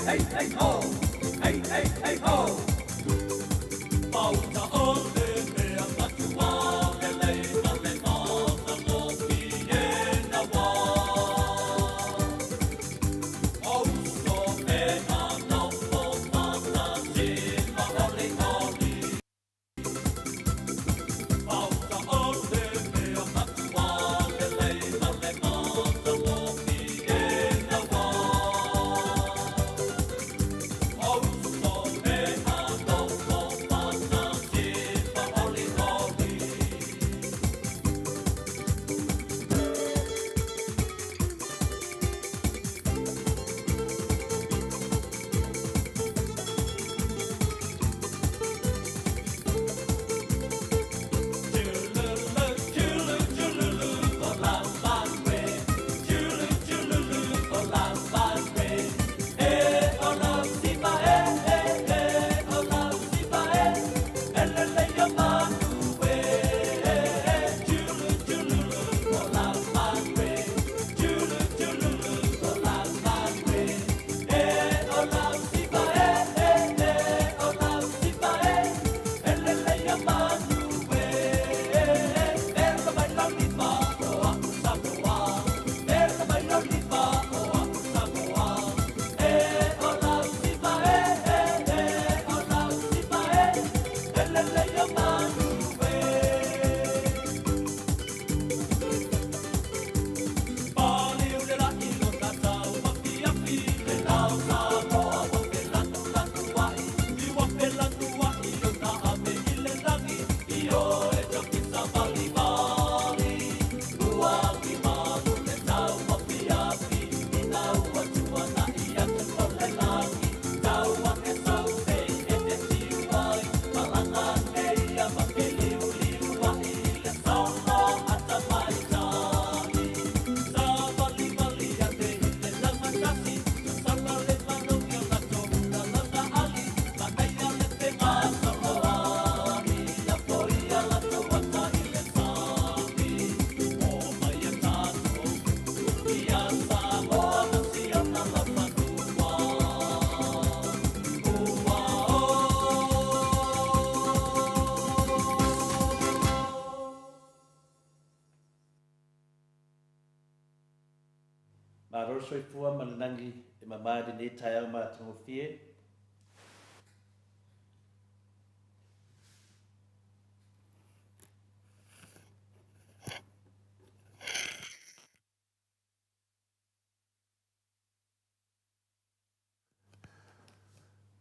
hey, hey, ho! Hey, hey, hey, ho! Pauta ole mea matua, le leina le mata mo ki e na wā. Auso e na nopo mata si ma ole oli. Pauta ole mea matua, le leina le mata mo ki e na wā. Auso e na nopo mata si ma ole oli. Maror soifua malanangi e mamari ni tayang matangofie.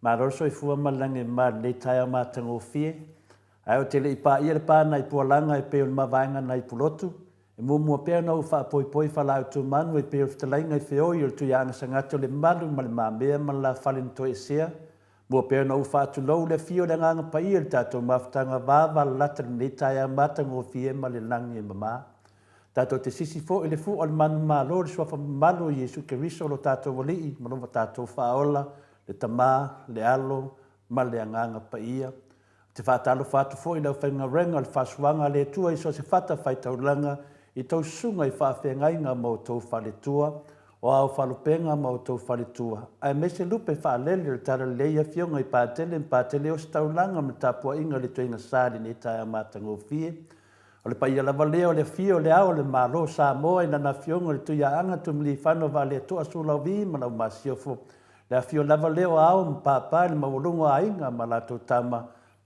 Maror soifua malanangi e mamari ni tayang matangofie. Ai o tele ipa ia le pa na ipualanga e peo mavainga na ipulotu. E mua pea na ufa poi fala tu manu e peo ftalainga e feo i tu yanga sangato le malu ma le mamea ma la falin to e sea. Mua pea na ufa tu lou le fio le nganga pa ia le tato maftanga vava lata ni taya matanga o fie ma le langi e mama. Tato te sisi fo le fu al manu malo le swafa malu Yesu Keriso lo tato wali ma lo tato faola le tama le alo ma le nganga pa ia. Te whātalo whātu fo i lau whainga renga le whāsuanga le tua i so se whata whaitauranga i tau sunga i whawhengai ngā mau tau whaletua o au whalupenga mau tau whaletua. Ai mese lupe whaalele le tara leia fionga i pātele o staulanga me tāpua inga le tuinga sāri ni taia mātango fie. O le paia lava leo le fio le ao le malo Samoa i nana fionga le tuia anga tumili whano wa le toa sulau vi ma lau masiofo. Le fio lava leo ao mpapa le mawalungo a inga ma lato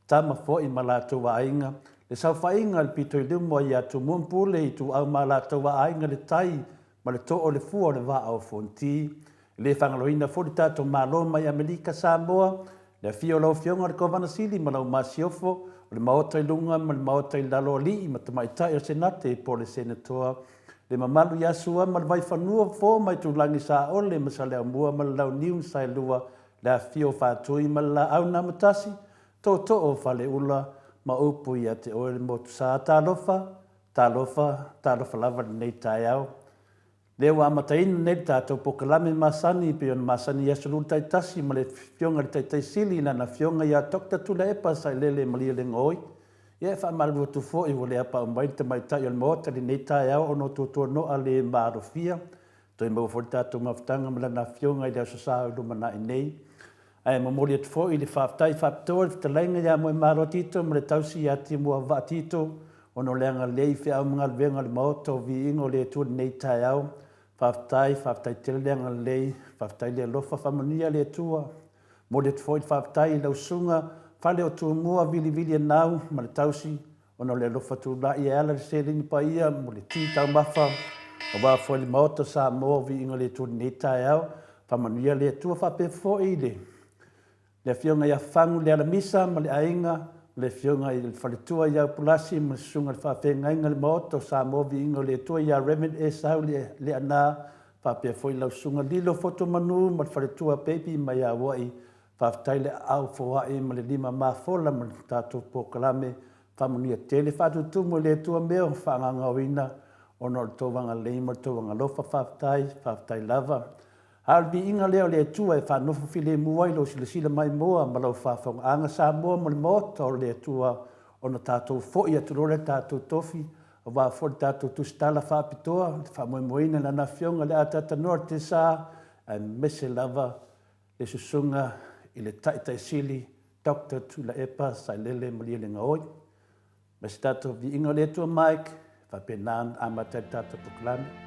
tama fo i malato wa inga le sau fa inga le pito i lumo i atu mumpule i tu au malato wa inga le tai ma le to o le fu o le va au fonti le fangaloina fo le tato malo mai Amerika Samoa le fio lo fionga le kovana sili ma lau masiofo o le maota i lunga ma le maota i lalo li ma tamai tai o senate po le senator le mamalu yasua ma le vai fanua fo mai tu langi sa ole ma sa le amua ma lau niun sai lua le fio fatui ma la au na matasi to o fale ula ma upu ia te oe mo tu sa talofa lava nei tai au. Leo amatain nei tātou pokalame masani pe on masani ia sulu tai tasi ma le fionga le tai sili na fionga ia tokta tula epa sa lele malia le ngoi. Ia fa malu tu fo i wole apa mai te mai tai on mota le nei tai au ono tu no ale marofia. Toi mau fo tātou mawhtanga mala na fionga I leo sasau lumana I nei. Ai mamori atu fo I le whaftai whaptoa te lainga ia moe maro tito ma le tausi ati mua wa tito ono leanga lei fe au mga venga le maoto vi ingo le tu nei tai au whaftai te leanga lei whaftai le lofa whamania le tua mo le tfoi whaftai lau sunga whale o tu mua vili nau ma le tausi ono le lofa tu la I ala le se lini pa ia mo le ti tau mafa o wa foi le maoto Samoa vi ingo le tu nei tai au whamania le tua whape fo I le fionga ia fangu le alamisa ma le ainga le fionga I le whaletua ia pulasi ma sunga le whawhenga inga le maoto Samoa vi ingo le tua ia remen e sau le ana whapea foi lau sunga lilo foto manu ma le whaletua pepi ma ia wai whaftai le au fawai ma le lima mafola ma le tātou pokalame whamunia tele whatutumu le tua meo whangangawina ono le tōwanga leima le tōwanga lofa whaftai lava Albi inga leo le tua e whanofo file muai lo sila mai moa ma lau whawhong anga sa moa ma le moto le tua ono tātou fōi aturore tātou tofi o wā fōi tātou tustala whapitoa whamoe moina na na fionga le atata noa te sā a mese lava le susunga I le taitai sili Dr. Tula Epa sai lele malia le ngaoi mese tātou vi inga le tua Mike whapenan amatai tātou puklani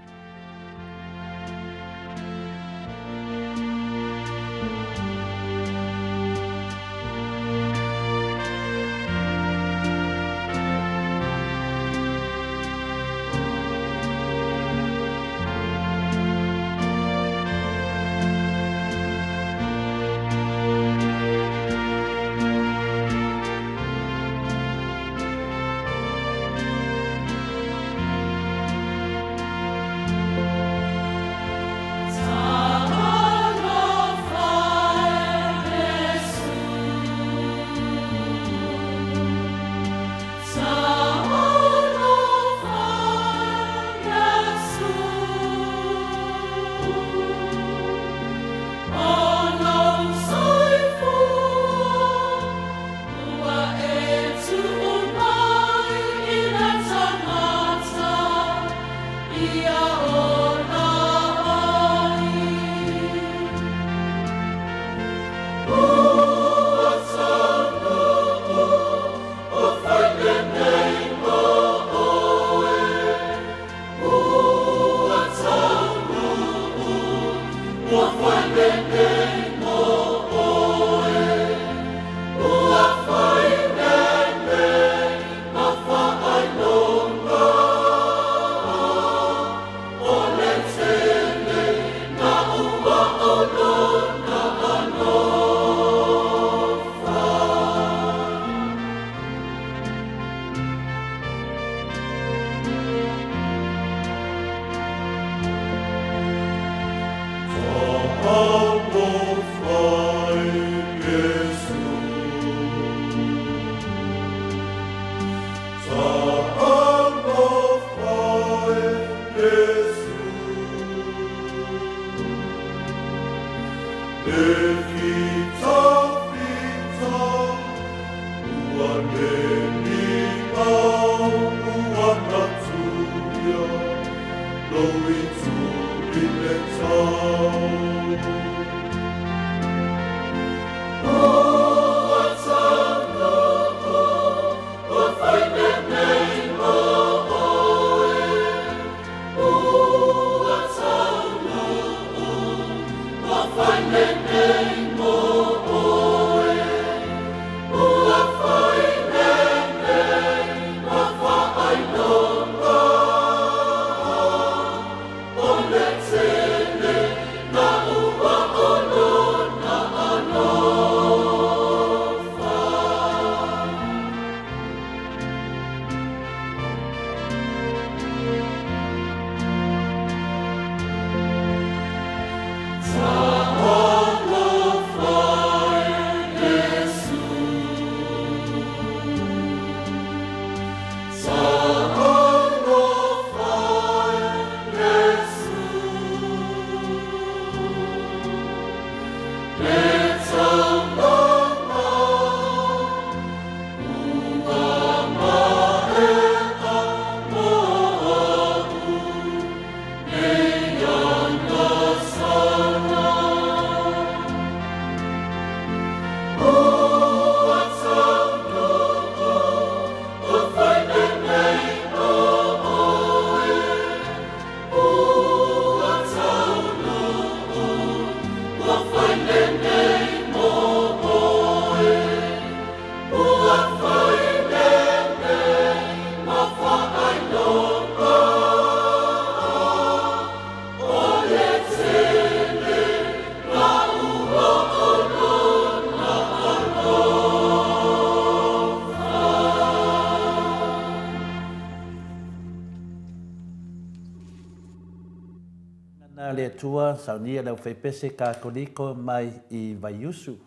le tua saunia lau whaipese ka koliko mai I vaiusu.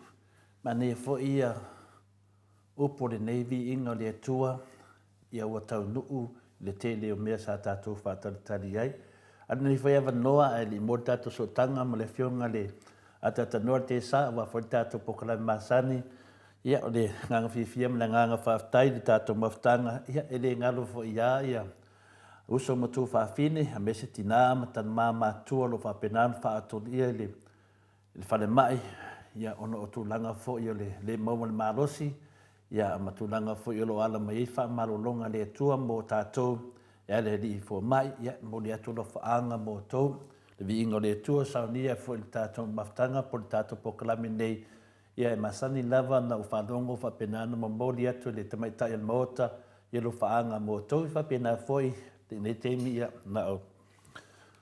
Ma ne fo ia upo le neivi inga le tua ia ua tau nuu le te leo mea sa tātou whātaritari ai. Ana ni whai awa noa ai li mo tātou so tanga ma le whionga le atata noa te sa wa whai tātou pokalai masani. Ia o le nganga whiwhia ma le nganga whaftai le tātou maftanga. Ia ele ngalo fo ia. Uso matu whawhine a mese tina ma tan mama tua lo whapenan whaaton ia le whale mai. Ia ono o tūlanga fo ia le mauma le marosi. Ia matulanga fo ia lo ala mai wha marolonga le tua mo tātou. Ia le li fo mai, ia mo le atu lo whaanga mo tau. Le vi ingo le tua saunia fo il tātou maftanga po le tātou pokalami nei. Ia e masani lava na u whanongo whapenana mo mori atu le tamaitai al maota. Ia lo whaanga mo tau whapena foi. Nei teimi ia na o.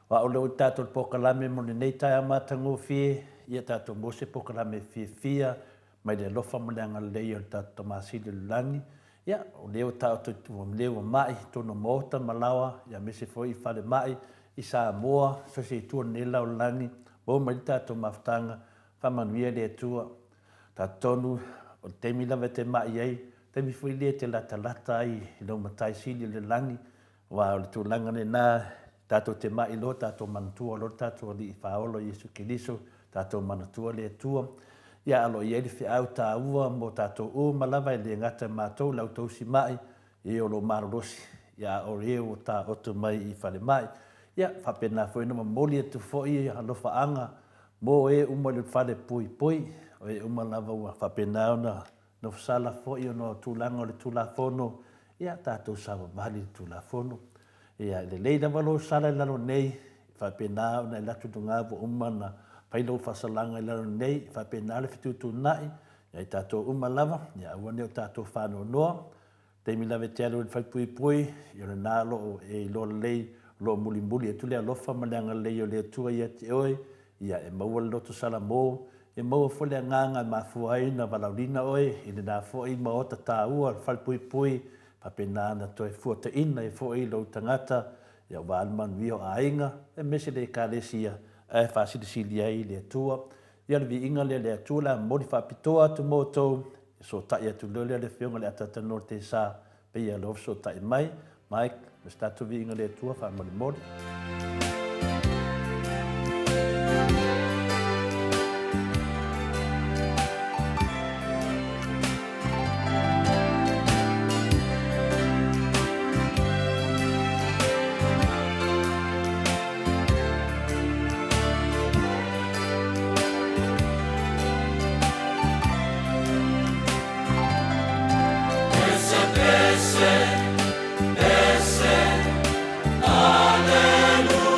Wa o leo tātou pokalame mo nei tai amatango fie. Ia tātou mose pokalame fia. Mai le lofa mo le angalei o tātou masili langi. Ia o leo tātou leo mai. Tono mota malawa. Ia mese foi I whale mai. I Samoa. So se tua nela o langi. Bo mai tātou maftanga. Whamanuia le tua. Tātonu o teimi lawe te mai ai. Teimi foi le te lata ai. I lo matai sili le langi. Wa le tūlanga ne nā, tātou te mai lo, tātou manatua lo, tātou li I whaolo Iesu Kiliso, tātou manatua le tua. Ia alo I ele whiau tā ua mo tātou o malawa I le ngata mātou lau tausi mai, I o lo marorosi. Ia o reo tā otu mai I whale mai. Ia whapena whaina ma moli atu fwoi alo whaanga, mo e uma le whale pui, o e uma lava ua whapena ona, no wsala fwoi o no tūlanga o le tūlafono, Ia tātou sawa mahali tu la fono. Ia le leila walo sala lalo nei. Whapena o na ilatu dunga vo umana. Pailo whasalanga lalo nei. Whapena le whitutu nai. Ia tātou umalava. Ia awane o tātou whāno noa. Teimi lawe te alo whaipui pui. Ia le nālo o e lo lei. Lo muli muli. E tule alofa maleanga lei o le tua ia te oe. Ia e maua loto sala mō. E maua fole a nganga mafua ai na valaurina oe. I le nā fo i maota tā ua. Whaipui pui. Papenana toi fuata ina e fo i lo tangata ia walman vio ainga e mese le kalesia e fasili ai le tua ia le inga le tua la modi fa pitoa tu moto so ta ia tu le fionga le atata norte sa pe ia lo so ta mai sta tu inga le tua fa modi Ese, Alleluia.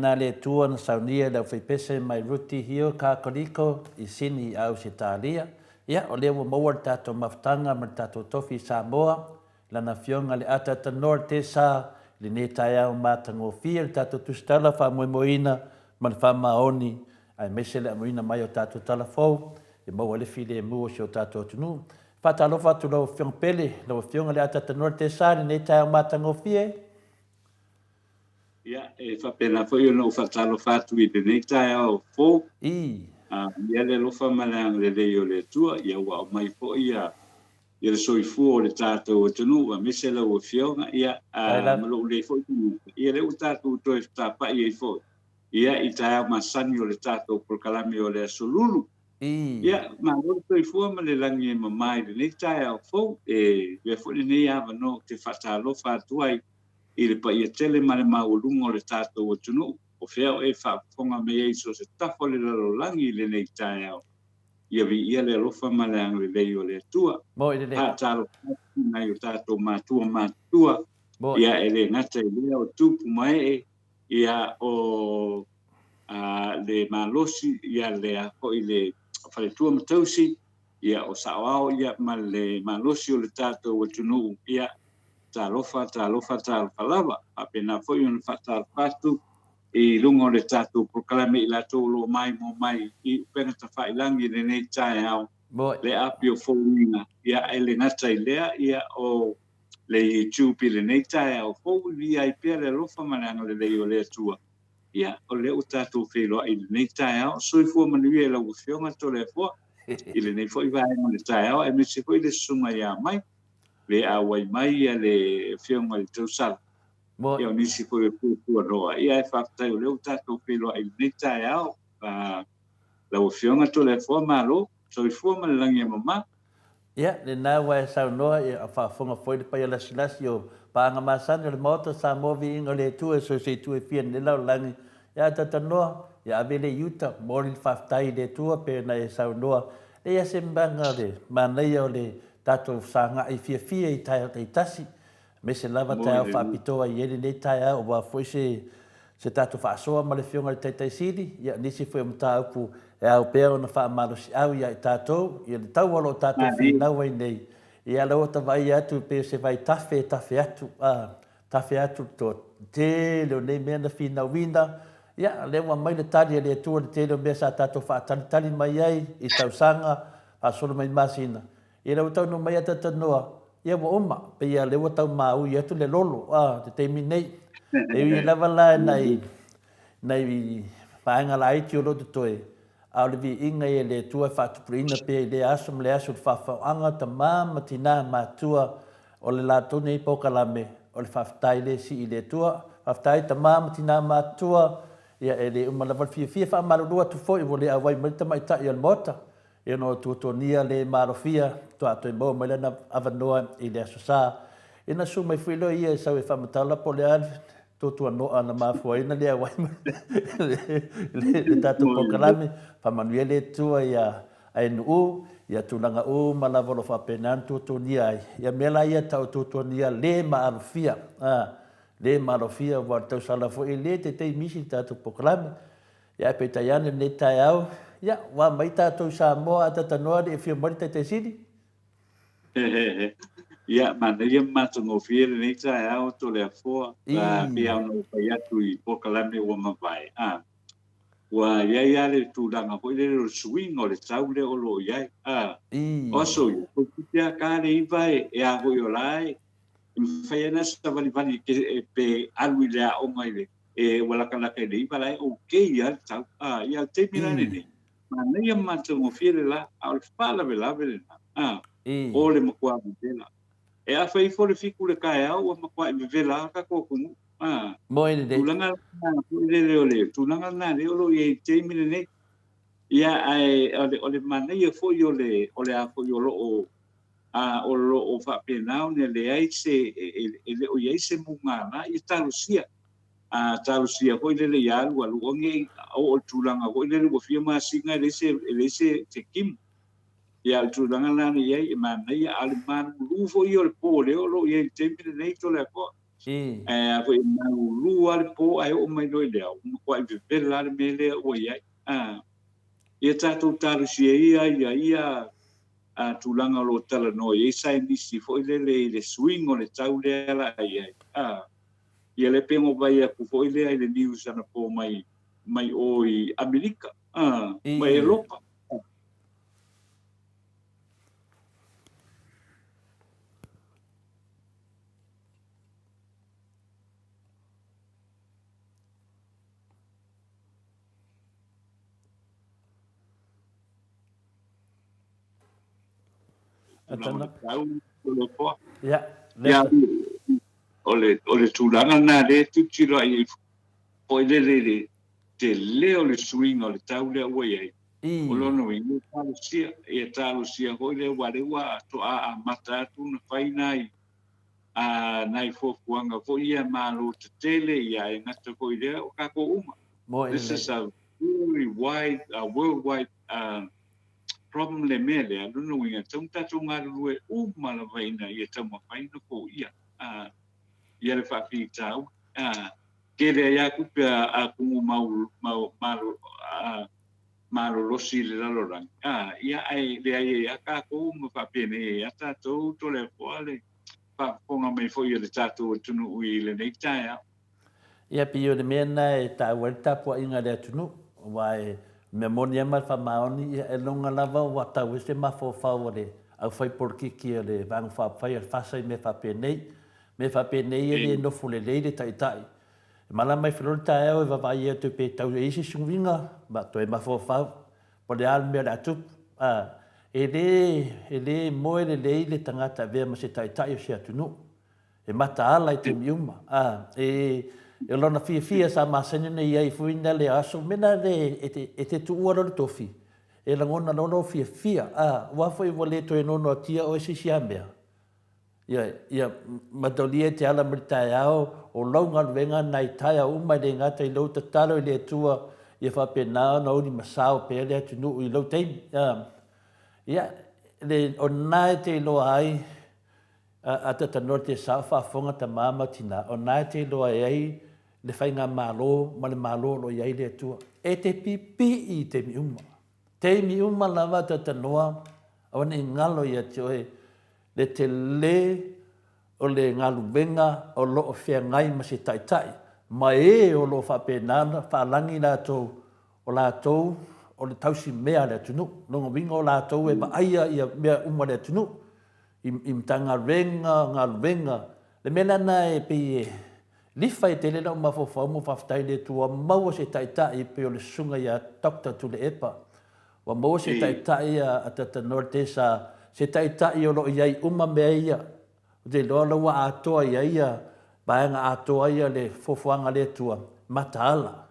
na le tua na saunia le whaipese mai ruti hio ka koriko I sini au se tālia. Ia, o leo maua tato maftanga ma tato tofi Samoa, lana fionga le ata ta norte sa, le ne tai au mātango fia, le tato tustala wha moina, man wha maoni, ai mese le amoina mai o tato talafou, e maua le file e mua si o tato tunu. Whatalofa tu lau fiong pele, lau fionga le ata ta norte sa, le ne tai au mātango fia, Ia, e whapena foi o no whatalo whatu I te nei tai au fō. Ia le lofa malang le reo le tua, ia ua o mai fo ia le soifu o le tātou o tunu, a mese lau o fionga, ia malo le fo ia le o tātou toi tāpai I fo. Ia I tai au masani o le tātou prokalame o le asolulu. Ia, ma lo soifu ma le langi e mamai le nei tai au fō, e fo le nei ava no te whatalo whatu ai, I le pa ia tele ma le maulunga o le tātou o tunu, o wheo e whaponga me e so se tafo le larolangi le nei tai au. Ia vi ia le alofa ma le ang le lei o le tua. Ha talo nai o tātou mātua. Ia e le ngata I lea o tupu mai e, ia o le malosi, ia le ako I le whaletua matausi, ia o saoao ia ma le malosi o le tātou o tunu, ia talofa lava apena foi un fatal patu I lungo le tatu proklame I la tolo mai mo mai I pena ta fai langi le nei tai au le apio foina ia ele ngata I lea ia o le YouTube le nei tai au fo ia I pere lofa mananga le leo le tua ia o le o tatu felo I le nei tai au soi fo manuia la ufionga to le fo I le nei foi vai mo le tai au e me se foi le suma ia mai le awai mai ia le fionga I tausala. Ia o nisi koe pūpua roa. Ia e whakatau leo tātou whiloa I le tai au. Lau fionga to le fua malo, so I fua ma le langi e mama. Ia, le nā wai sau noa I a whaafonga whoi le pai a lasi o Paanga masana le moto Samoa vi inga le tua so se tu e fia ne lau langi. Ia tatanoa, ia avele yuta, mori whaftai le tua pe na e saunoa. E ia se mbanga le, manei o le tato sanga i fia i tai o te tasi. Me se lava tai au whapitoa i ere le tai au, wa foi se tato whaasoa ma le fionga le taitai siri, ia nisi foi mta upu e au pēo na whaamalo si au ia i tātou, ia le tau alo tātou whinau ai nei. Ia lau ta vai atu pe se vai tafe atu to te leo nei mea na whina wina. Ia lewa mai le tali le tua le te leo mea sa tātou whaatali mai ai i tau sanga a solo mai masina. Ia lau tau no mai ata tanoa. Ia wa oma pe ia lewa tau mau i atu le lolo te teimi nei. E i lava la nei whaenga la iti o loto toe. Au le vi inga e le tua whaatupuina pe le aso le aso le whawhaanga ta mama tina matua o le lato nei pokalame o le whaftai le si i le tua. Whaftai ta mama tina matua ia e le umalawal fia whaamarurua tu fo i wo le awai marita mai ta i al mota. Ia no tuatonia le marofia tua to i mo mai lana avanoa i le aso sa. Ina su mai whilo ia e sau e whamatala po le alfi. Totua noa na mafuaina lea wai le tatu pokalame whamanuia le tua ia ai nuu ia tulanga o malavolo whapenan tutonia ai ia mela ia tau tutonia le maarofia le maarofia wa tau salafo i le te misi tatu pokalame ia pe taiane le tai au ia wa mai tatu Samoa atatanoa le fia mori te sidi Ia mana ia matungo fiere nei tai au to le afoa la pia no pai atu i pokalame ua mawai. Ua ia le tūranga ko le swing o le tau le o lo iai. Oso ia ko kitea ka le iwai e a hoi o lai. Mwhai ana sa vali ke pe alui le a o mai le. E walakalaka le iwa lai o kei ia le tau. Ia te mirane nei. Mana ia matungo fiere la au le whala vela vele na. O le makua mtela. E a fai fo le fiku le kai au ma kwa me vela ka ko kunu moine de tulanga tulanga na le lo ye te mine ne ia ai ole mana ia fo yo le ole a fo yo lo o fa penau ne le ai se ele o ye se munga na i talusia talusia ko le ya lu alu nge o tulanga ko le wo fia ma singa le se te kim ia tulanga na ni ai mana ia alman lufo io il pole o lo ia tempi nei to le ko ko na lu al po ai o mai lo ile o ko ai vela mele o ia ia tatu taru ia tulanga lo tala no ia sai ni si fo le swing o le tau le ala ia ia le pengo vai ku fo ile le news ana po mai o i Amerika mai Europa ya ole tulanga na le tutiro ai o le te leo le swing o le tau le ua iai o lono i ngu talusia hoi le warewa to a mata atu na whainai nai fofuanga ko ia malo te tele ia e ngata hoi le o kako uma. This is a very wide worldwide problem le mele a luna winga tau tatu ngā rue umala waina ia tau mawhaina ko ia ia le whaafi tau kere ia kupe a kungu malo losi le lalorang ia ai le ai a kako uma whaapene e a tātou to le poale whaaponga mai fo ia le tātou tunu ui le nei taia ia pio le mena e ta walta po inga le tunu wai me monia mal fa maoni e longa lava wa ta wese ma fo favore au fai por ki le vang fa fai fa sai me fa penei e no fule le tai tai mala mai florta e va vai e te pe tau e si sunginga ba to e ma fo fa po le al me la tu ele mo le tangata ve ma se tai tai se atunu e mata ala te miuma e lona fia sa masene nei ai fuina le aso mena le e te tuua lo tofi e la ngona lono fia wa foi vole to e nono tia o si siambea ia matolia te ala mritai ao, o launga venga nai tai au umai le ngata i lau tatalo i le tua, ia whapena na uri masao pe le atunu i lau teimi. Ia, le o nai te loa ai, a tatano te sao whafonga ta mama tina, o nai te loa ai, le whainga malo, ma le malo lo iai le tua. E te pipi i te mi uma. Te mi uma lava tatanoa, awana i ngalo ia te oe, le te le o le ngalu venga o lo o fea ngai ma se taitai. Ma e o lo whapenana, whaalangi lātou o lātou o le tausi mea le atunu. Nonga winga o lātou e maaia ia mea uma le atunu. I mtanga ngalu venga. Le mena na e pe e lifa e te lena uma fofau mo whaftai le tua maua se taitai pe o le sunga ia Dr. Tule Epa. Wa maua se taitai a tatanor te sa se taitai o lo iai uma mea ia. Te loa laua atoa ia baenga atoa ia le fofuanga le tua mataala.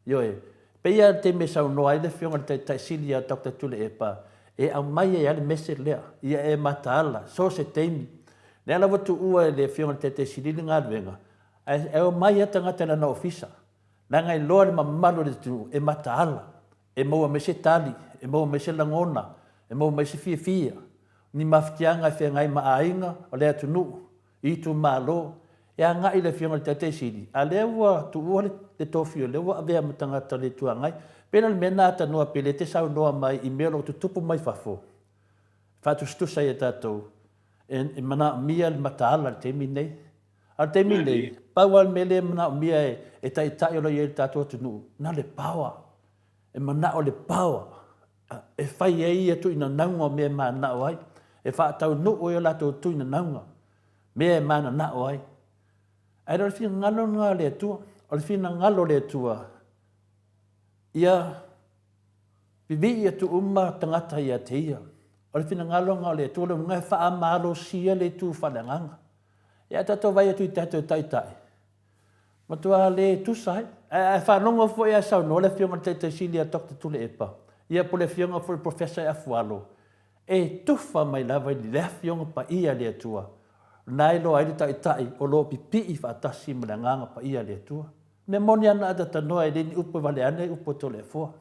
Ioe, pe ia te me sau noa i le fionga te taisili a Dr. Tule Epa e au mai e ale mese lea, ia e mataala, so se teimi. Le ala watu ua e le fionga te taisili le ngāruenga, e au mai ata ngata na ofisa. Nanga i loa le mamalu le tu e mataala, e maua me se tali, e maua me se langona, e maua me se fia. Ni maftianga fe ngai maainga o le atunu i tu malo e anga i le fionga te taisili. A le ua tu ua le tofio, le ua avea matangata le tua ngai, pena le mena ata noa pele te sau noa mai i mea lo tu tupu mai fafo. Fatu stusa i tatou. E mana mia le mataala le temi nei. Al temi nei. Pau al mele mana mia e tai o lo i tatou atunu. Na le pawa. E mana o le pawa. E fai e ia tu ina naunga o mea mana o ai. E wha tau no o ia lato tu ina naunga. Mea mana na o ai. Ai roi fina ngalo ngā le tua. O le fina ngalo le tua. Ia vivi ia tu uma tangata ia te ia. O le fina ngalo ngā le tua le ngai wha amalo sia le tu whalanganga. Ia tato vai atu i tato taitai. Matua le tu sai. E whanonga fo ia sau no le fionga te silia Dr. Tule Epa. Ia po le fionga fo le professor e afualo. E tufa mai lava i le fionga pa ia le tua. Nai lo aile taitai o lo pipi i whaatasi malanganga pa ia le tua. Me moni ana ata tanoa e lini upo vale ane upo tole fua.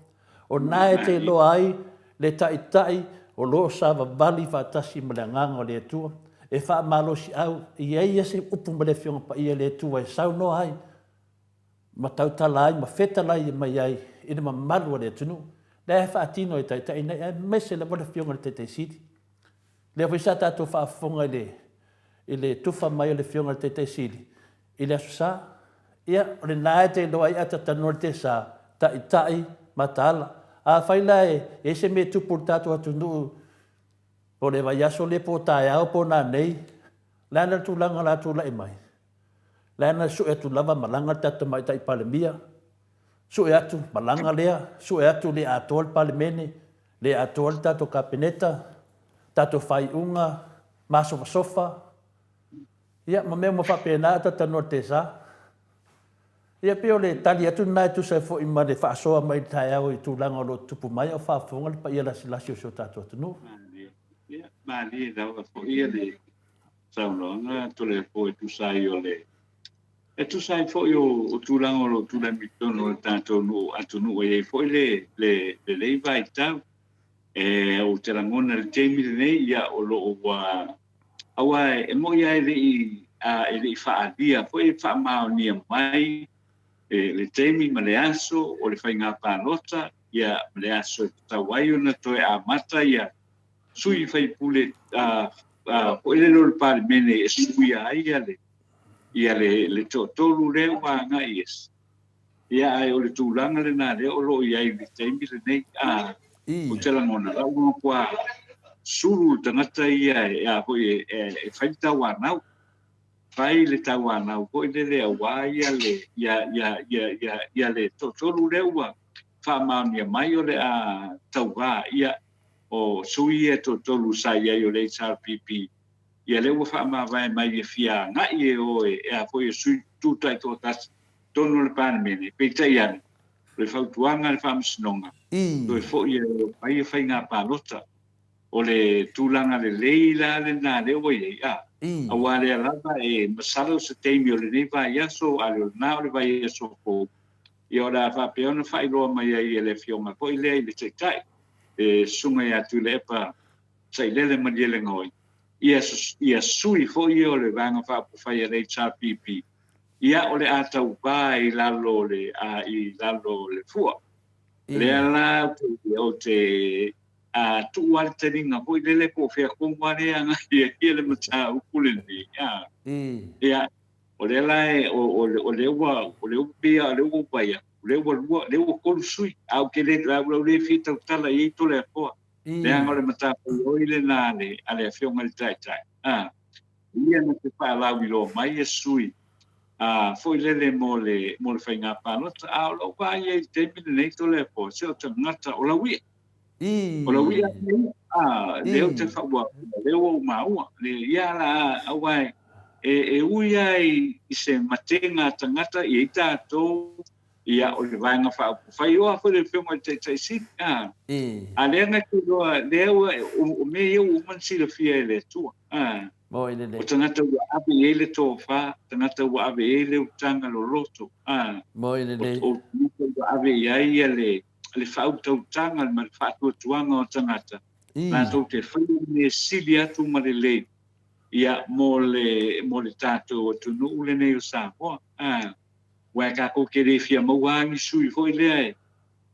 O nae te lo ai le taitai o lo sava vali whaatasi malanganga o le tua. E wha malo si au i eia se upo male fionga pa ia le tua e sau no ai. Ma tau tala ai, ma feta lai mai ai, ina ma malu o le tunu. Le e whaatino e taitai nei, e mese le wale fionga le te siti. Le wisa tato whaafonga i le tufa mai o le fionga le te siti. I le asusa, ia, o le nae te loa i ata tanor te sa, tai, matala. A whaila e se me tupur tato atu nuu, po le vai aso le po tae au po nā nei, lana tu langa la tu lai mai. Lana su e tu lava malanga tata mai tai palemia, su e atu malanga lea, su e atu le atol palemene, le atol tato kapeneta, tato whai unga, maso sofa. Ia, ma mea mawhapena tata no te sa. Ia peo le tali atu nai tu sai fo i ma le whaasoa mai tai au i tūlanga lo tupu mai o whaafonga le pa ia lasi o sio tato atu no. Ia, mali rau a fo ia le saunonga to le fo i tu sai o le. E tu sai fo i o tūlanga o lo tūlanga mitono le tato no atu no e fo i le vai tau. E o te rangona le teimi le nei ia o lo o wa awa e mo ia e le i whaadia fo i whaamao nia mai. Le teimi ma le aso o le whainga pālota ia ma le aso e tawai ona toe a mata ia sui whai pule o ele lo le pāle mene e sui a ia le tolu reo wanga ies ia ai o le tūlanga le nā reo lo ia i le teimi le nei o te langona lau ngā kua suru tangata ia e whaita wānau vai le tawana ko le wa ia le tolu le wa fa mani mai o le a tawa ia o sui e tolu sai ia o le HRPP ia le wa fa ma vai mai fia na ia o e a foi sui tu tai to tas tonu le pan meni pe ia le fa tuanga le fam snonga do fo ia ai fa nga pa lota o le tulanga le leila le na le o ia Awa le lava masalo se teimi o le nei vai aso a le na o le vai aso ko. I ora fa peona fai loa mai ai le fionga ko i le te tai. Sunga ia tu le pa sai lele ma le ngoi. Ia sui fo i o le vanga fa po fai le HRPP. Ia o le atau ba i lalo le fua. Le ala o te tu wal te ringa hoi lele po fea kongwane anga ia le mata ukule ni. Ia o le lai o le upia o le upaya. Le ua kolu sui au ke le fita utala i to le poa. Le anga le mata o ile na le ale fionga le tai tai. Ia na te pa lau i lo mai e sui. Foi lele mo le whainga pānota, lo vai e te mine nei to le po, se o te ngata o la wia. O la wia, leo te whaua, leo o maua, le ia la awai, e uia i se matenga tangata i e tātou, ia o le vainga whai oa foi le whiunga te taisi, a leanga ki roa, leo o me iau umansi le fia e le tua, o tangata ua awe e le tō wha, tangata ua awe e le utanga lo loto. O tangata ua awe e ai le whau tau tanga, le whaatua tuanga o tangata. Nā tō te whai me sili atu ma le le. Ia mo le tātou o tunu ule nei o Samoa. Wai kako ke re fia mauangi sui hoi lea e.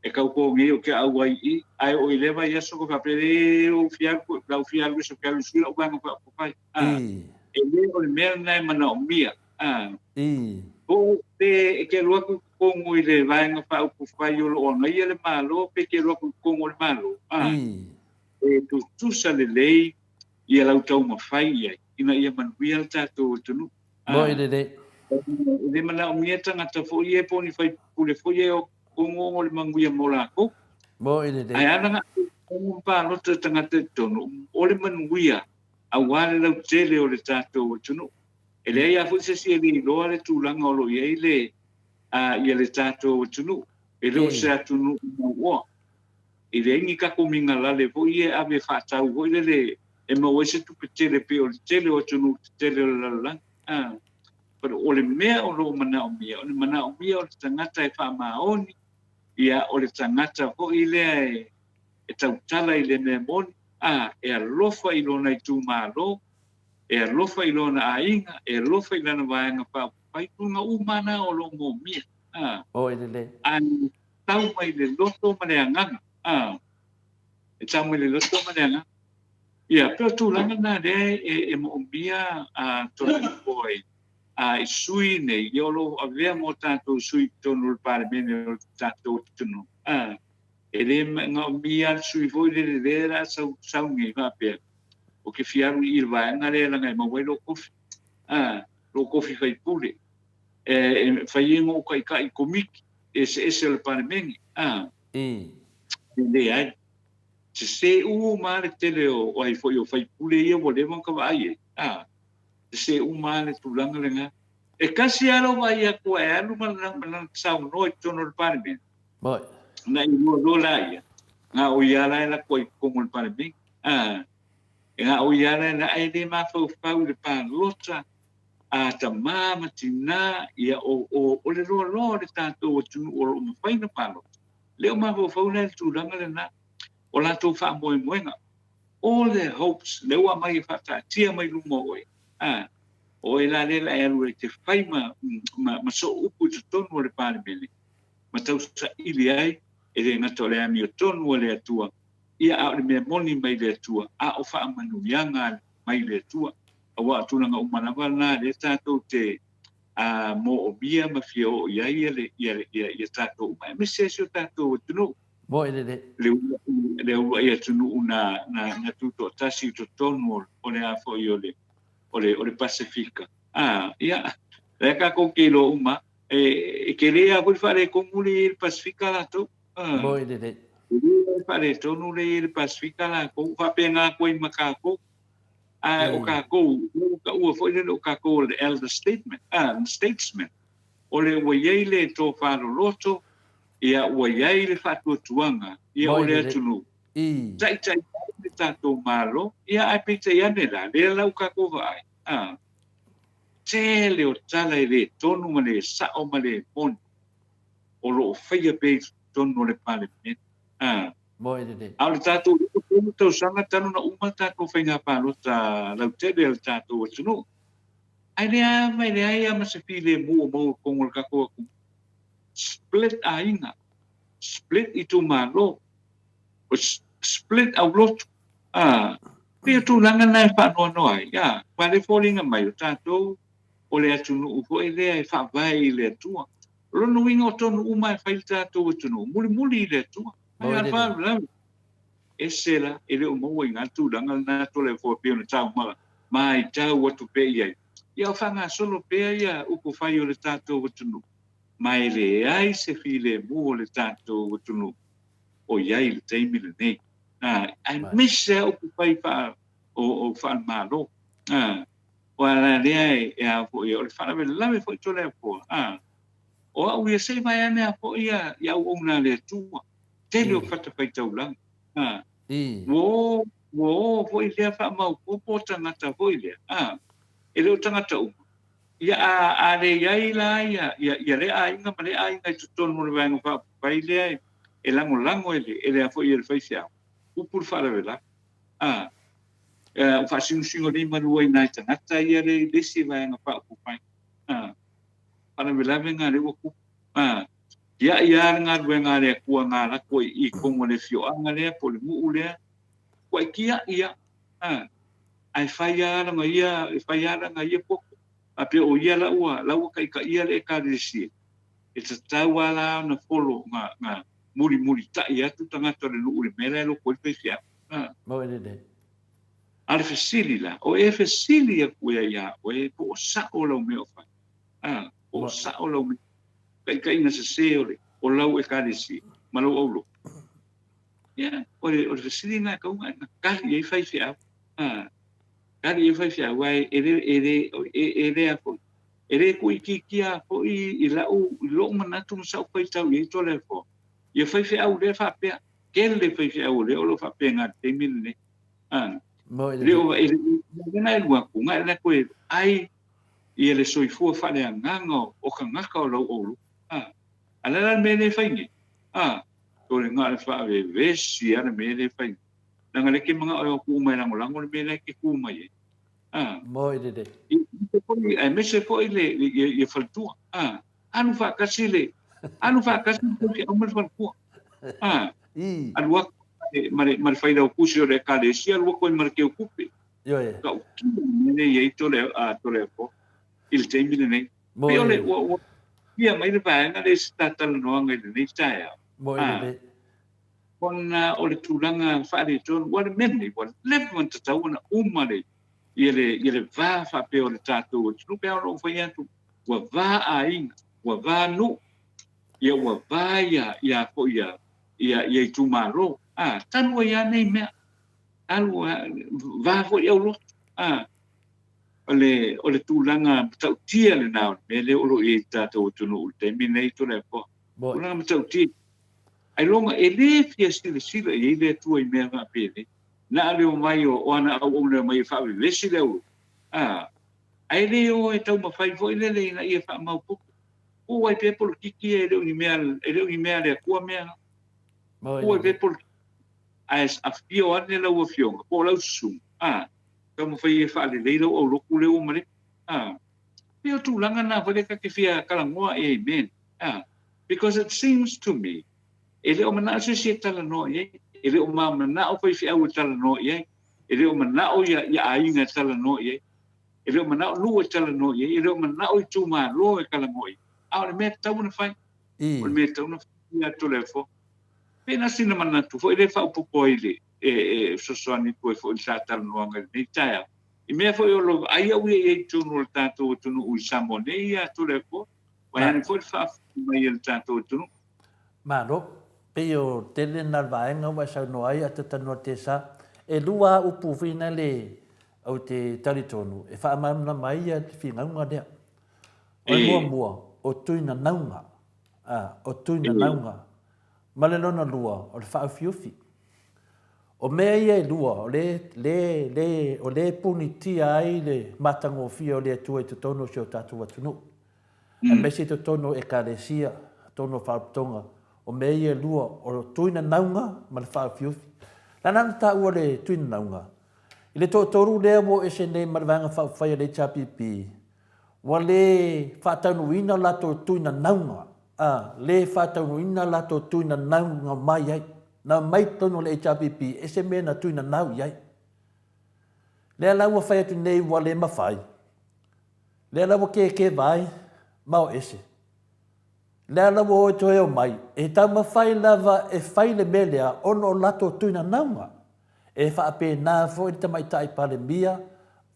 E kau ko nge o ke au ai I, ai o I lewa ia so ko kapere o fiaru, lau fiaru so fiaru sui au wanga pa pai. E le o le mea nai mana o mia. Ko te ke roa ku kongo I le vaenga pa upu whai o lo o ngai le malo, pe ke roa ku kongo le malo. E tu tusa le lei, ia lau tau ma whai ai, ina ia manuia le tātou o tunu. Le mana o mia tangata fo I e poni whai pule fo I e o kongo le manguia mola ko. Ai ana nga kongo pa nota tangata tonu, o le manuia, a wale lau tele o le tātou o tunu. E le ia fu se si li loa le tūlanga o lo I ia le tātou o tunu. E leo se atunu ua. I le ingi kako minga lale fo I e ave whātau hoi le e maua se tupe tele pe o le tele o tunu, tele o lalanga. Pero o le mea o lo mana o mia, o le mana o mia o le tangata e whamaoni, ia o le tangata ho I lea e tautala I le mea moni, e alofa I lona I tūmālo, e alofa I lona ainga, e alofa I lana vaenga pai tunga umana o lo mo mia. An tau mai le loto ma le anganga. E tau mai le loto ma le anganga. Ia, pero tūlanga nā re e mo mia tonu poi. I sui nei, iolo avea mo tātou sui tonu le pare mene o tātou tunu. E le ngā mia sui voi le lera sau ngai mapea. O ke fiaru I vaenga le langa e mawai lo kofi. Lo kofi fai pule. E fai ingo kai komiki. E se le pare mene. Le ai. Se ma le tele o ai foi o fai pule ia mo le manka vai. Se umane tulanga lenga e kasi alo vai a ko e alu man sau no tono el parme na I no la ia nga o ia la ko como el parme nga o ia la ai de ma fo le pan lota a tamama tina ia o le lo le tanto o tu o mo fai na palo le ma fo le tulanga lenga o la to fa mo moenga all the hopes le wa mai fa tia mai lumo oi o e la lela e alu e te whai ma so upu te tonu o le pāre mele. Ma tau sa ili ai, e re ngata o le ami o tonu o le atua. Ia a o le mea moni mai le atua, a o wha amanu ianga mai le atua. A wa atunanga umanawa nā le tātou te mo o bia ma fia o iai ia tātou umai. Me se o tātou o tunu. Le ua ia tunu una tuto tasi to tonu o le a fo I o le Pasifika. Ia, le kako ke lo uma, e ke lea koi whare kongule I le Pasifika la tau. Whare tonu le I le Pasifika la kou, whape ngā koi ma kako. O kako, ka ua fo o kako le elder statesman. O le ua iei le tō wharo loto, ia ua iei le whatua tuanga, ia o le atunu. Tai le tātou malo, ia ai pita iane la, le lau kako vai. te leo tala le tonu ma le sa o ma le mon o lo faia pe tonu le pale me Mo e de. au le tatou tau sanga tanu na uma tatou whainga palo ta lau te le tatou atunu ai lea mai lea ia ma se file mo kongol kako split a inga split i tu malo o split au lotu pia tu langa nai wha noa ia pa le fōringa mai o tatou o le atunu upo e lea e wha vai i le atua rono inga o tonu uma e whai tatou atunu muli i le atua ai alfa lau e sela e le o maua i ngā tu langa na tole fō pia na tau maa mai tau watu pe iai ia o whanga solo pia ia upo whai o le tatou atunu mai le ai se file mu o le tatou atunu o iai le teimi le nei ai mese o kupai pa o fa malo o ala le e a fo o le fa le lave fo to le fo o au ia sei mai ana fo ia o na le tu te le fa te pai tau lang wo fo ia fa mau po tanga ta fo ia e le tanga ta ia a le iai la ia le a inga ma le a inga tu tonu mo le vanga fa pai le e lango ele a fo ia le faisia upur fa le la o fa singo le maru nai tangata ia le desi vanga fa ku pai ana me la venga le ku ia nga venga le ku nga la ko i kongo le fio anga le po le mu le ko kia ia ai faia nga ia po a pe o ia la ua kai ka ia le ka desi e te tawala na folo nga muri ta ia tu tangata le lu le mele lo ko pe fia Mo e de. Ale fesili la o e fesili a ku ia o e po sa o lo me o fa o sa o lo me kai na se o lau e ka desi malo o lo ia o le fesili na ka nga ka ia fai fia kari e fai fia wai ere a po ere ku kia po i la u lo manatu sa ko i tau i to le fo ia fai fia u le fa pe ke le fai fia u le o lo fa pe nga te mil ne le o e na lua ku nga le ko ai ia le soifua fa le nganga o ka ngaka o lo o ala la me le fai ni to le nga le fa ve si ana me le fai nanga le ke mga o ku mai lango le me le ke ku mai Mo e de. ai me se po ile ye faltua anu fa kasile ke o me faltua anu wa mare fai da ku se le ka le si alu ko mar ke ku pe Yo e. ka ne ye to le po il tembi ne pe ole o ia mai le ba nga le stata no nga le ni taia Mo e de. Ona o le tulanga whaare tonu, wale mene, wale lewan te tau na umare, i le vā whape o le tātou, tunu pēo no whai atu, wa vā a inga, wa vā nu, ia wa vā ia po ia i tūmaro, tanua ia nei mea, alu vā fo i au lotu, o le tulanga tau tia le nao, me le olo i tātou tunu, te minei to le po, tulanga tau tia, ai longa e le fia sila e le tua i mea ngā pēne. Na leo mai o ana au le mai whawe lesi leo. Ai leo e tau mawhai fo i lele ina i e wha mau puku. O ai pēpolo kiki e leo ni mea lea kua mea. O ai pēpolo ai a fio ane lau a fionga. Po lau susum. Tau mawhai e wha le leilo au loku leo mare. Peo tu langa na wale ka ke fia kalangoa e amen. Because it seems to me ele o mana se tala no ye ele o mana o fai au tala no ye ele o mana o ya ainga tala no ye ele o mana lu tala no ye ele o mana o tuma lo e kala mo ye a le me tau na fai o me tau na ya to le fo pena sina mana tu fo ele fa popo ile so so ani ko fo sa tala no nga ni taia i me fo yo lo ai au ye tu no tato tu no u samone ya to le fo wa ani fo fa mai el tato tu no Maro Peo tele na vaenga wa sa no ai ata tano te sa e lua upu fina le au te taritonu e fa na mai ia finga nga de o mua o tuina naunga o tuina naunga malelo na lua o le fa fiufi O mea ia e lua, o le punitia ai le matangofia o le atua i te tono si o tātua tunu. E mesi te tono e kāresia, tono whaaputonga, o mea ia e lua, o tuina naunga, ma le whaafiufi. Lanana tā ua le tuina naunga. I le toru lea wo e se nei marawanga whaawhai le chapipi. Wa le whaataunuina lato tuina naunga. Le whaataunuina lato tuina naunga mai ai. Na mai tono le HRPP, e se mea na tuina nau iai. Lea laua whai atu nei wa le mawhai. Lea laua ke vai, mau ese. Lea laua o to eo mai, e tau mawhai lava e whai le melea ono lato tuina naunga. E whaape nā fo i tamai tai pale mia,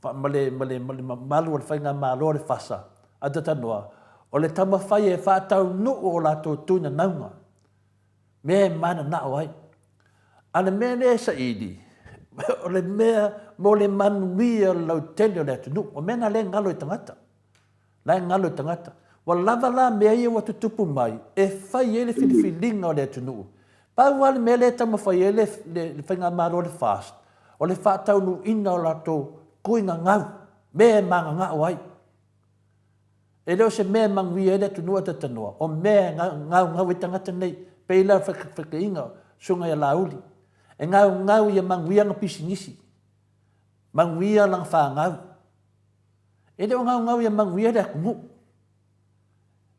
malu o le whai ngā malo le whasa, a tatanoa. O le tau mawhai e whaatau nuu o lato tuina naunga. Mea mana na ai. Ana mea ne sa idi. O le mea mo le manuia lau tele o le atunu. O mea na le ngalo i tangata. Le ngalo i tangata. Wa lava la mea ia watu tupu mai. E whai e le filifilinga o le atunu. Pau wale mea le tama whai e le whainga maro le fast. O le whaatau nu ina o lato kuinga ngau. Mea manga ngau ai. E leo se mea manguia e le atunu ata tanoa. O mea ngau i tangata nei. Peila whakeinga sunga ia lauli. E ngau ia manguia nga pisinisi. Manguia lang whangau. E leo ngau ia manguia le akungu.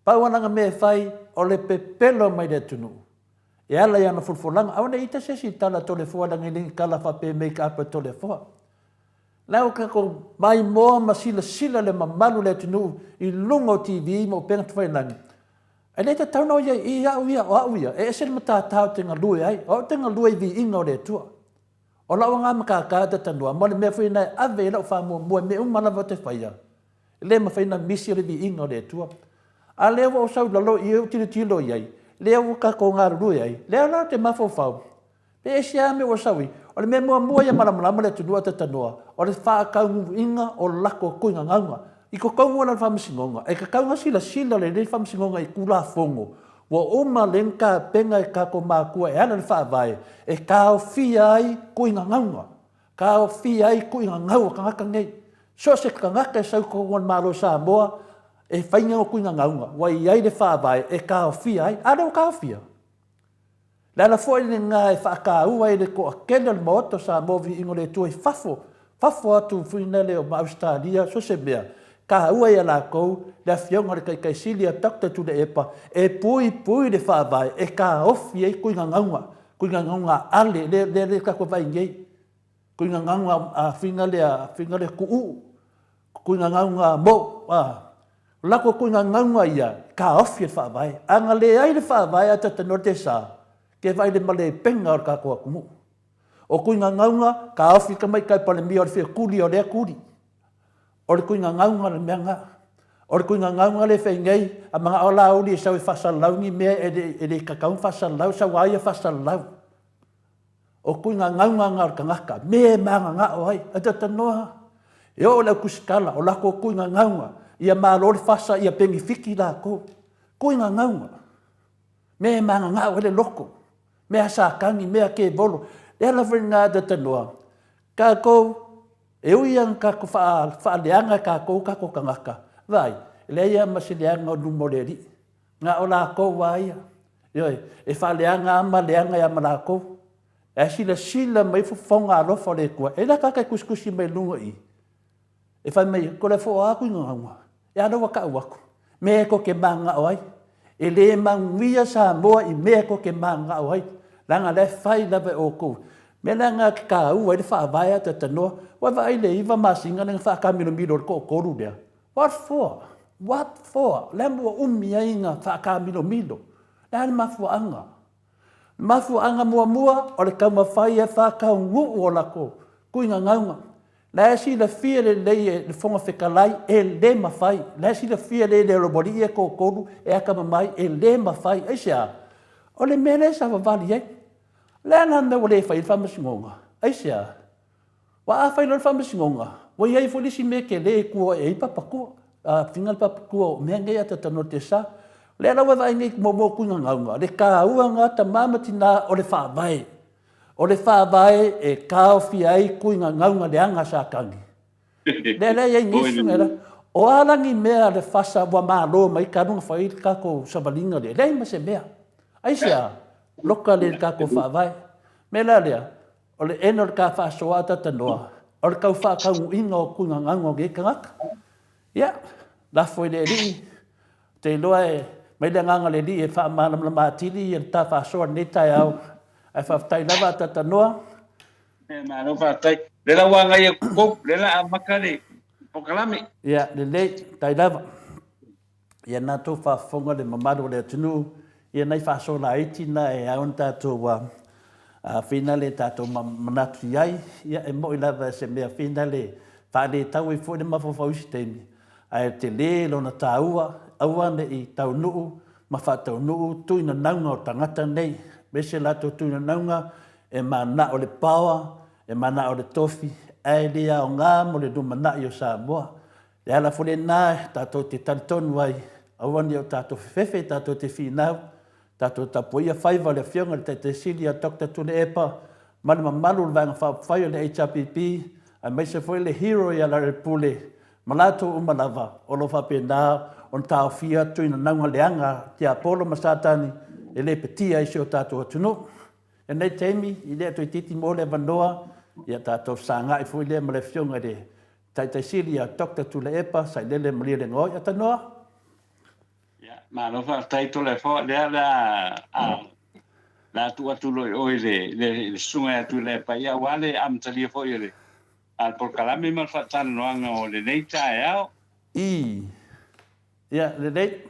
Pauananga me whai o le pepelo mai le tunu. E ala ia na fulfulanga. Awana ita sesi tala tole fua langi lingi kala whape make up tole fua. Lau kako mai moa masila le mamalu le tunu i lungo TV mo penga tuwai langi. E le te taunau ia i au ia, e ese mata tau te ngalui ai, o te ngalui vi inga o le tua. O lau ngā makaka te tanua, mo le mea whaina ave e lau whamua mua me umalawa te whaia. E le ma whaina misi o le vi inga o le tua. A lea wa o sau lalo i eu tilo iai, lea wa kako ngā rui ai, lea lau te mawhau. Pe e sia me o saui, o le mea mua ia malamalama le tunua te tanua, o le whaakau inga o lako kuinga ngaunga. I ko kaunga la whamasingonga, e ka kaunga sila le whamasingonga i kula fongo. Wa oma lenka penga e kako mākua e ana le whaavai, e kao fia ai kuinga ngaunga. Kao fia ai kuinga ngaunga kangaka ngei. So se kangaka e sau kongon malo Samoa, e whainga o kuinga ngaunga. Wa i ai le whaavai, e kao fia ai, ana o kao fia. Lala fo i ngā e whaakaua e le ko a kena le maoto Samoa vi ingo le tua i fafo atu whina leo ma Australia, so se mea. Ka ua ia la kou, le fionga le kai silia takta tu le epa, e pui le whaavai, e ka ofi e kuinga ngaunga ale, le kako vai ngei. Kuinga ngaunga a whina le kuu, kuinga ngaunga mo, lako kuinga ngaunga ia, ka ofi e whaavai. Anga le ai le whaavai a tata no te sa, ke vai le male penga o kako akumu. O kuinga ngaunga, ka ofi ka mai kai pale mia o le whia kuli o lea kuli. O le kuinga ngaunga le meanga. O le kuinga ngaunga le whaingei, a mga ola uli e sau e whasalau ni mea e le kakaun whasalau, sau aia whasalau. O kuinga ngaunga ngā kangaka, mea maanga ngā oai, a tata noa. E o lau kusikala, o lako kuinga ngaunga, ia maa lori whasa, ia pengi fiki la ko. Kuinga ngaunga. Mea maanga ngā oai le loko. Mea sākangi, mea ke bolo. Lea la whainga tata noa. Ka kou, e ui ang kako whaaleanga kako kangaka. Vai, le ia masilianga o numoleri. Ngā o la kou waia. E whaaleanga ama leanga ia ma la kou. E sila mai fufonga alofa le kua. E la kakai kuskusi mai lunga i. E whai mai, ko le fo aku inga ngaunga. E ana waka uaku. Mea ko ke manga oai. E le manguia Samoa i mea ko ke manga oai. Langa le whai lawe o kou. Mena ngā ka ua i whaavai ata tanoa, wai vai le iwa masinga nga whaakamilomilo o ko koru lea. What for? What for? Lemua umia inga whaakamilomilo. Lea ni mafuanga. Mafuanga mua, o le kauma whai e whaakau ngu o lako, kuinga ngaunga. Lea si la fia le le fonga whekalai e le mawhai. Lea si la fia le robori e ko koru e akama mai e le mawhai. Eisia, o le mele sa wawali e. Lea na me wale whai whamasingonga. Aisia, wa a whai lor whamasingonga. Wa iai folisi me ke le kua e papakua. Whingal papakua o mehangei ata tano te sa. Lea na wawai ngai mo kuinga ngaunga. Le ka ua ngā ta mamati nā o le whaavai. O le whaavae e kaofi ai kuinga ngaunga le anga sa kangi. Le e ngisu ngera. O alangi mea le whasa wa mālo mai karunga whai kako sabalinga le. Le ma se mea. Aisia, loka le kako whaavae. Me la lea, o le eno le ka whaasoata tanoa. O le kau whaakaungu inga o kuinga ngaunga o ge kangaka. Ia, la foi le li. Te loa e, mai le nganga le li e whaamalam la mātili e ta whaasoa ne tai au. Ai whaftai lava tata noa. Mā no whātai. Le la wanga ia kop, le la amakare. Pokalami. Ia, le le, tai lava. Ia nā tō whaafonga le mamaro le atunu. Ia nei whaasoa la itina e aon tātou wa whina le tātou manatu iai. Ia e moi lava se mea whina le whaare tau e fwere mawhawhausi teimi. Ai te le lona tāua, aua ne i tau nuu, ma whātau nuu, tuina naunga o tangata nei. Mese lato tuina naunga, e mana o le pawa, e mana o le tofi, e lea o ngā mo le dumana i o Samoa. Le ala fule nā, tātou te talitonu ai, awani o tātou whewhe, tātou te whinau, tātou tapuia whaiva le whionga le te sili a Dr. Tune Epa, mani mamalu le vanga whai o le HRPP, a meise fwoi le hero i ala le pule, malato umalava, o lo whapena, on tāo fia tuina naunga leanga, te Apollo Masatani, e le petia isi o tātou atunu. E nei teimi, i lea tui titi mō le wanoa, ia tātou sanga i fui lea ma le whionga le tai sili a Dr. Tule Epa, sai lele malia le ngoi a tanoa. Ia, mā no whātai to le whā, lea la tu atu loi oi le sunga atu le pa ia wale amtalia fo ile. Al por kalame mal whātana noanga o le nei tae au. Ia, le nei.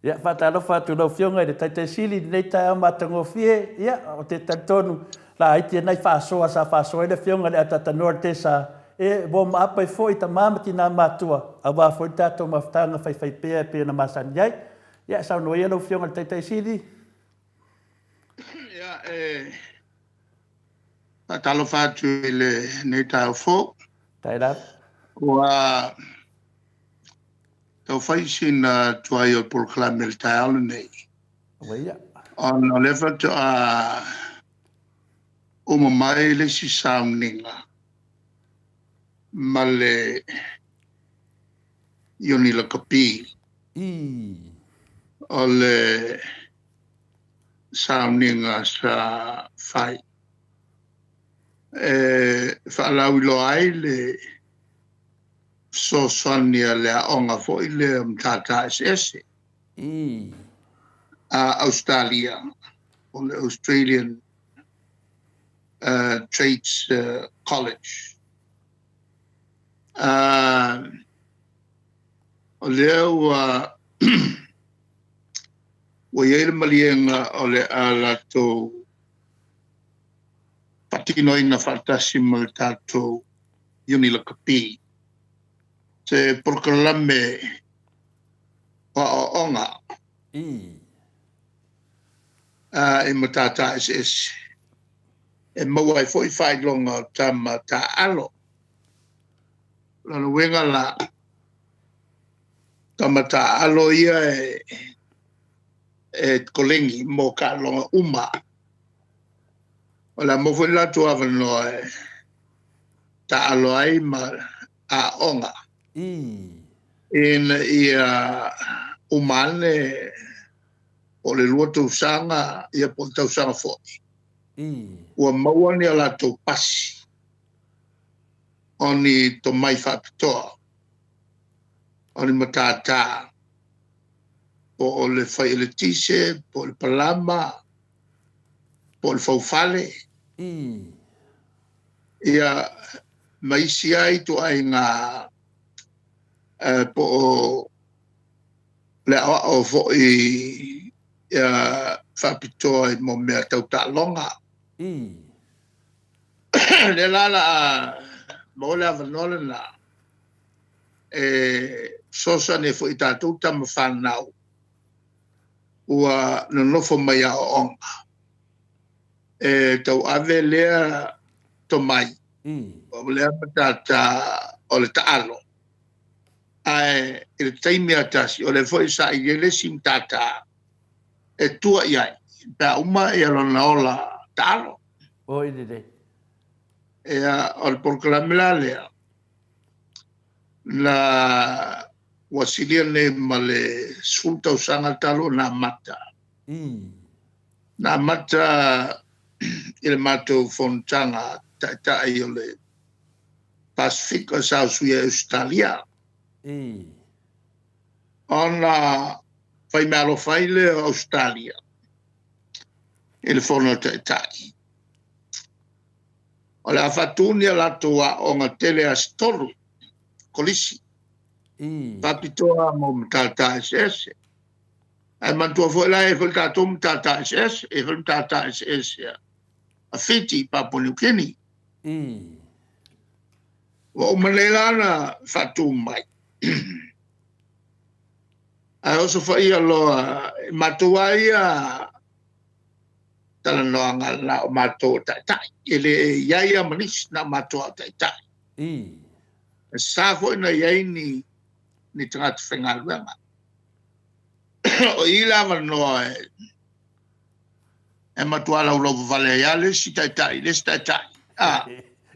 Ia, whātalo whātu lau whionga i le tai sili, nei tae au matango fie, ia, o te taitonu, la haiti nei whāsoa sa whāsoa i le whionga le atatanoa te sa, e wo maapai fo i ta mamati nā mātua, a wā fo i tātou mawhtanga whai pēa pēa na masani ai. Ia, sau no ia lau whionga le tai sili. Ia, whātalo whātu i le nei tae o fo. Tai rā. Ua tau whaisina tuai o Pulkalame le tae alu nei. Ia. Ona lewa tu a uma mai le si sauninga. Ma le ioni la kapi. O le sauninga sa whai. Whaalau ilo ai le so sonia le aonga fo i le mtata SS. Australia, o le Australian Trades College. O leo wa yele malienga o le alato patino ina fatasi mal tato yuni la kapi. Se Pulkalame wa onga. E matata SS. E mawai foi fai longa tama ta alo. Lana wenga la tama ta alo ia e kolengi mo ka longa uma. Ola mo foi la tu avano ta alo ai ma a onga. In ia umane o le lua tau sanga ia po tau sanga fōi. Ua maua ni ala tau pasi. Oni to mai whapitoa. Oni matata. Po o le whai le tise, po le palama, po le faufale. Ia maisi ai tu ai ngā po le awa o fōi whapitoa i mo mea tau ta longa. Le lala mo le avanole na sosa ne fo i tātou tama whanau ua no nofo mai a onga. Tau ave lea to mai. O lea matata o le taalo. I le taimi atasi o le fo i sa i le sim tata e tua iai. Pea uma e alona ola talo. O i de. E al programa la lea. Na wasilia ne male sulta usanga talo na mata. Na mata il mato fontana ta iole Pacific South Australia. Ona fai malo fai le Australia. Il forno tai. Ola fatuni la tua onga tele astoru. Kolisi. Papitoa mo tata SS. Ai mantua foi la e foi tatum tata SS e foi tata SS. A Fiji Papua New Guinea. O manelana fatu mai. Ai oso foi alo matua ia tala noanga la mato tai. Ele iaia manis na mato tai. Sa foi na iai ni tanga whengaruanga. O ila manoa e matua la ulo vale iale si tai, les tai.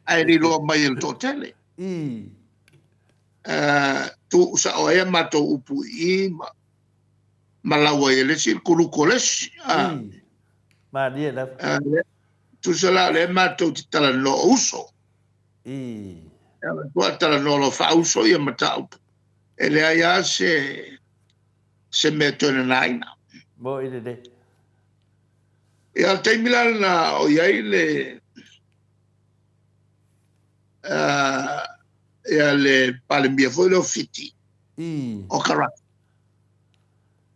Ai rilo mai il totele. Tu sa o e mato upu I malawa ele si kulukoles. Ma dia la. Tu sa la le mato tala no uso. Tua tala no lo fa uso ia matau. Ele aia se metone naina. Mo i de. E al teimila na o iai le le palemia foi lo fiti. O kara.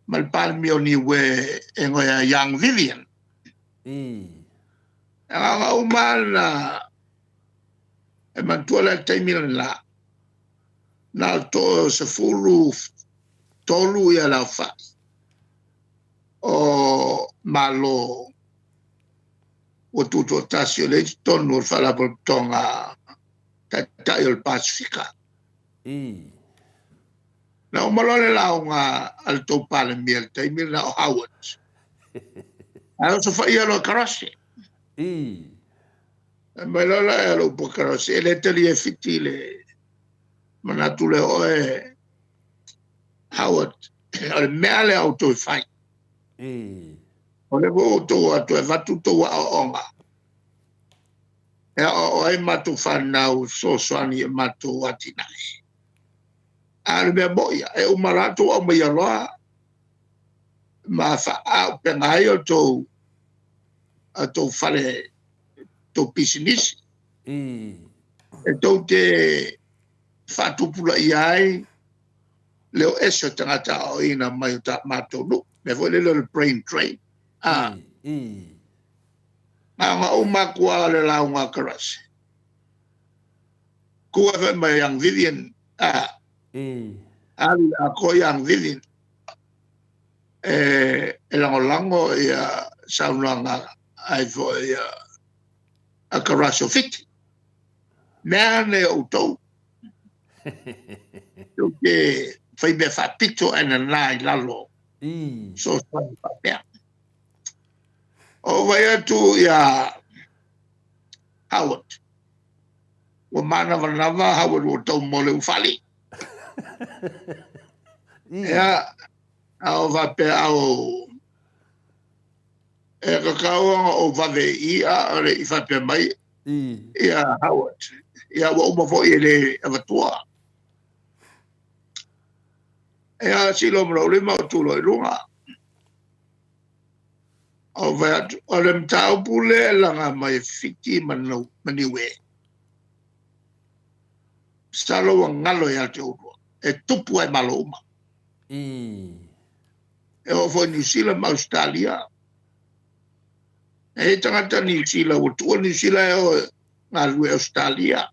Mal palemia ni we engoia Young Vivian. Nga umana e mantua le teimila la. Na to se fulu tolu ia la fa. O malo o tuto tasio le tonu fa la tonga ta il Pacifica. Na o malole la nga alto pale miel te mi na Howard. Ai so fa ia lo karasi. Malole lo po karasi le teli e fitile. Manatule oe Howard. Al meale auto fai. O le go to atu e vatu to wa onga. E o e matu whanau so soani e matu watinai. Ari mea moia, e umaratu o mea roa, ma wha pengai o tō whare, tō pisinisi. E tō te whatupula i ai, leo eso tangata o ina mai o ta matu nu. Me foi le little brain drain. Nga umakua le la unga karasi. Kua fe mai Young Vivian. Ali ako Young Vivian. E lango ia saunanga ai fo ia a karasi o fiti. Mea ne o tau. Tuke fai me fa pito ena nai lalo. So papel. O vai atu ia Howard. O mana vanava Howard o tau mole ufali. Ia au vape au e kakao o vave ia ore I vape mai ia Howard. Ia wa uma foi ele avatua. Ia silo mro le mau tulo I lunga. O vat o le mtau pule langa mai fiti maniwe. Salo wa ngalo ya te urua. E tupu ai malo uma. E o fo New Zealand ma Australia. E tangata New Zealand o tua New Zealand o ngalue Australia.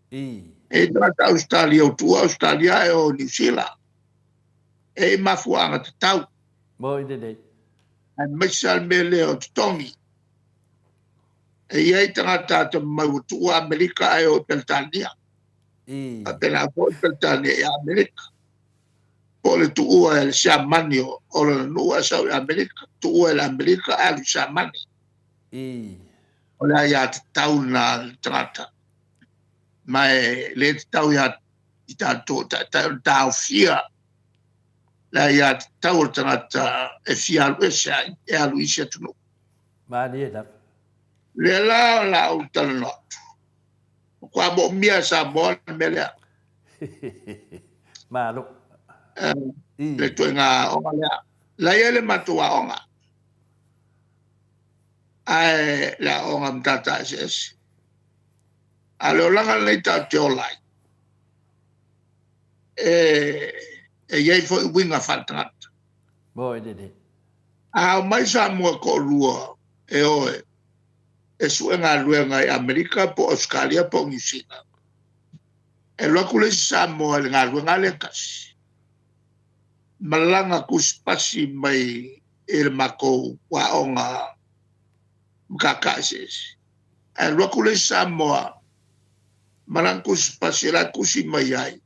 E tangata Australia o tua Australia e o New Zealand. E mafuanga te tau. Mo i de. Ai maisal mele o tongi. E iei tangata te mautua Amerika e o Peltania. A pena po Peltania e Amerika. Pole tu el Samanio o no sa America tu el America al Samani. Ola ya tau na trata. Mai le tau ya ita to ta fia. La ya tau trata e fia esa e a Luisa tu. Mali da. Le la utano. Kwa mo mia Samoa mele. Malu. Le tuenga onga la yele matua onga. Ai la onga mtata ses. Ale olanga le ta te olai. Yei foi winga fatrat. Boy de. Mai Samoa ko lua e oe. E suenga luenga e Amerika po Australia po New Zealand. E lokule Samoa le ngā luenga le kasi. Malanga kuspasi mai e mako wa onga mkakases. E lokule Samoa malanga kuspasi la kusi mai ai.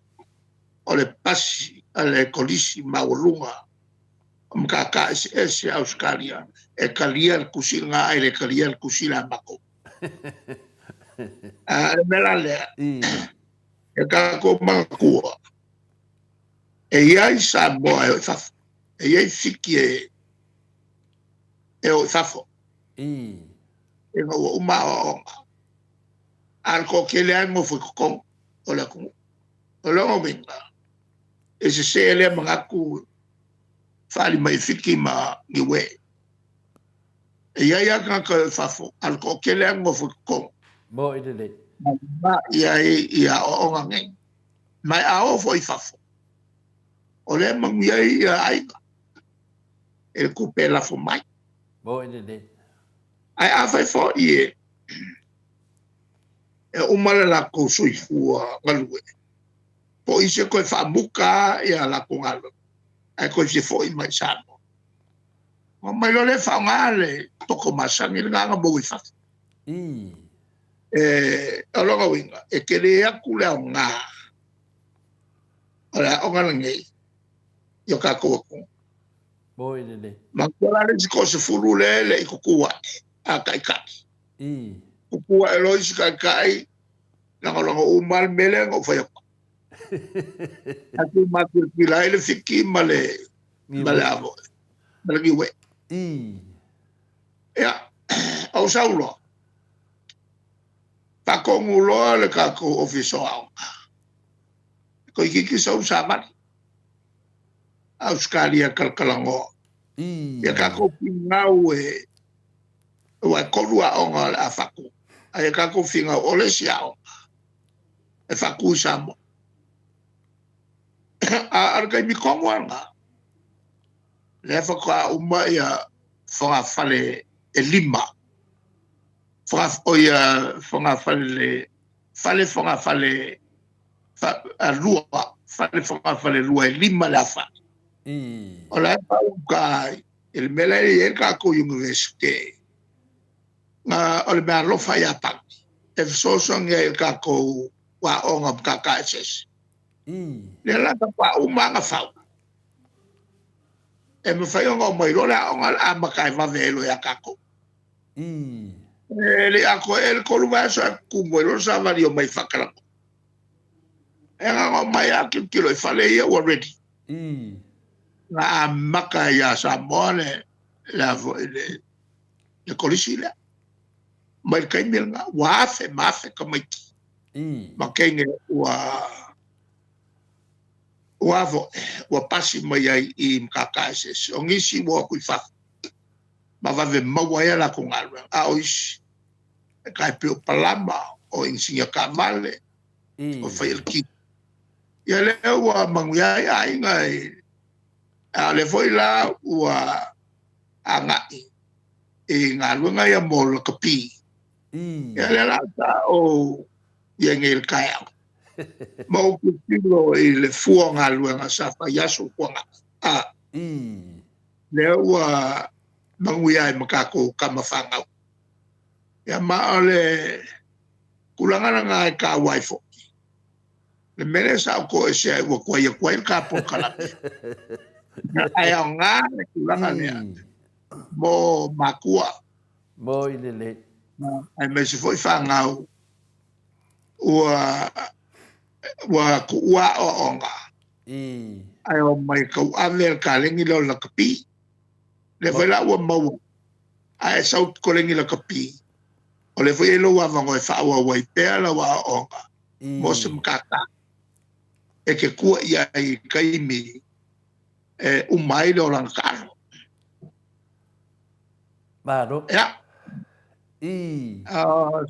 O le pasi ale kolisi maulunga. Mkakases Australia. E kalia kusinga ai le kalia kusila mako. Mela lea. E kako makua. E iai Samoa e o thafo. E iai fiki e o thafo. E ngau uma o onga. Arko kele ai mo fui kokong. O le kungu. O le ominga. E se ele mangaku fali mai fiki ma niwe. E iai akaka e thafo. Arko kele ai mo fui kokong. Bo ide. Ma ia o onga ngai. Mai ao foi thafo. O le mangia ia aiga. E kupe la fo mai. Bo ide. Ai awhai fo ie. E umara la ko soifua ngalue. Po ise koe whamuka ia la ko ngalo. Ai koe se fo i mai sano. Ma mai lo le whaungale toko masangi nganga mo i whafu. Alonga winga. E kere aku leo ngā. Ora onga ngei. Yo ka ko ko. Boy de. Ma ko la le ko se furu le i ko kuwa. A kai kai. Kukua e loisi kai kai. Langa umal mele ngo faya. Aku makur pilai le fiki male avo. Male giwe. Ya. Au saulo. Pa kongulo le ka ko ofiso au. Ko iki sau sabat. Australia kalkalango. Ya ka ko pingau e wa kolua onga a faku. Ai ka ko finga ole siao. E faku samo. Arkai mi kongwanga. Le fa uma ya fa fale e lima. Fa oya fa fale fale a lua. Fale lua e lima la fa. Ola pa ukai el melai e ka ko university. Ole mea lofa ia pang. E fisosong ia ka ko wa onga kakases. Le la ka pa umanga fau. E me fai onga mai rola onga a makai va velo ia kako. Le ako el koluma sa kumo lo sa vario mai fakala. E nga mai a kilo e fale ia already. Na makai ya Samoa la le kolisila. Mai kai milga wafe mafe kamaiki makenge wa pasi mai ai I mkakases ongisi wa kuifa ma va ve mawaya la kongalwa a ois kai pe palama o insinga kamale o failki ya le wa manguya ai ngai a le foi la wa angai e ngalwa ya mol kapi ya le lata o yengel kaya mau kutilo le fuanga luanga safa yaso kwanga le wa manguya makako kamafanga ya ma ole kulanga nga ka waifo Le mele sa ko e se wa ko ia ko ka po kala. Ai nga le kulanga le. Mo makua. Mo i le. Ai me se foi fa ngau. Wa kuua o onga. Ai o mai kau ave ka lengi lo la kapi. Le foi la wa mau. Ai sau ko lengi la kapi. O le foi lo wa vango e fa wa wa pe la wa onga. Mo se mkata. E ke kua ia i kaimi umai lo lang karo. Maro. Ya.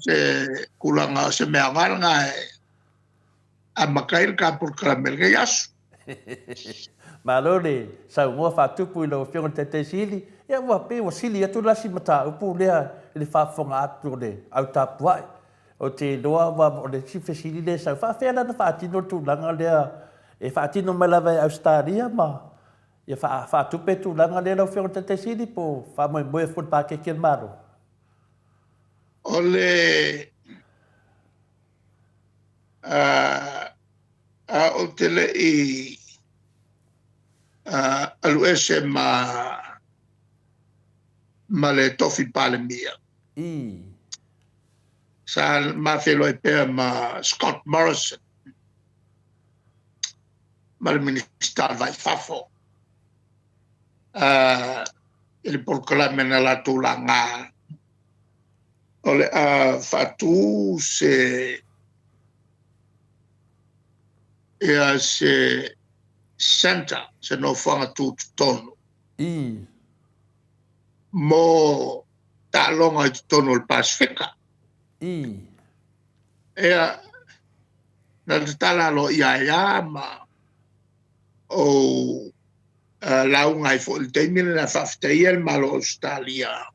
Se kulanga se mea ngalanga a makair ka por karamel ke yasu. Maro le sa mo fa tupu lo fiong te sili. Ya wa pe wa sili atu la si mata upu lea le fa fonga atu le au tapuai. O te loa wa o le si fesili le sa fa fela na fa tino tu langa lea e fa tino malava Australia ma ia fa tupe tu langa le lo fiong te sili po fa mo mo fut pa ke ken maro. Ole o tele i alu ese ma le tofi pale mia. Sa ma felo e pe ma Scott Morrison. Ma le minister vai fafo. Il proclame nella tulanga. Ole fatu se center se no fanga tu tono. Mo ta longa tono il Pacifica. Na tala lo ia ma o launga i fo il temile na fafteia il malo Australia.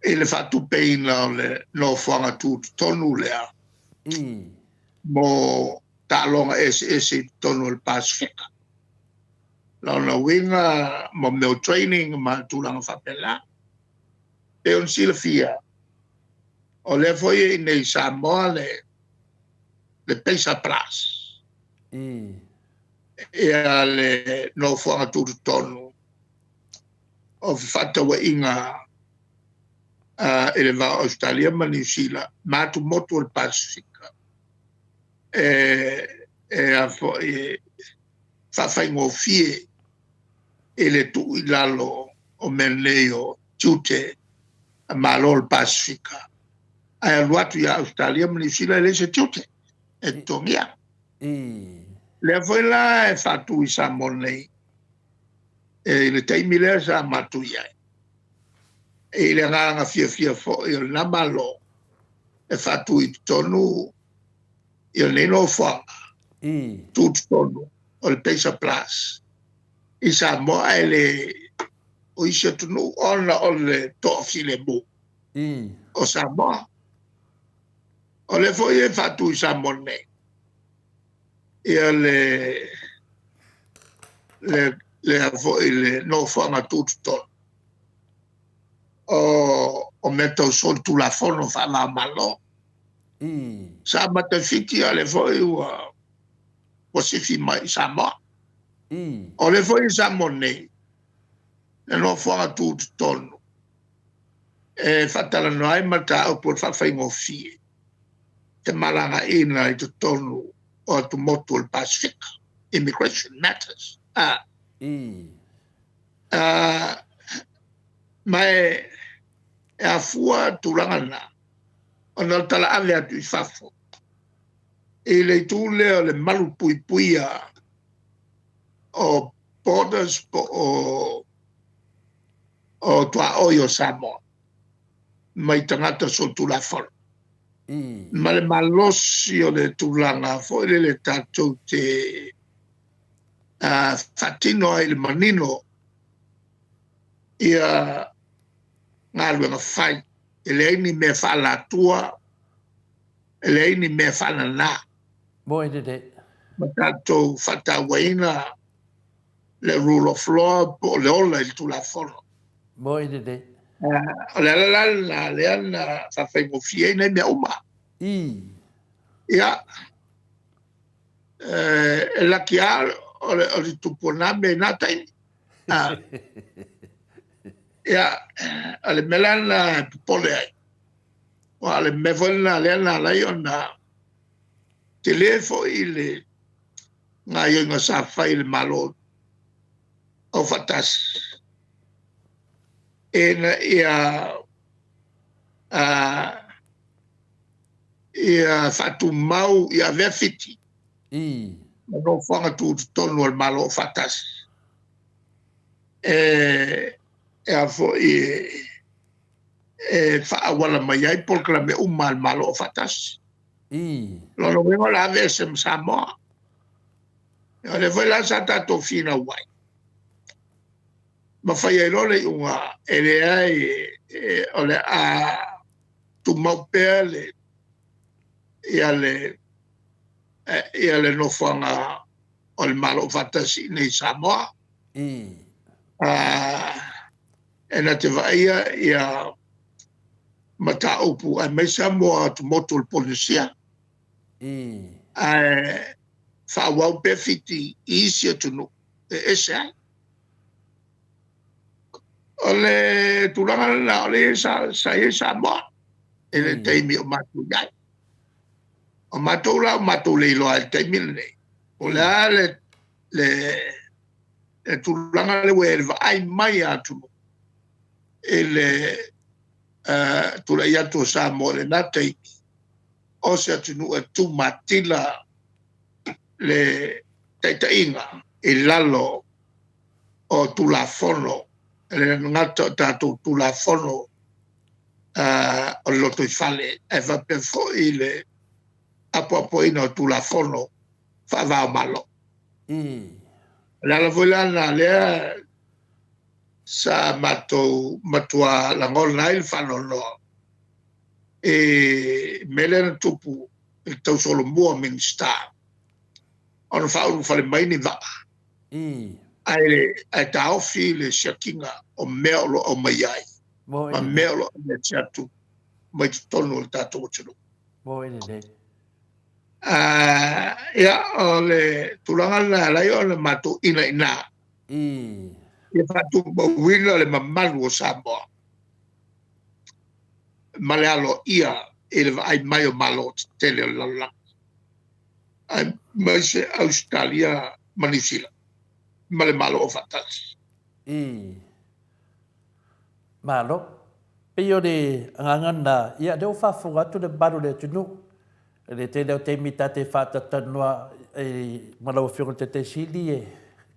Ele fatu pein le no fanga tu tonu lea. Mo ta longa ese tonu il Pacifica. La winga mo meu training ma tu langa fapela. E un silfia. O le foi nei Samoa le pesa pras. E le no fanga tu tonu. O fata wa inga ele va Australia ma New Zealand ma tu moto il Pacifica fa ingo fie ele tu ilalo o menleo tute ma lo il Pacifica ai luatu ya Australia ma New Zealand le se tute e tongia le foi la fa tu i Samoa e le taimile sa matuia e le nganga fia fo e na malo e fatu i tonu e le no fa tu tonu o le pesa plus i Samoa ele o isa tonu ona o le tofi le bu o Samoa o le fo e fatu i Samoa e le fo ele no fa ma tu tonu o meto sol tu la fono fa la malo. Sa mata fiti ale foi o si fi mai Samoa. O le foi Samone. E no fa tu tono. E fatala no ai mata o por fa fai mo fi. Te malanga ina i tu tono o tu moto il Pacific. Immigration matters. Mai e a fua tulangana ona tala ave atu i fafo e le tule o le malu puipuia o borders o tua oio Samoa mai tangata so tula fol ma le malosi o le tulanga fo le tatou te fatino e le manino ia ngalo nga fai ele ni me fala tua ele ni me fala na Boy did it. matato fata waina le rule of law po le ola il tu la folo Boy did it. le ana fa fai mo fie na me uma ya e la kia o le tupuna me na tai ya ale melana pole ai o ale mevolna le na la yona telefo ile nga yenga sa fail malo o fatas ena ia fatu mau ia vefiti no fanga tu tonu al malo fatas fo fa wala mai ai porque la me mal malo fatas lo vengo la vez en Samoa le foi la sata to fina wai ma fai ai le unga ele ai ole a tu mau pele ia le no fanga ol malo fatasi nei Samoa ena te vaia ia mata upu a me Samoa tu motul polisia fa wau pefiti isia tunu esa ole tulanga la ole sa Samoa ele teimi o matu yai o matu la matu le lo al teimi le ola le tulanga le werva ai mai atu ele tula ia tu Samoa le natei o se tunu e tu matila le taitainga e lalo o tula fono le ngato tatu tula fono o loto i fale e va per fo ile apo ino tula fono fa va malo la volana le sa matua la ngol il fano no e melen tupu il tau solo mua min sta on fa un fale mai ni va ai tau fi le shakinga o melo o maiai ma melo le chatu mai tonu il tato chulu ya ole tulanga la yo le matu ina e fatu wina le mamalu o Samoa malealo ia ele ai mai o malo tele la ai mai se Australia manisila male malo o fatas malo pio de ngangana ia de fa fuga tu de baru de tunu le tele o te mitate fata tanua e malo fio te sili e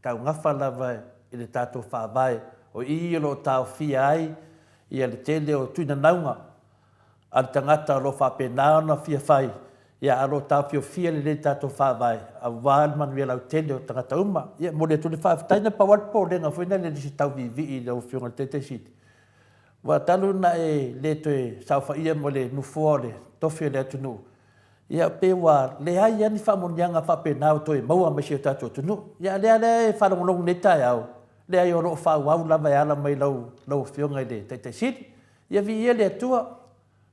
ka nga fala vai ele tato fa vai o i lo tau fi ai ia le tele o tu na naunga al tangata lo fa pena na fia fai ia alo tau fio fia le tato fa vai a val man vela o tele o tangata uma ia mo le tu le fa taina pa wat po le nga foi na le si tau vivi i le fio te sili wa talu na e le te sa fa ia mo le nu fore to fio le tunu ia pe wa le ai ani fa mo nyanga fa pena o to e mau ma si tato tunu ia le fa lo long neta ia le ai o fa wa la vai ala mai lo fio ngai de te sili ia vi ia le tua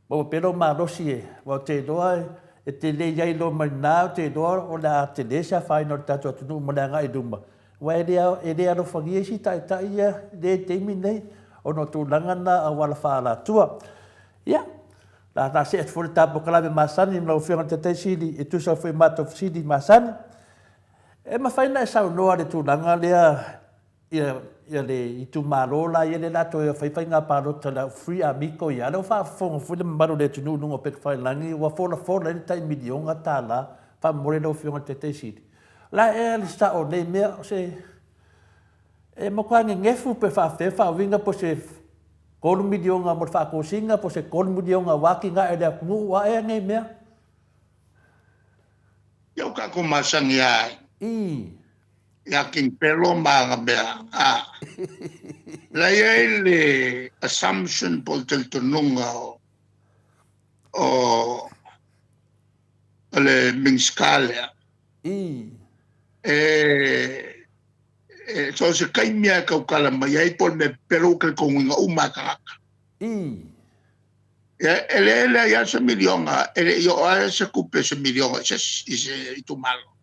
mo pero ma rosie wa te doa e te le yai lo mana te doa o la te le sa fai no tato tunu mo nga i duma wa e le alo fangi si tai ia de te minei o no tu langana a wala fa la tua ia la se et for tapo kala me masani no fio te sili e tu sa foi mato sili masani e ma fai na sa no ale tu langa le ia le i tu marola ia le lato ia fai nga paro tala free amico ia lo fa fo le maro le tu no pe fai langi wa fo le tai milion atala fa more no fio te sili la e sta o le me se e mo kwa ngefu pe fa winga po se kol milion mo fa ko singa po se kol milion waki nga e le mu wa e nge me yo ka ko masangi ai ya king pelo manga bea la le assumption por tel tonunga o le minskalia so se kai mia ka kala mai ai por me pelo que con unha umaka ele ya se miliona ele yo a se coupe se miliona se tu malo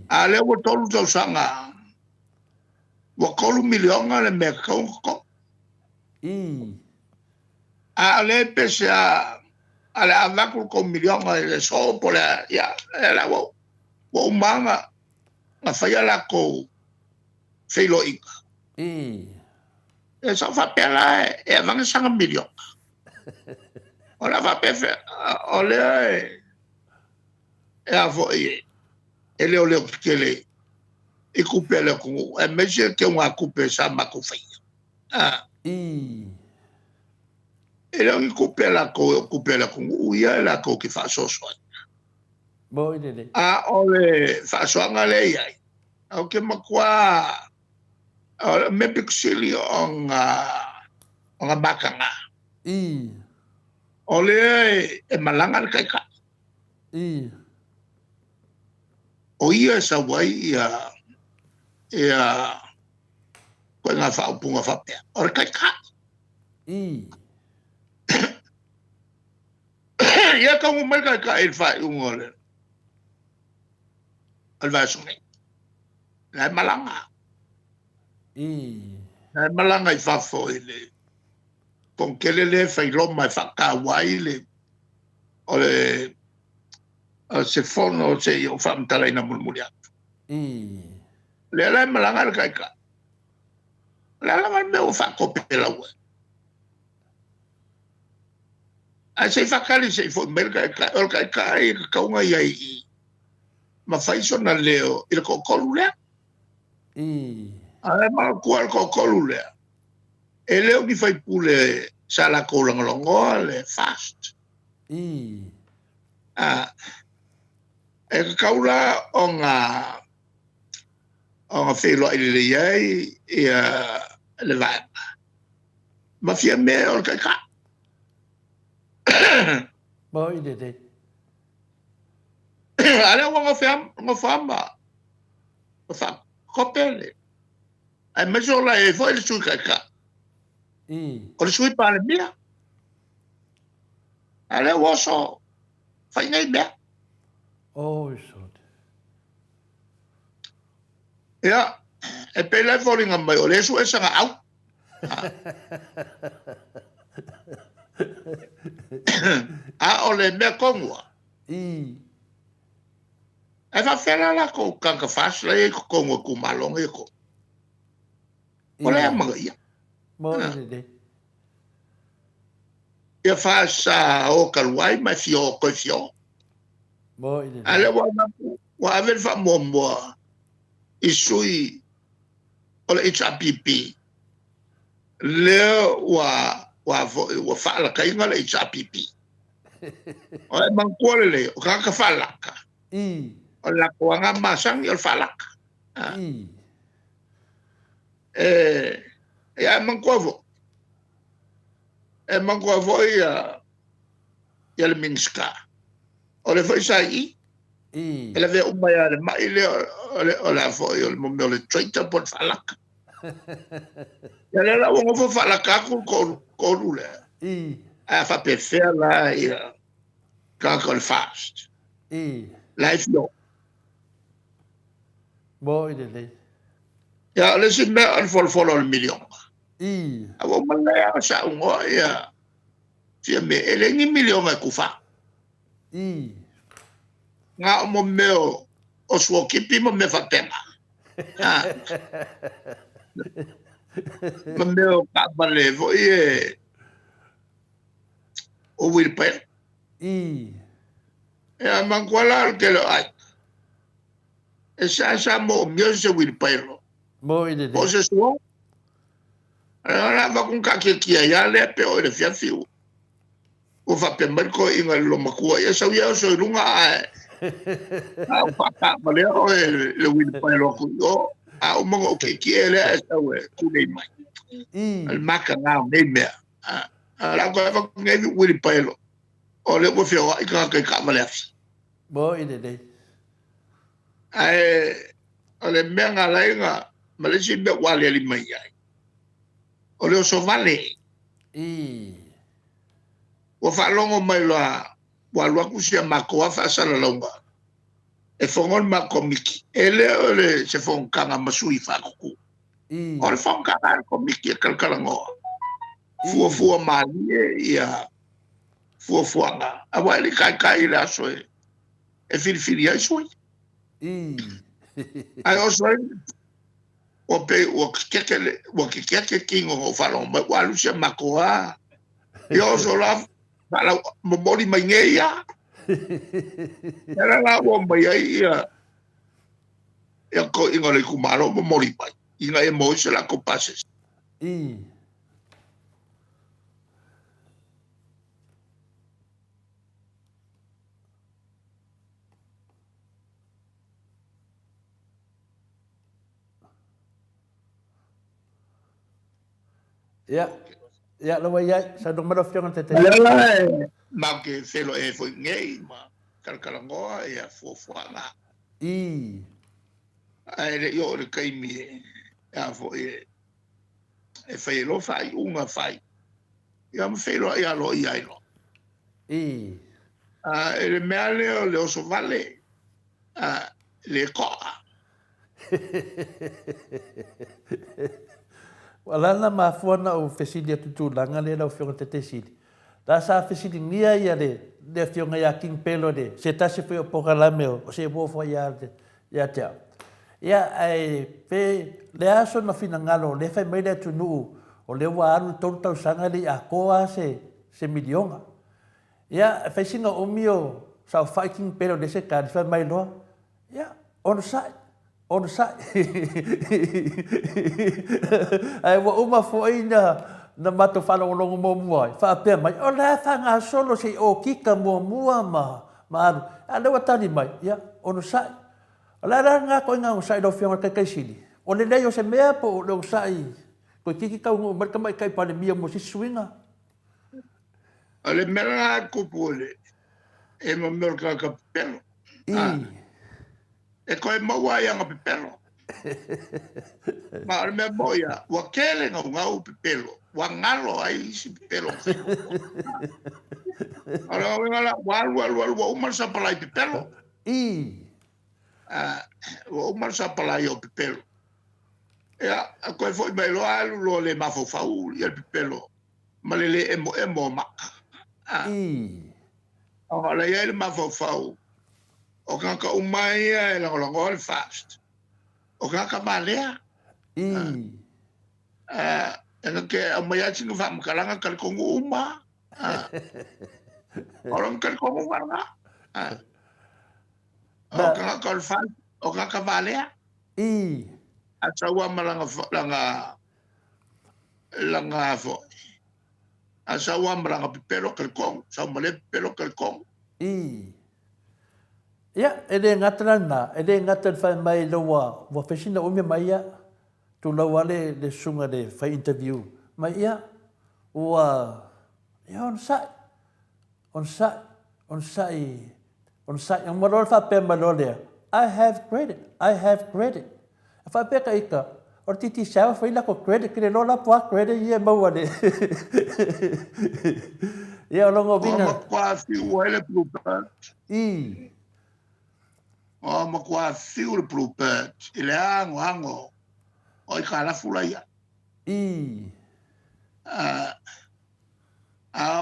Ale wo tolu tau sanga. Wa kolu milionga le me ko. Ale pese ale avaku ko milionga le so pola ya la wo. Wo manga nga faya la ko feilo ika. E sa fa pela e avanga sanga milion. Ola va pefe ole e avo ele ole kele e coupe le ko e meje ke wa coupe sa ma ko fai ele o coupe la ko uia la ko ki fa so so Boy dede. ole fa so ngale ai o ke makwa me pixili on bakanga ole e malanga kai ka o ia sa wai ia ko nga fa punga fa pe or kai ka ia ka mo mai kai ka il fa un ole al va so la malanga la malanga i fa fo ile con kelele fa ilo mai fa ka wai le ole se fono se io fa mtala ina mulmulia le la malanga kai ka la me o fa kopela we a se fa kali se fo merga ka o kai ka unga ia ma fai sona leo il ko kolule ale ma ko kolule e leo ki fai pule sala ko longo le fast e kaula onga felo ile ye le va ma fia me o ka boy dede ale ngo fama o fa kopele ai me so la e foi su ka o sui pa le mia ale wo so fai nei be oh so ja e pe le volinga mai o le su esa nga au o le me kongwa e fa fela la ko kanka fas le ko kongwa ku malong e ko o le ma ia mo de e fa sa o kalwai ma fio ko fio mo de ale wa aver fa mombo isui o le HRPP le wa fa la kai ngala HRPP o e mankuole le o ka fa la ka o la ko nga masang yo fa la ka ya mankuavo ia le minska o le foi sai ele ve uma ya le mai le o la foi o mo le traitor por falaka ya le la wo fo falaka ko rule a fa pe fer la ia ka ko fast life no boy de ya le si me al fol al million a wo mala ya sa ngo ya si me ele ni million ku fa nga mo meo o suo kipi mo me fa tema mo meo ka bale vo o will per ya manguala que lo hay esa mo meo se will per mo de o se suo ahora va con ka que ya le pe o le fiafiu o fa pe marco in lo makua ya sa ya so lunga o fa ma le o le will per lo ku o mo ke ele esa we ku nei mai al maka nga nei me la ko fa ngai will per o le mo fio ai ka ma le bo de ai ole menga lainga malesi be wale li mai ai ole so vale o fa longo mai la wa ku sia mako fa sala longa e fongon ma komiki ele ole se fon kanga masui fa ku ole fon kanga komiki kalkalango fua mali ia fua nga awali kai la so e fili ai so ai o so o pe o keke kingo o falo ma walu se makoa yo so la para mori mai ngeia era la o mai ia e ko ingo le kumaro mo mori pai inga e mo se la compases ya lo ya sa dong maro fiong tete ma ke felo e foi ngei ma kalkalangoa e fuanga ai le yo le kai mi a fo e fai lo fai unga fai ia me fai lo ia lo ia lo le mea leo le oso vale le koa wala na mafuana o fesili tutulanga le lau fiong tete sili ta sa fesili nia ia le fiong ia king pelo de se ta se foi o pokalame o se bo fo ia te ia ai pe le aso na fina ngalo le fai mai le tunu o le wa aru tau sanga le a koa se milionga ia fai singa o mio sa fighting pero de se ka fai mai lo ia on site ai wa uma foi na mato fala o longo mo moi fa pe mai o la fanga solo se o kika mo mua ma ale wa tani mai ia on site ala nga ko nga usai do fiona kai sili o le leo se mea po le usai ko kiki ka ngo marka mai kai pa le mia mo si swinga ale mera ko pole e mo merka ka pelo e ko e maua ia nga pelo ma me boya wa kele nga u pelo wa ngalo ai si pelo ala ngala wa umar sa pala pelo o marsa pala yo pelo ya ko foi mai lo alu lo le mafo fau ya pelo malele emo ma ala ya le mafo fau o ka umai e la ngol fast o ka malea en ke amaya singa fam kalanga kal ko uma orang kal ko warna o ka valea a sawa malanga fo a sawa malanga pelo kalkong sa male pelo kalkong ya ele ngatan fa mai lo wa fesina o me mai ya tu lo wale de sunga de fa interview mai ya wa ya on site yang modal fa pe malole I have credit fa pe ka ika or titi sa fa ila ko credit kre lo la po credit ye ma wale ya lo ngo vinga kwa fi wale bluebird ma kwa fi bluebird ile ango o kala fulaya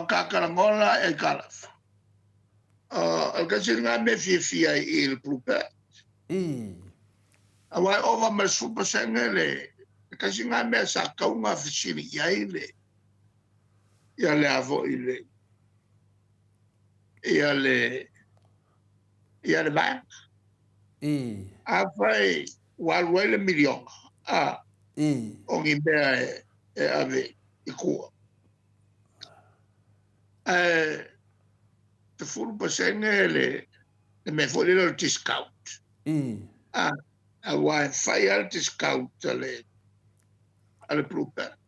kakala ngola e kala al kasinga me fi il bluebird awai over me super sengele kasinga me sa kaunga fisini ya ile ya le avo ile ya le ba afai walwele milion on imbea ave ikua te fulu pasengele me foi le discount a wa fire discount ale bluebird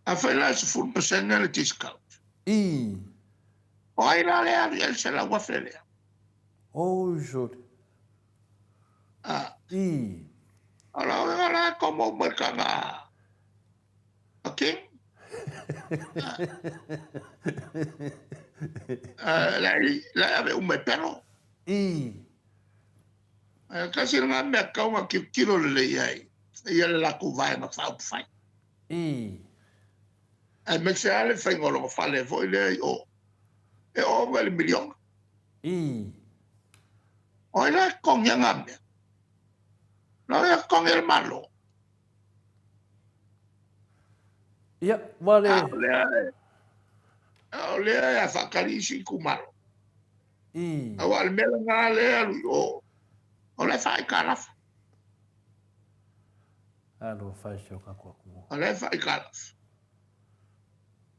a fai la se fulu pasengele discount o ai la le al se la wa fele jod ahora como mercana aquí la ave un pelo Kasi nga me kau nga kilo le ai. Ia le la ku vai na fa fai. Ai me se ale fai ngolo fa le foi le o. E o vel milion. O ila kong yang ambe. No ya kong el malo. Ia, wale. Le ya fa kalisi ku malo. Awal mela nga le alu o. O le fai kalaf. Alo fai sio ka ko. O le fai kalaf.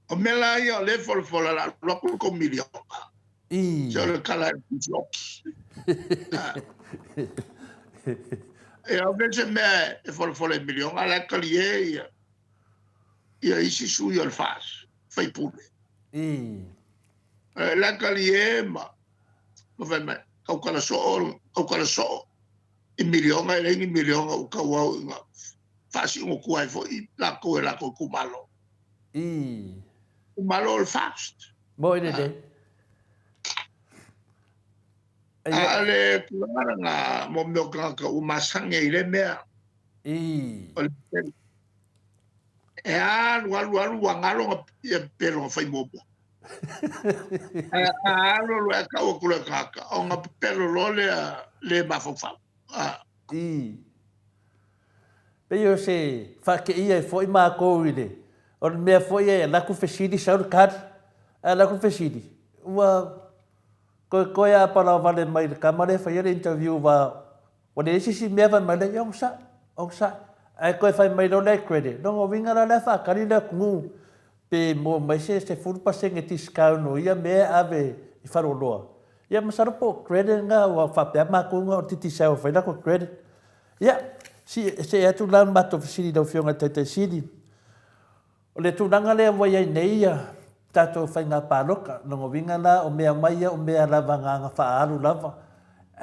O mela ia le fol la lo ko milion. Yo le kala blok. E a veces me fol le milion ala kalie ia isi su yo faz. Fai pule. La kalie ma. Lo ve me au kala so. I milion ai le milion au ka wa nga. Fasi ngo kuai fo I la ko kumalo. Kumalo fast. Moi de. Ale kulanga nga mo mo ka umasang ile mea. Walu wangalo e pelo fai mo. Lo ka o kula ka o nga pelo lo le ma fo fa. Pero se fa que ia foi ma ko ile. O me foi la ku feshidi shaur kad. La ku feshidi. Wa ko ya para vale mai kamare fa ia interview wa de si me va mai le ong sa. Ai ko fa mai do le credit. No vinga la fa kali le ku pe mo mai se fur paseng etiska no ia me ave I faro loa. Ia masaro po credit nga wa fa pe ma ku nga titi sa fa la ko credit. Ia se atu la mato fili do fionga tete sidi. O le tunanga le wa ia nei ia tato fa nga paloka no vinga la o mea mai o mea lava nga fa alu lava.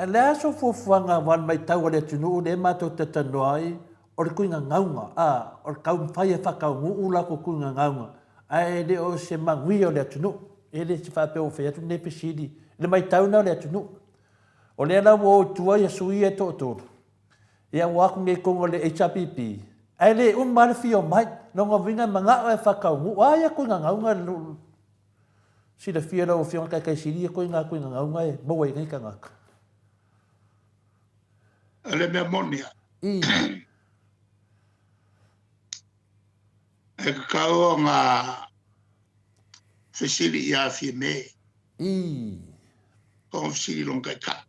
Le aso fofuanga wan mai tau le tunu le mato tete noai o le kuinga ngaunga o le kau fai fa kau ngu la ko kuinga ngaunga. Ai le o se mangui o le tunu ele se fa pe o fe atu ne pesidi le mai tau na le tunu. O le la wo tua ia sui e to. Ia waku nge kongo le HPP. Ai le mal fio mai no vinga manga e fa kau ngu ia kuinga ngaunga si le fia o fio kai siri kuinga ngaunga e mo e ngai kanga. Ale me monia. E kau nga fesili ia fi me. Kong fesili long kai ka.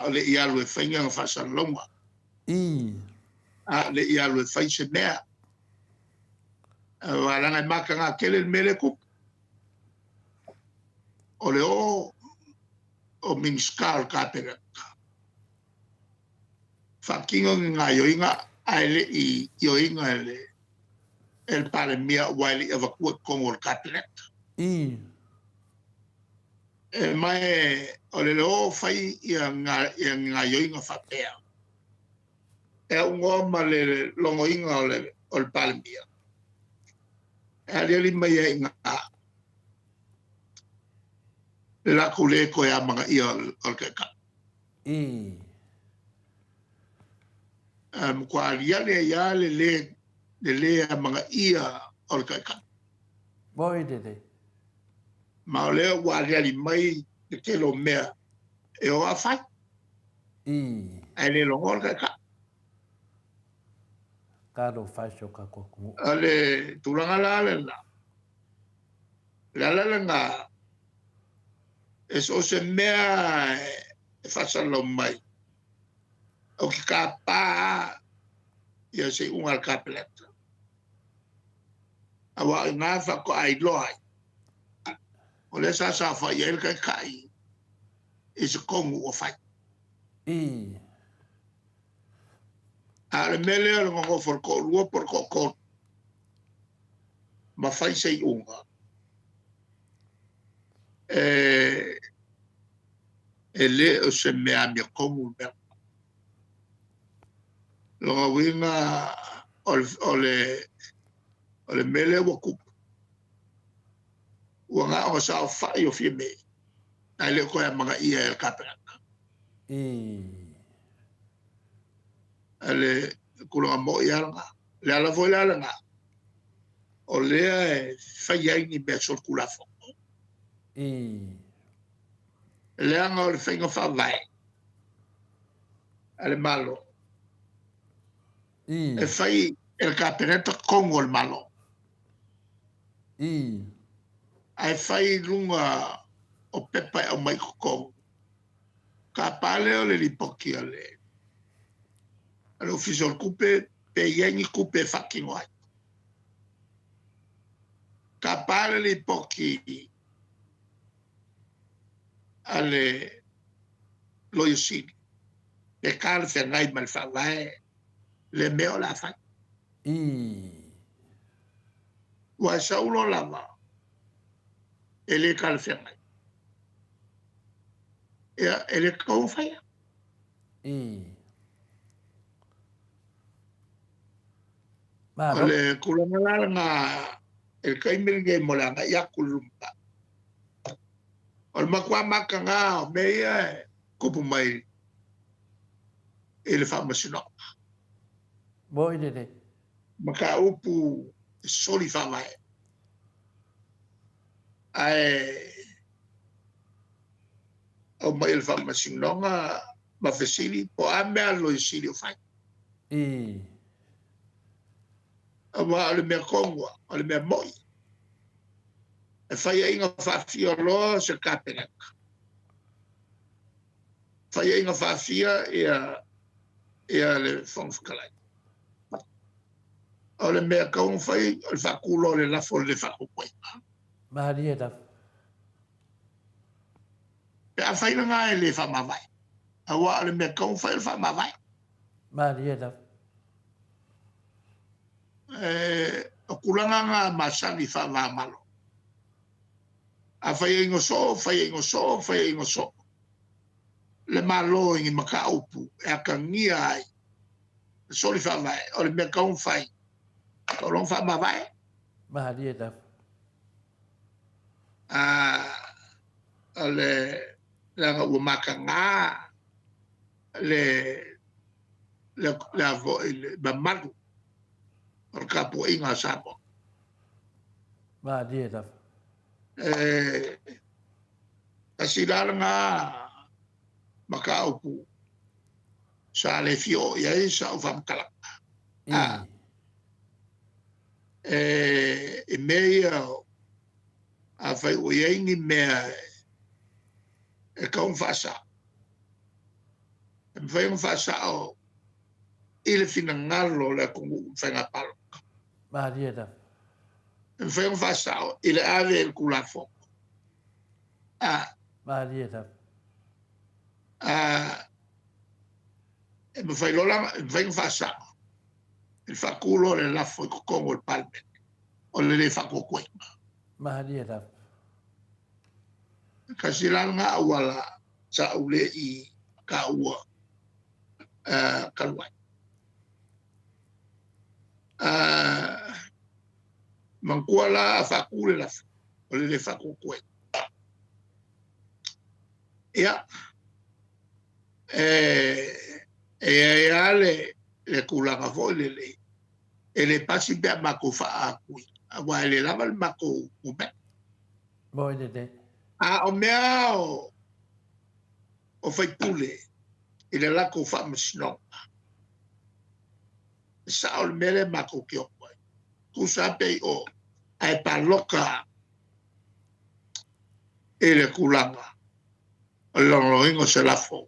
Le ia lu fainga nga fasa longa. Le ia lu fai se mea. Wala nga maka nga kele mele kup. O le o minskal ka pera. Fakingo nga yoinga aile I yoinga el pare mia wali evakua kongo el kapilet. Mai o le lo fai ia nga yoinga fatea. E ungo ma le longoinga o le pare mia. Ali mai nga la kule ko ya manga ia o ka. Kwa aliale ya le mga ia o ka. Moi de. Ma le wa ali mai de kelo mea e o afai. Ai le lo ka. Kado fai sio ka ko. Ale tulanga la. La nga eso se mea e fasa lo mai. O ki ka pa ia se unga kapelet. Awa nga fa ko ai loai. O le sa fa ia el kai. E se kongu o fai. Ale mele o ngo for ko luo por ko. Ma fai se unga. Ele o se mea mi kongu mea. Longa winga ole mele waku. ua nga o sa o fai o fia me. Ai le koe mga ia el kaperanga. Ale kulanga mo ia nga. Le ala foi la nga. O lea e fai ai ni bea sol kulafo. Lea nga o le fai nga fa vai. Ale malo. E fai el kapereta kongo el malo. Ai fai lunga o pepa o mai kokong. Ka pale o le lipoki o le. Ale official kupe pe yengi kupe fucking white. Ka pale lipoki ale lo yosini. Pe kale fe ngai mal fa vai le meo la fa. Wa sa ulo lava. Ele kale fe ngai. Ele kau faya. Ole kulangala nga el kaimilge molanga yakulumba. Ol makwa makanga meia kupu mai ele famasino. Boy de. Maka upu soli famai. Ai o mai ele famasino nga mafesili po ame alo isili o fai. Ama ale mea kongwa, ale mea moi. E whaia inga whawhia loa se kāpenaka. Whaia inga whawhia ea le whangwhakalai. Ale mea kaung whai, ale whakulo le lafo le whakukwai. Maharia da. Pe a whaina ngā e le whamawai. Awa ale mea kaung whai le whamawai. Maharia da. O kulanga ngā masani whawa malo. A whaia ingo so, whaia ingo so, whaia ingo so. Le malo ingi maka upu, e a ka ngia ai. Soli whawai, o le mea kaung whai. O long whamawai. Maharia da. Le nga ua maka ngā. Le avo, le mamalu. O kapu inga sapo. Maharia da. Kasi lala nga maka upu sa le fio iai sa ufam kalaka. E mea a whai o iai ni mea e kaung whasa. E mwhai ng whasa o ile fina ngalo le kungu whainga palo. Maharia da. E mwhai ng whasa o ile ave el kulafo. Maharia da. E mwhai lola, e mwhai ng whasa o. Il whakulo le lafo i kukongo il palme. O le le whakukwe. Maharia da. Kasi lang nga awala sa ule i kaua kaluai. Mangkuala a whakule lafo. O le le whakukwe. Ia. Le kulanga fo le ele pasi be mako fa akui wa ele lava mako ube Boy de. o mea o fai pule ele la ko fa msno sa o mele mako ki o ku sa pe o ai paloka ele kulanga o lo ingo se la fo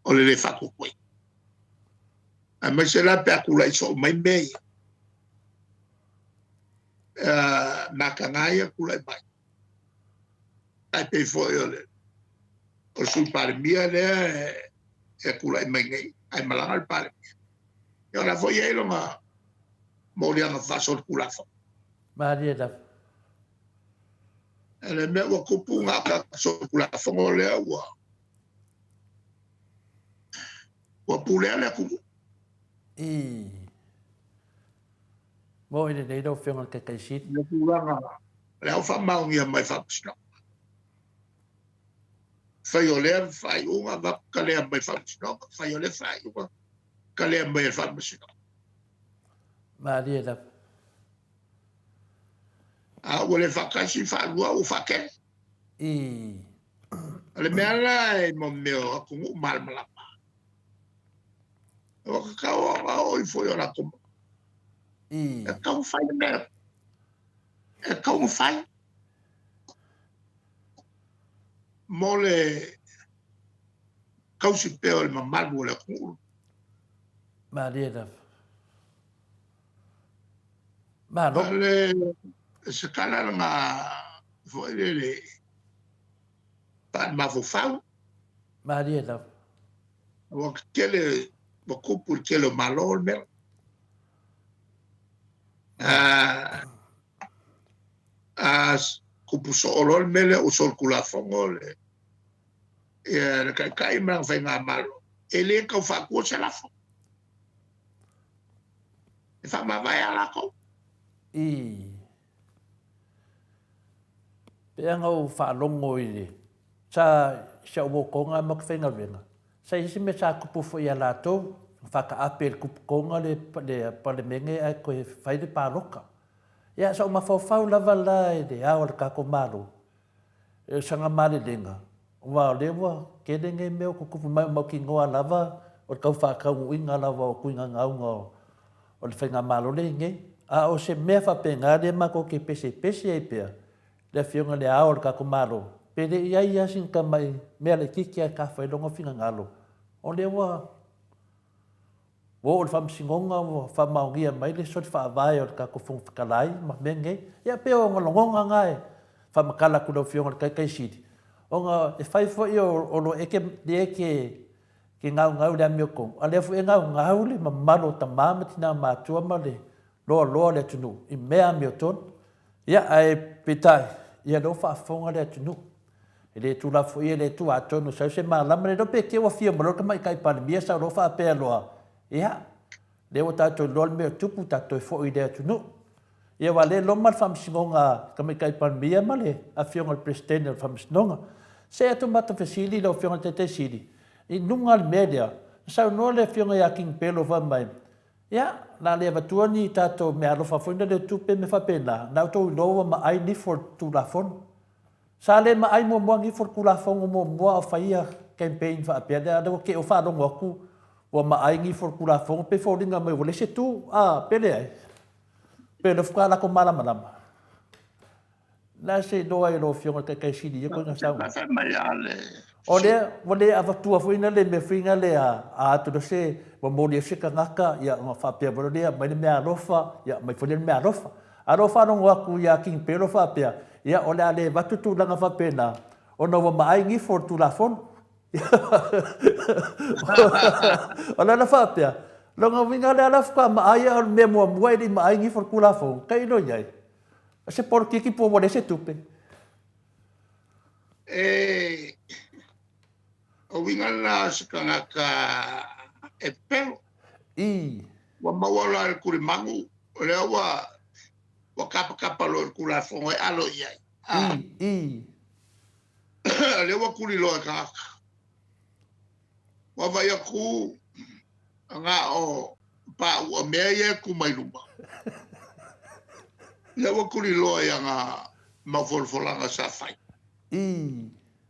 o le fa ko kwe a me se la pe akula iso mai mei makangaya kula mai ai pe fo ele o su parmia le e kula mai ngai ai malanga al par yo la foi ele ma moria na fa sol kula fo Maharia da. ele me o kupunga ka sol kula fo le wa pule le ku Boy de do fiona ke kaishit. le kulanga Le au fa mau ngia mai fa sno. Fa yo le fa unga va ka le mai fa sno, fa yo le fa unga ka le mai fa sno. Ma dia da. A o le fa ka si fa lua o fa ke. Le mea lai mo meo ku mal malapa. O ka o I foi ora como. E ka o fai mea. E ka o fai. Mole kausi peo le mamalu le ku. Ma dia da. Ma no. Le se kala nga foi le pa ma fo fau. Ma dia da. O kele o kupu kele malol me. As kupu so olol mele o sol kula fongole. E kai mang fa nga malo. Ele ka fa ko se la fo. E fa ma vai ala ko. Pe ngau fa longo I sa sa wo ko nga mak fa nga venga. Sa isi me sa kupu fo ya lato fa ka apel kupu ko nga le pa le menge ai ko fa de paroka. Ya sa ma fa lava lai de awal ka ko malo. E sanga mali denga. Wa lewa ke denge me ko kupu mai mo ki ngoa lava o ka fa ka winga lava o kuinga ngau o le whainga malo le nge. A o se mea whapenga le mako ke pese ai pia. Le whionga le aor ka kumaro. Pere iai asin ka mai mea le kiki ai ka whailonga whinga ngalo. O le wa. Wo o le whamsingonga o whamaungia mai le soti whaavai o ka kufung whakalai ma mea nge. Ia peo o ngalongonga ngai. Whamakala kuna whionga le kai siri. O nga e whaifo I o lo eke le eke ki ngau le amio kong. A lefu e ngau le ma malo ta mama tina mātua ma le loa le tunu. I mea amio ton. Ia ai pitai. Ia lo whaafonga le tunu. E le tu lafu ia le tu atonu. Sau se maalama le dope ke wa fia malo ka mai kai palimia sa lo whaapea loa. Ia. Le o tato lol mea tupu tato e fo I le tunu. Ia wa le loma whamsingonga ka mai kai palimia ma le a fionga le presidente le whamsingonga. Se atu mata fesili lo fionga te sili. I nunga le media. Sau no le fionga ya king pelo wa mai. Ya, na le vatua ni tato me alo fa fonda le tupe me fa pena. Na to lo ma ai ni for tu la fon. Sa le ma ai mo ni for ku la fon mo fa ia campaign fa pe da ke o fa do ku o ma ai ni for ku la fon pe fo dinga me vole se tu pele ai. Pele fa la ko mala mala. Na se do ai lo fionga ke sidi ko nga sa. Ole avatua fuina le me finga le a to se mo le se kangaka ya ma fa pe bo le mai me arofa ya mai fole me arofa arofa no ku ya king pelo fa pe ya ole ale batutu langa fa pena ono ma ai ngi for tu la fon ona la fa pe lo nga vinga le ala fa ma ai al me mo di ma ai ngi for ku la fon kai no yai se por ki po bo se tupe o winga na skangaka e pelo. Wa mawala al kurimangu. Le wa kapa lo el kulafon e alo yai. Le wa kuli lo kaka. Wa vai ku nga o pa o meye ku mai lumba. Le wa kuli lo ya nga ma volvolanga sa fai.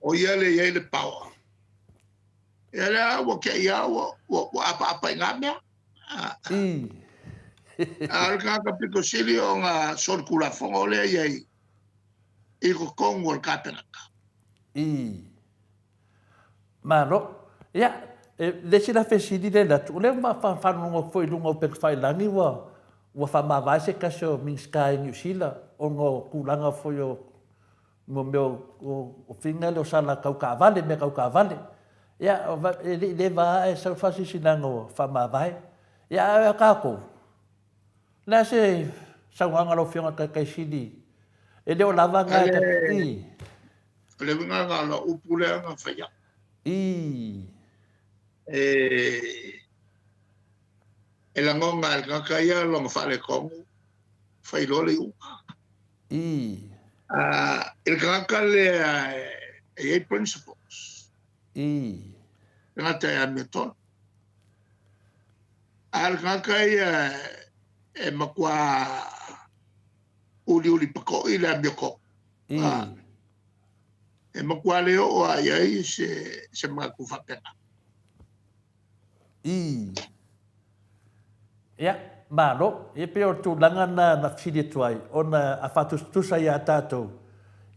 O yele power. Era wo ke ia wo apa ngamia. Al ka piko silio nga sol kula fongo le ai. I ko kongo el kapena. Mano, ya, le sila fesidi le la tu le ma fa no foi lungo per fai langi wa fa ma vai se kaso min sky New Zealand o ngo kulanga foi o mo meu o finga lo sala kauka vale me kauka vale. Ya, le va e sa fasi sinango fa ma vai. Ya ka ko. Na se sa wanga lo fianga kai sidi. E le o lava nga ta Le nga la upule nga fa ya. E la ngonga ka ya lo fa le kongo. Fa lo le u. Il kaka le e principles. Ngata ya meton. Al kaka e makwa uli pako ila mioko. E makwa le o ai se maku fakena. Ya, malo, e pe o tūlanga na whiri tuai, o na a whatustusa i a tātou.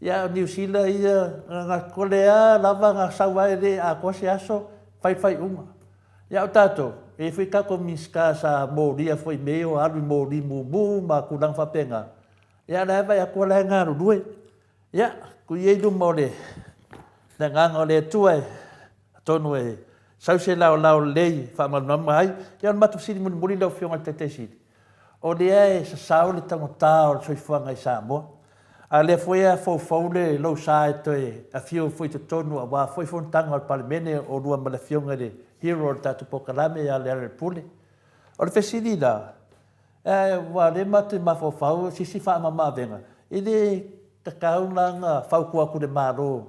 Ia, New Zealand ia, ngā kolea, lava ngā sauai re a kwasi aso, whai unga. Ia o tātou, e whi kako miska sa mōria whai meo, alu mōri mū, ma kurang whapenga. Ia, na hewa ia kolea ngā rurue. Ia, ku ieidu mōre, na nganga le tuai, tonu e, sau se lao lei, whamanama ai, ia on matu siri muri lau whionga te siri. O lea e sa sao le tango tāo soifuanga i Samoa. A le foi a fou le lau sa e toe a fio foi te tonu a wā foi fontanga al palimene o rua ma le whionga le hero o tatu pokalame a le are pule. O le whesiri la, wā le matu mawhau, sisi wha mama venga. I le kakaunanga whaukua kure maro,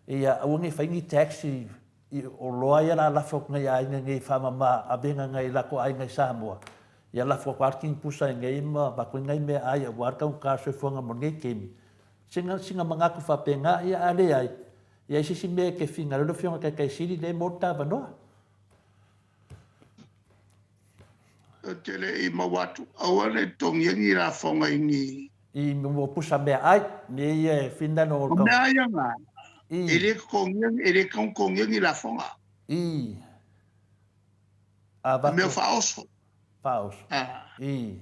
i a ungi whaingi taxi, o loa ia la lafo ngai ainga ngai whamama a benga ngai lako ainga i Samoa. Ia lafo parking pusa ngai ma bako ngai me ai a warka un kaso fonga mo ngai kemi. Singa mangaku whapenga ia ale ai. Ia sisi me ke finga lo fionga kai siri le mota vanoa. Tele i mawatu awane tongiangi la fonga ingi. I mo pusa me ai me ia finda no o. Me ai nga. Ele kongiangi la fonga. Me faoso. Paus. Me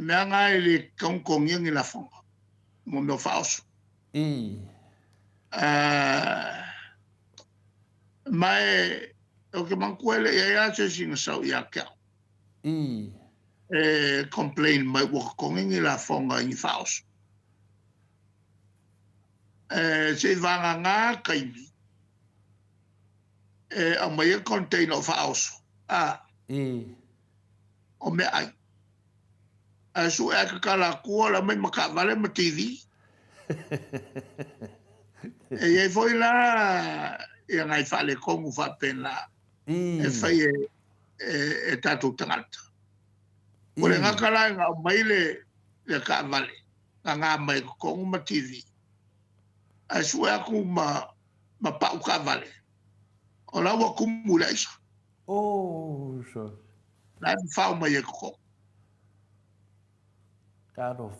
nga ele kongiangi la fonga. Mo me faoso. Mai o ke mankuele ia se singa sau ia kia. Complain mai wo kongiangi la fonga in faoso. Se vanga ngā kaimi. A mai container faoso. O me ai. A su e kakala kua la mai makavale ma TV. E iei foi la ia ngai whale kongu whapena. E whai e tātou tangata. O le ngakala ngā mai le kavale. Ngā mai kongu ma TV. A su e aku ma pau kavale. O la wa kumula isa. So. Lai whao mai e koko.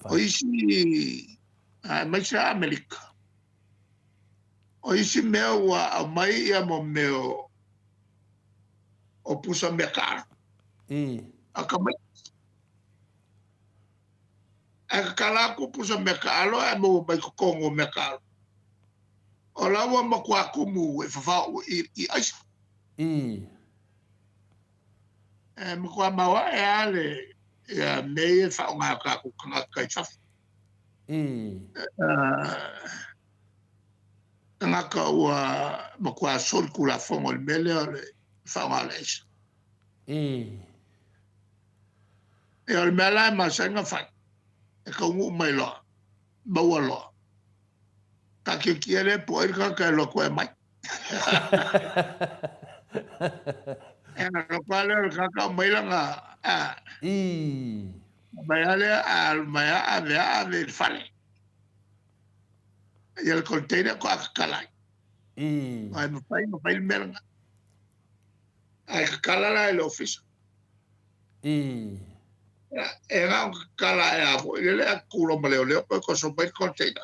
O isi mai sa Amerika. O isi mea wa a mai ia mo meo o pusa mea kara. A ka mai. A ka kalako pusa mea karo e mo mai kokongo mea karo. O lawa makua kumu e whawhao i aisa. Makua mawa e ale mei e whao ngā kako kanga kai whawhi. Ngaka ua makua sol kula whongo le mele o le whao ngā leisa. E o le mea lai ma sainga whai. E ka ungu mai loa. Maua loa. Ka kia le po e ka lo koe mai. E na lo pale ka mai langa. Mai ale al mai ave fale. E el container ko akalai. Ai mo pai melanga. Ai kalala el office. Era un kala e avo, ele a kulo maleo ko so pai container.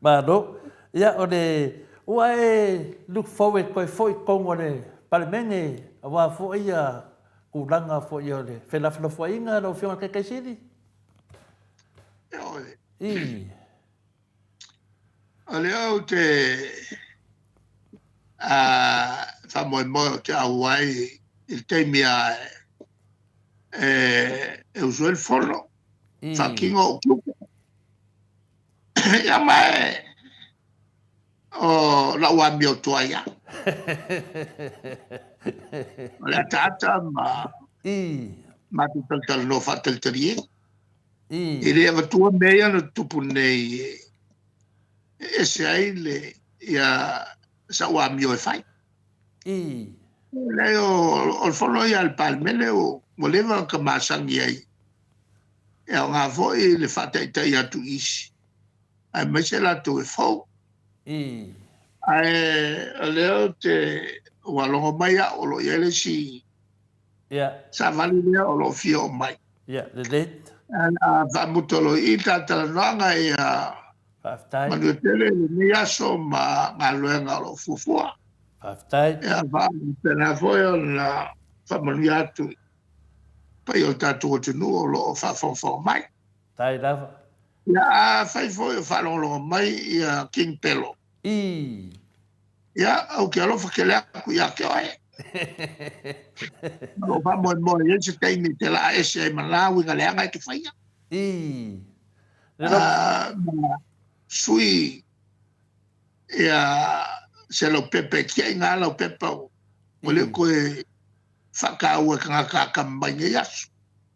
Mano, ia o le ua e look forward koe foi kongo le palemene a wā foi a kulanga foi o le whenawhana foi inga no whionga kai siri. A leo te whamoe te awai il te mia e uso il forno. Whakingo o kiuko. Ia mai o la ua mi o tua ia. O le tata ma tu tal no fa tal terie. I le avatua mea na tupu nei e se ai le ia sa ua mio e fai. Le o fono ia al palmele o leva ka masangi ai. E o ngā foi le whataitai atu isi. Ai mai se la tu e fau. Ai leo te walongo mai a o lo iele si sa vali lea o lo fia o mai. Le let. Ana vamutolo i tata noanga i a manuetele ni aso ma ngaluenga lo fufua. Ia pena foi ona whamanu atu pai o tatu o tunu o lo whawhawhaw mai. Tai lava. Ia a whai foi o whalongo mai i a King Pelo. Ia au ke alofa ke lea ku ia ke oe. O whamoe moe e se teini te la ese ai malawi nga leanga i tu whaia. Sui ia se lo pepe kia ngā lau pepe o. Mo le koe whakaua ka ngā kākamai ngai asu.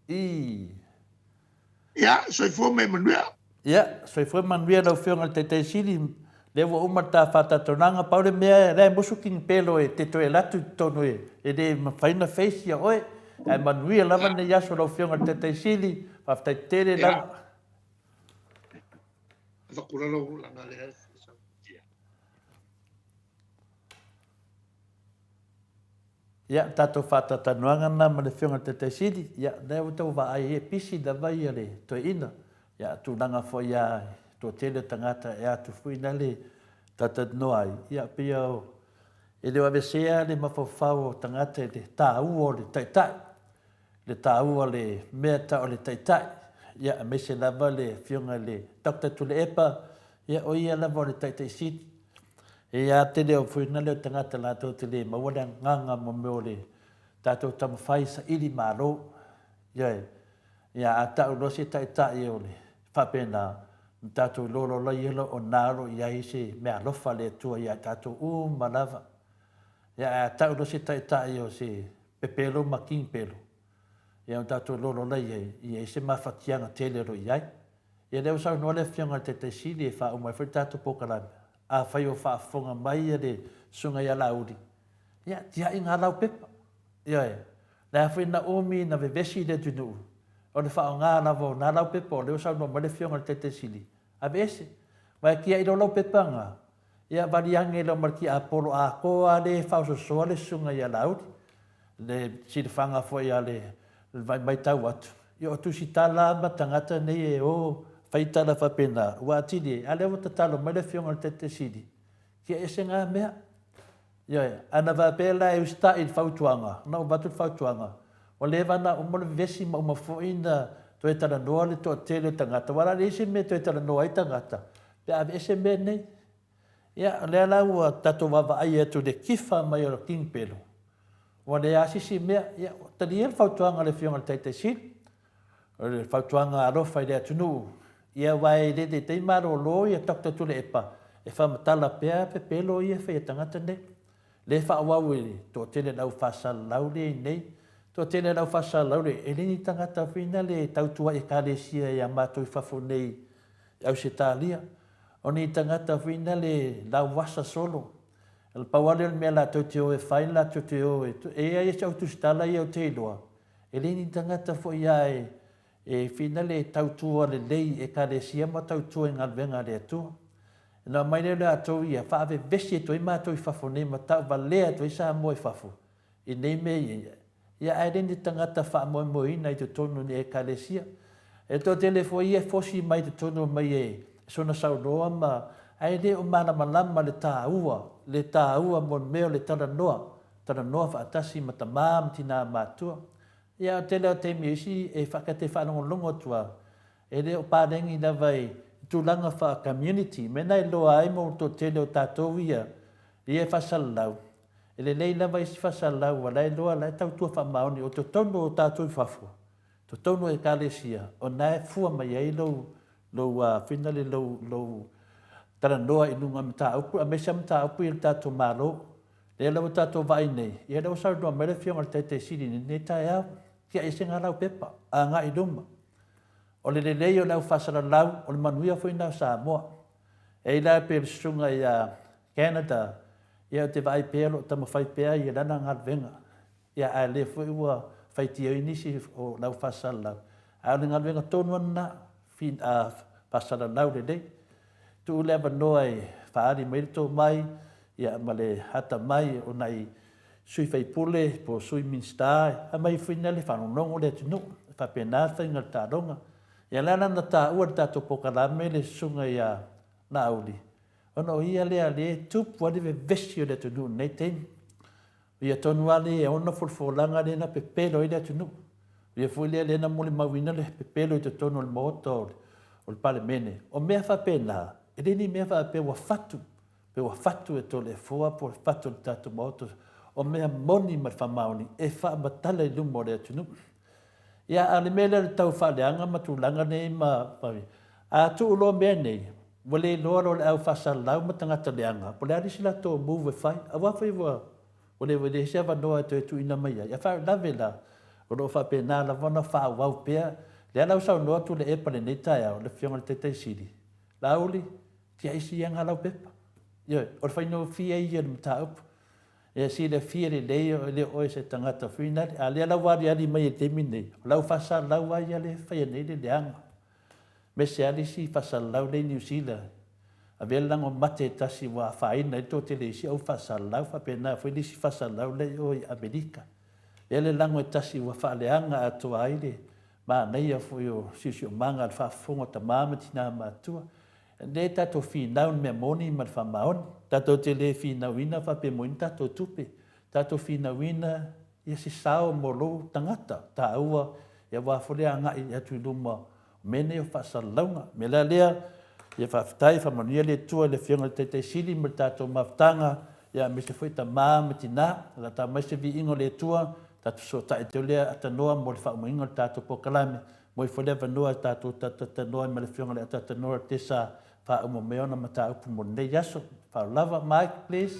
Ia, soi fua me manuia. Ia, soi fua manuia lau whionga te te siri. Lewa umata whatatonanga paure mea rai musu King Pelo e te toe latu tonu e. E re mawhaina feisi a oe. Ai manuia lava ne yaso lau whionga te te siri. Whaftai tere lava. Whakuraro langa lea. Ia, tātou whatatanuanga nā ma le whionga te te siri. Ia, nei o tau wa ai e pisi da vai ale toi ina. Ia, tūnanga fo ia tō tele tangata e atu fuina le tata noai. Ia, pia o e leo avesea le mawhawhau o tangata e le tāua o le taitai. Le tāua le mea ta o le taitai. Ia, me se lava le whionga le Dr. Tule Epa. Ia, o ia lava o le taitai siri. E a te leo fuina leo tangata la tō te le mawana nganga mo meo le tātou tamawhai sa iri māro. Ia a tau rosi taitai o le whapena tātou lolo lai elo o naro ia i se mea lofa le tua ia tātou malawa. Ia a tau rosi taitai o se pepelo ma King Pelo. Ia o tātou lolo lai ia i se mawhatianga tele ro iai. Ia leo sau noa le whionga te te siri e wha umai whai tātou pokalame. A whai o whaafonga mai e le sunga ia lauri. Ia, tia i ngā lau pepa. Ia e. Nā whai na omi na vevesi le tunu. O le whao ngā lavo nā lau pepa o leo sau no male whionga te te sili. A vese. Wai kia i lau pepa ngā. Ia variange lau marki a polo a koa le whao so soa le sunga ia lauri. Le siri whanga fwoi a le mai tau atu. Ia o tusi tala ma tangata nei e o faitala whapena, ua atiri e, ale o tatalo mai le whionga te te siri. Kia ese ngā mea. Ia, ana wapela e usta i whautuanga, na o batu whautuanga. O lewana o mole vesi ma uma foina to e tala noa le to tele tangata. Wala le ese me to e tala noa i tangata. Pe ave ese me nei. Ia, lea lau a tato wawa ai atu le kifa mai o King Pelo. Wa le asisi mea, ia, tali e whautuanga le whionga te te siri. O le whautuanga arofa i le atunu. Ia wai le te teimaro lo ia Dr. Tule Epa. E whamatala pea pe pelo ia whai tangata nei. Le whaawau e tō tele lau whasal lau le nei. Tō tele lau whasal lau le e leni tangata whina le tautua e kālesia e a mātou whafo nei au se tālia. O ni tangata whina le lau wasa solo. El pawale mea la tau te o e whai la tau te o e ea e au tustala i au te iloa. E leni tangata fo ia e whina le tautua le lei e ka le sia ma tautua i ngalwenga le atua. E nā mai le atou ia whaave vesi e toi mātou i whafo nei ma tau wa lea toi sa mo i whafo. I nei me ia ai reni tangata wha moe moe ina i te tonu ni e ka le sia. E tō tele fo ia fosi mai te tonu mai e sona sauroa ma ai le o mana malama le tā ua mo meo le tara noa wha atasi ma ta maam tina mātua. Ia te leo te miisi e whakate whanongolongo tua. E leo pārengi na vai tūlanga wha community. Mena i loa ai mo tō te leo tātou ia. Ia e whasalau. E le nei na vai si whasalau. Lai loa lai tau tua whamaoni. O te tono o tātou i whafua. Te tono e kālesia. O nai fua mai ai lou whinale lou tara noa i nunga mta upu. A mesa mta upu i tātou mālo. Le lau tātou vai nei. Ia lau sau noa mere whionga te siri nei tai au. Kia e se ngā lau pepa, a ngā i luma. O le lelei o lau whasaralau, o le manuia fwoi nau Samoa. E la pe sunga i Canada, ia o te vai pēlo, tama whai pēa i rana ngalvenga. Ia a le fwoi ua whaitia inisi o lau whasaralau. A le ngalvenga tonu ana fin a whasaralau le lei. Tu ule ava noa e whaari meirito mai, ia ma le hata mai o nei sui whaipule po sui minstai, a mai fwoi nele whanonongo le tunu, whapena whainga tāronga. Ia lana na tā ua tātou pokalame le sunga ia na auli. Ono ia lea le tupu wale ve vesi o le tunu nei teimi. Ia tonu ale e ona fulfolanga le na pepelo i le tunu. Ia fui le na muli mawina le pepelo i te tonu le moto o le pale mene. O mea whapena, e reni mea whape wa fatu. Pe wa fatu e to le fua po le fatu le tātou moto. O mea moni ma whamaoni e whaamatala i lumo le tunu. Ia ale mele le tau whaleanga matulanga nei ma pawi. A tu ulo mea nei, wale loa le au whasalau ma tangata leanga. Pole ari sila tō move whai, a wawhai wa, wale sea wanoa e tu ina mai. Ia whai lawe la, o lo whape nā la wana wha wau pea, le alau sau noa tu le epa le nei tai au, le whionga le teitei siri. La uli, tia isi ianga lau pepa. Ia, o le whai no fia i le mta upu. E si le fia le lei o le oe se tangata whina, a le ala wari ali mai e temi nei. Lau whasa lau ai ale whaia nei le leanga. Me se ali si whasa lau nei New Zealand. A vele lango mate tasi wa whaina i tō te le si au whasa lau whapena, whai si whasa lau le oe Amerika. Ele lango e tasi wa whaaleanga a toa aile, ma nei a fwoi o sisi o manga al whafongo ta mamati nā mātua. Ne tato whinau mea moni ma whamaon, tato te le whinau ina whape moini tato tupe, tato whinau ina ia si sao mo lo tangata, ta aua ia wafole a ngai atu luma mene o whasalaunga. Me la lea, ia whaftai whamania le tua le whionga te sili ma tato maftanga, ia me se fwoi ta mamati nā, la ta mai se vi ingo le tua, tato so tae te lea atanoa mo le whaumoinga tato pokalame, mo i whole wanoa tato tatanoa ma le whionga le atanoa te sa fa o meona mata upu mo nei yaso. Fa lava Mike, please.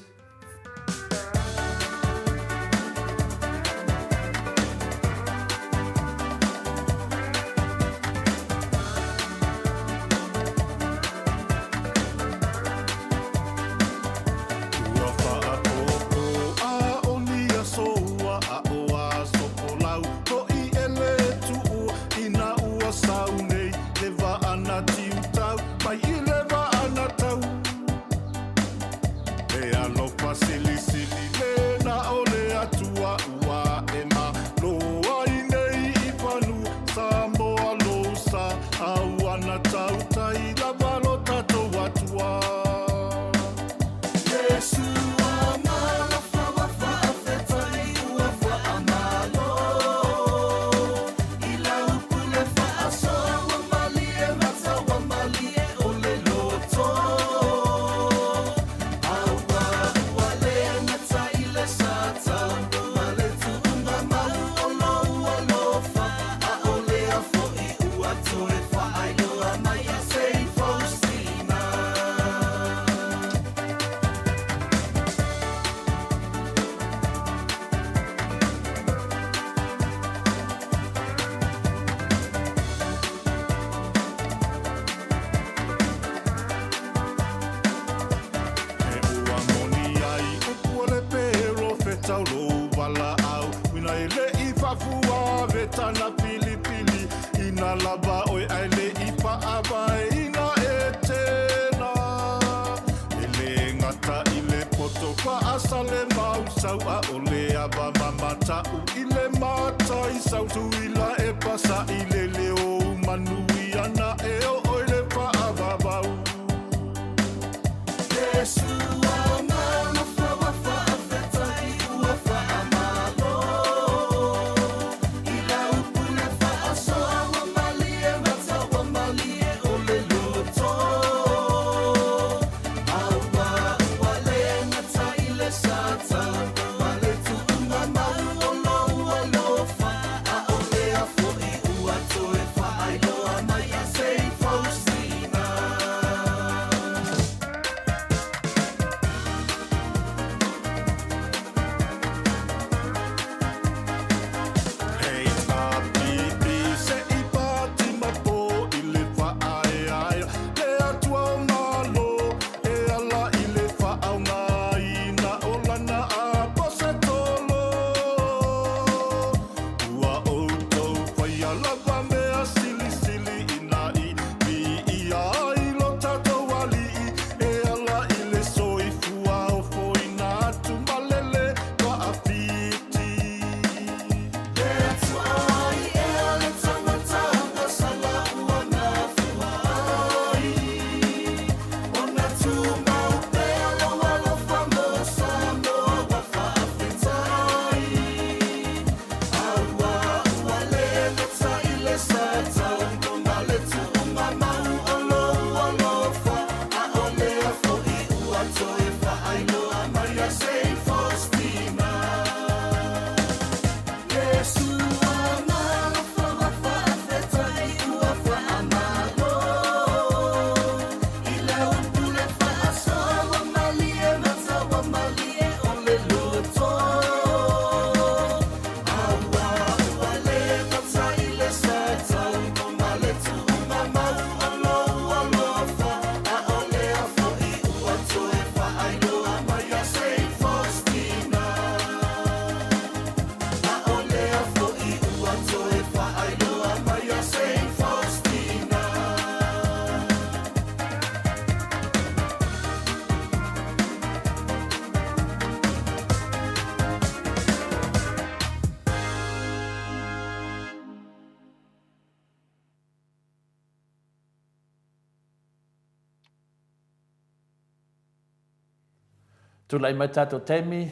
Tulai mai tātou teimi,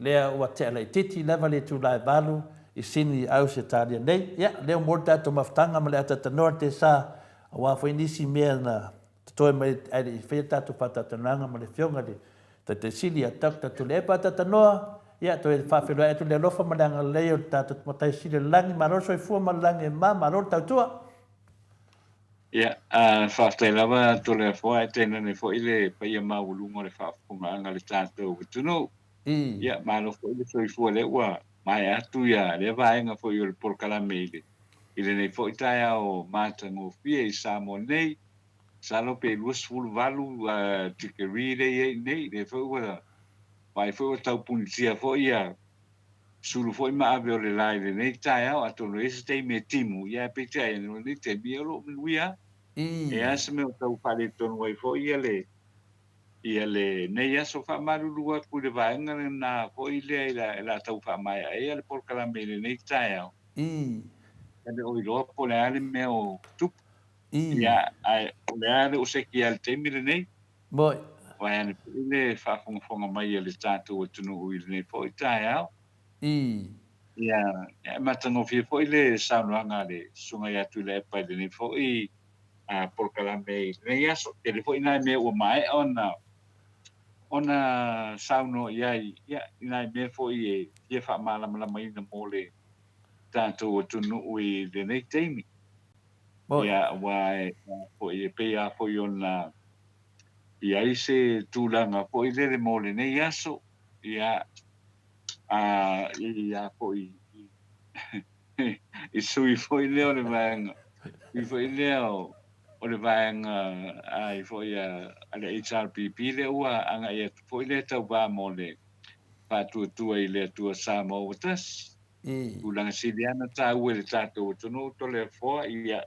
lea ua te alai titi lewa le tulai balu, I sini au se tāria nei. Ia, leo mōr tātou mawhtanga ma le ata tanoa te sā, a wā whai nisi mea na toi mai ai whai tātou whatatananga ma le whionga le, te sili a tak tātou le epa tātanoa, ia, toi whawhiroa e tu le lofa ma leanga leo tātou matai sili langi, ma roso I fua ma langi ma roro tautua. Ia, whawhtai lawa to le whua e tēnā ne fo ile pa ia maulunga le whawhunga anga le tātou wituno. Ia, malo fo ile soi fua le ua, mai atu ia, le vaenga fo ile porkala meile. Ile nei fo itai au mātango fia I Samoa nei, salo pe luas fulu valu tikeri nei, le fo ua, vai fo ua tau punisia fo ia, sulu fo ima ave o le lai le nei tai au, ato no ese tei me timu, ia pe tai no nei te mia lo mnuia, e asa me o tau pale tonu wai fo ia le nei aso wha marurua ku le vaenga na fo ile la tau wha mai e le porkala me le nei tai au. Kande o iloa po le ale me o tup, ia o le ale o seki al te mire nei, Boi. wai ane po ile whafonga mai le tātou o tunu ui le nei fo I tai au. Ia, matango fia fo ile saunoanga le sunga ia tu le epa le nei fo I porkala me nei aso, te le fo ina me o mai ona sauno ia ina me fo I ia wha malama ina mo le tātou o tunu ui le nei teimi. Ia, wai fo I pea fo I ona ia I se tūlanga fo I le mo le nei aso, ia ia fo I sui fo I leo le vaenga. I fo I leo o le vaenga ai fo I ale HRPP le ua anga ia fo I le tau wā mo le pātua I le tua Samoa o tas. Ulanga siliana tā ue le tātou o tunu to le foa ia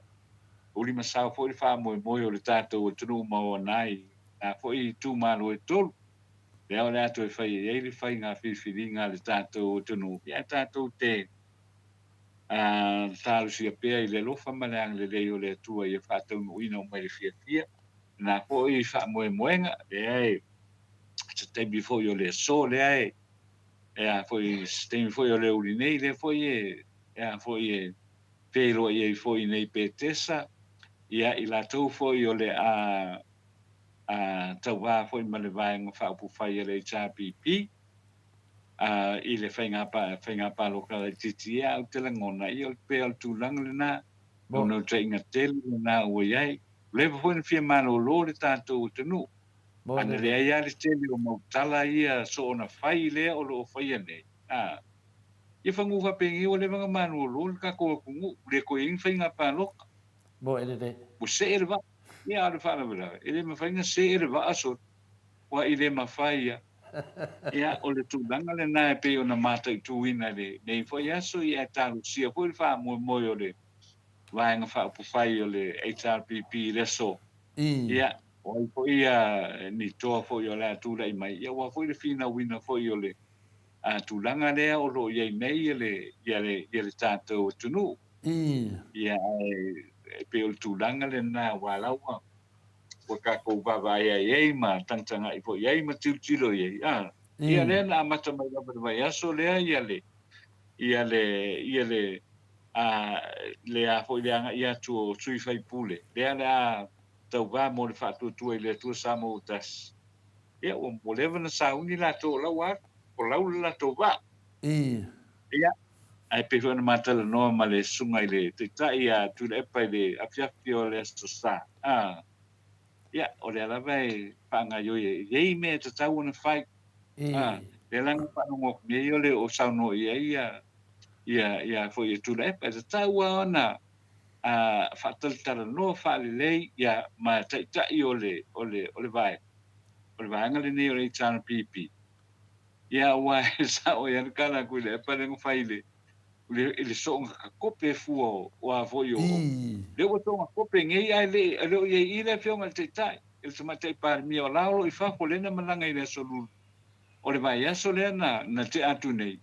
uli masao fo I wha moe o le tātou o tunu mau nai. Nā fo I tū malo e tolu. Leo le ato e whai e le whai ngā whiwhiringa le tātou o tunu. Ia tātou te tālu sia pēa I le lofa maleang le leo le tua I whātau no ina o mai le fia. Nā fo I wha moenga, le ai, ta teimi fo I o le so, le ai, ea fo I teimi fo I o le uri nei, le fo I ea fo I pēro I fo I nei pētesa, ia I la tau fo I o le tau wā fo I male vaenga whaapu whai le HRPP, I le whainga pā loka le titi au te langona I o le pēa le tūlanga le nā, no te inga tele le nā ua iai, lewa fo I na fia malo lo le tātou o tanu, ana le ai ale tele o mautala ia so ona whai lea o lo whai ane, ia whangu whapengi o le wanga manu o lo le kako kungu, le koe ing whainga pā loka. Bo ele de. Mo se ere wa, ia ale whanawira, ele ma whainga se ere wa aso, wa I le ma whaia, ia o le tūlanga le nā e pe o na mata I tūina le, nei whai aso ia tālu sia, fo I wha moe o le, waenga whaapu whai o le HRPP le so, ia, o I fo ia ni toa fo I o le tūra I mai, ia wa fo I le whina wina fo I o le tūlanga lea o lo iai nei ia le tātou o tunu. Ia pe o le tūlanga le nā wālaua. Wa kako wawa iai ma tangtanga I fo iai ma tilo iai. Ia lea na amata mai lapa vai aso lea ia le a fo ianga ia tu o sui whai pule. Lea tau wā mo le whātua tua I le tua Samoa o tas. ia o mo leva na sauni la to la wa o la to va ia ai pe fona matala no ma le sunga ile te tai a tu le pa ile a fiafio le so sa ia o le ala vai panga yo ye me te tau na fai le langa pa no me yo le o sa no ia foi tu le pa te tau ona a fatal tala no fa le ia ma te tai o le vai ngale ni o le chan pipi ia wa sa o ia kana ku le pa le fai le so nga kope fu o a foi o le o to nga kope ngai ai le o ye ile fio nga te tai il se mate par mi o laulo I fa ko le na malanga ile so lu o le vai aso le na te atu nei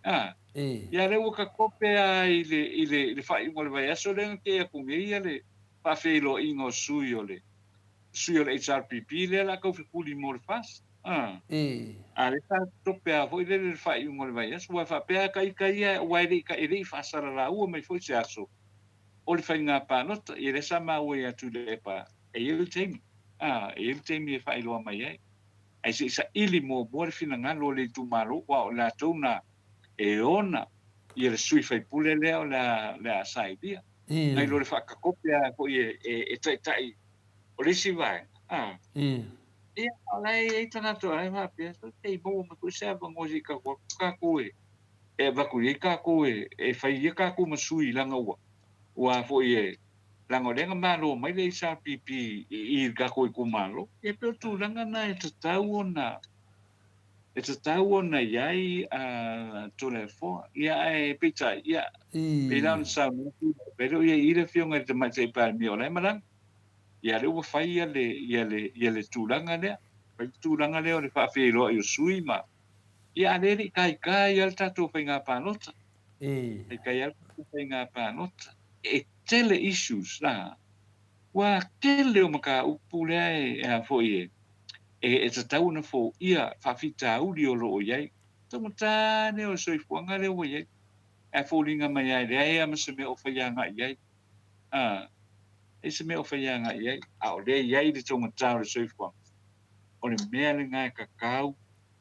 ia le o ka kope ai le fai mo le vai aso le ke ku ngai le pa fe lo ingo sui o le HRPP le la ko fi kuli mo le fas ale ta tope a foi le fai mo le vai aso wa fa pe kai wa ile ka ile fa sara la u mai foi se aso o le whainga pānota, I resa maue atu le pa, e ilu teimi. E ilu teimi e whailoa mai ai. Ai se isa ili mō mōre whina ngalo le tu malo, wa o la tōna e ona, I le sui whaipule leo le a saidia. Ngai lo le whakakopea ko e tai o le si vai. Ia, alai e tanato, ai mapia, e mō ma ku sea bangozi ka koe. E baku I ka koe, e whai ka koe masui langa ua. Wa fo ye lango lenga malo mai le sa pipi I ga ko ku malo e pe tu langa na e tau ona yai a telefon ia e pizza ia pe lan sa mu pero ye I le fionga te mai se pa mi ola malang ia le wa fai le tu langa le pe tu langa le o le fa fe lo yo sui ma ia le kai al tatu pe nga pa nota kai al pe nga pa nota e tele issues la wa tele o maka upule e fo ye e te tau na fo ia fa fita uli o lo ye tumuta ne o soi fuanga le o ye e fo linga mai ai le ia ma se me o fa yanga ye e se me o fa yanga ye a o le ye de tumuta o soi fuanga o le mea le ngai kakau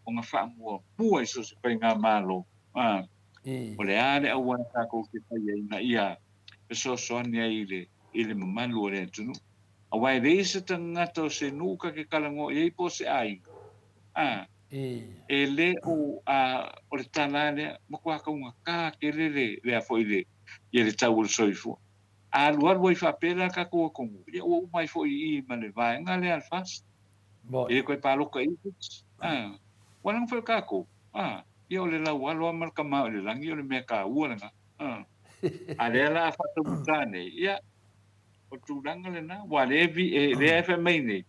o nga fa mua so se pa nga malo o le ale a wana ka ko ke fa ye na ia so ni ile mamalu le tunu a wai reise tangata se nuka ke kalango e po se ai e le o le tanale mo kwa ka unga ka ke le a foi le tau soifu a luar voi fa pela ka ko e o mai foi I ma le vai ngale al fas e ko pa lo ka walang fa ka ko e o le la walo mal ka ma le langi o le me ka ua nga Adela fa tu mutane ia o tu langa le na wa le vi le fa mai nei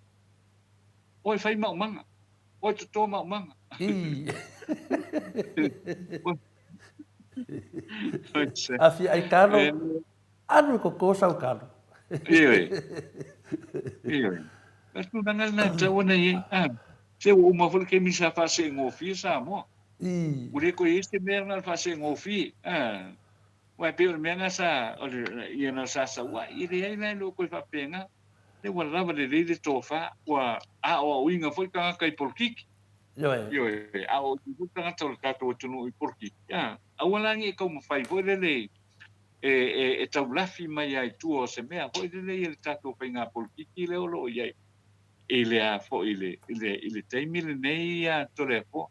o fai mau manga o tu to mau manga Afi ai kalo anu ko kosa o kalo Ioi mas tu langa na tau na ye se o ma fol ke mi sa fa se ngofi sa mo o le ko este mer na fa se ngofi wa pe o menga sa o le na sa wa I le ai lo ko fa penga le wa lava le tofa wa o winga foi ka kai porkik yo a o tu ka to ka to tunu I porkik a wala ngi ko mo fai foi le e tau lafi mai ai tu o se mea foi le tato penga porkik le o lo ye ele a fo ile taimile nei a tole fo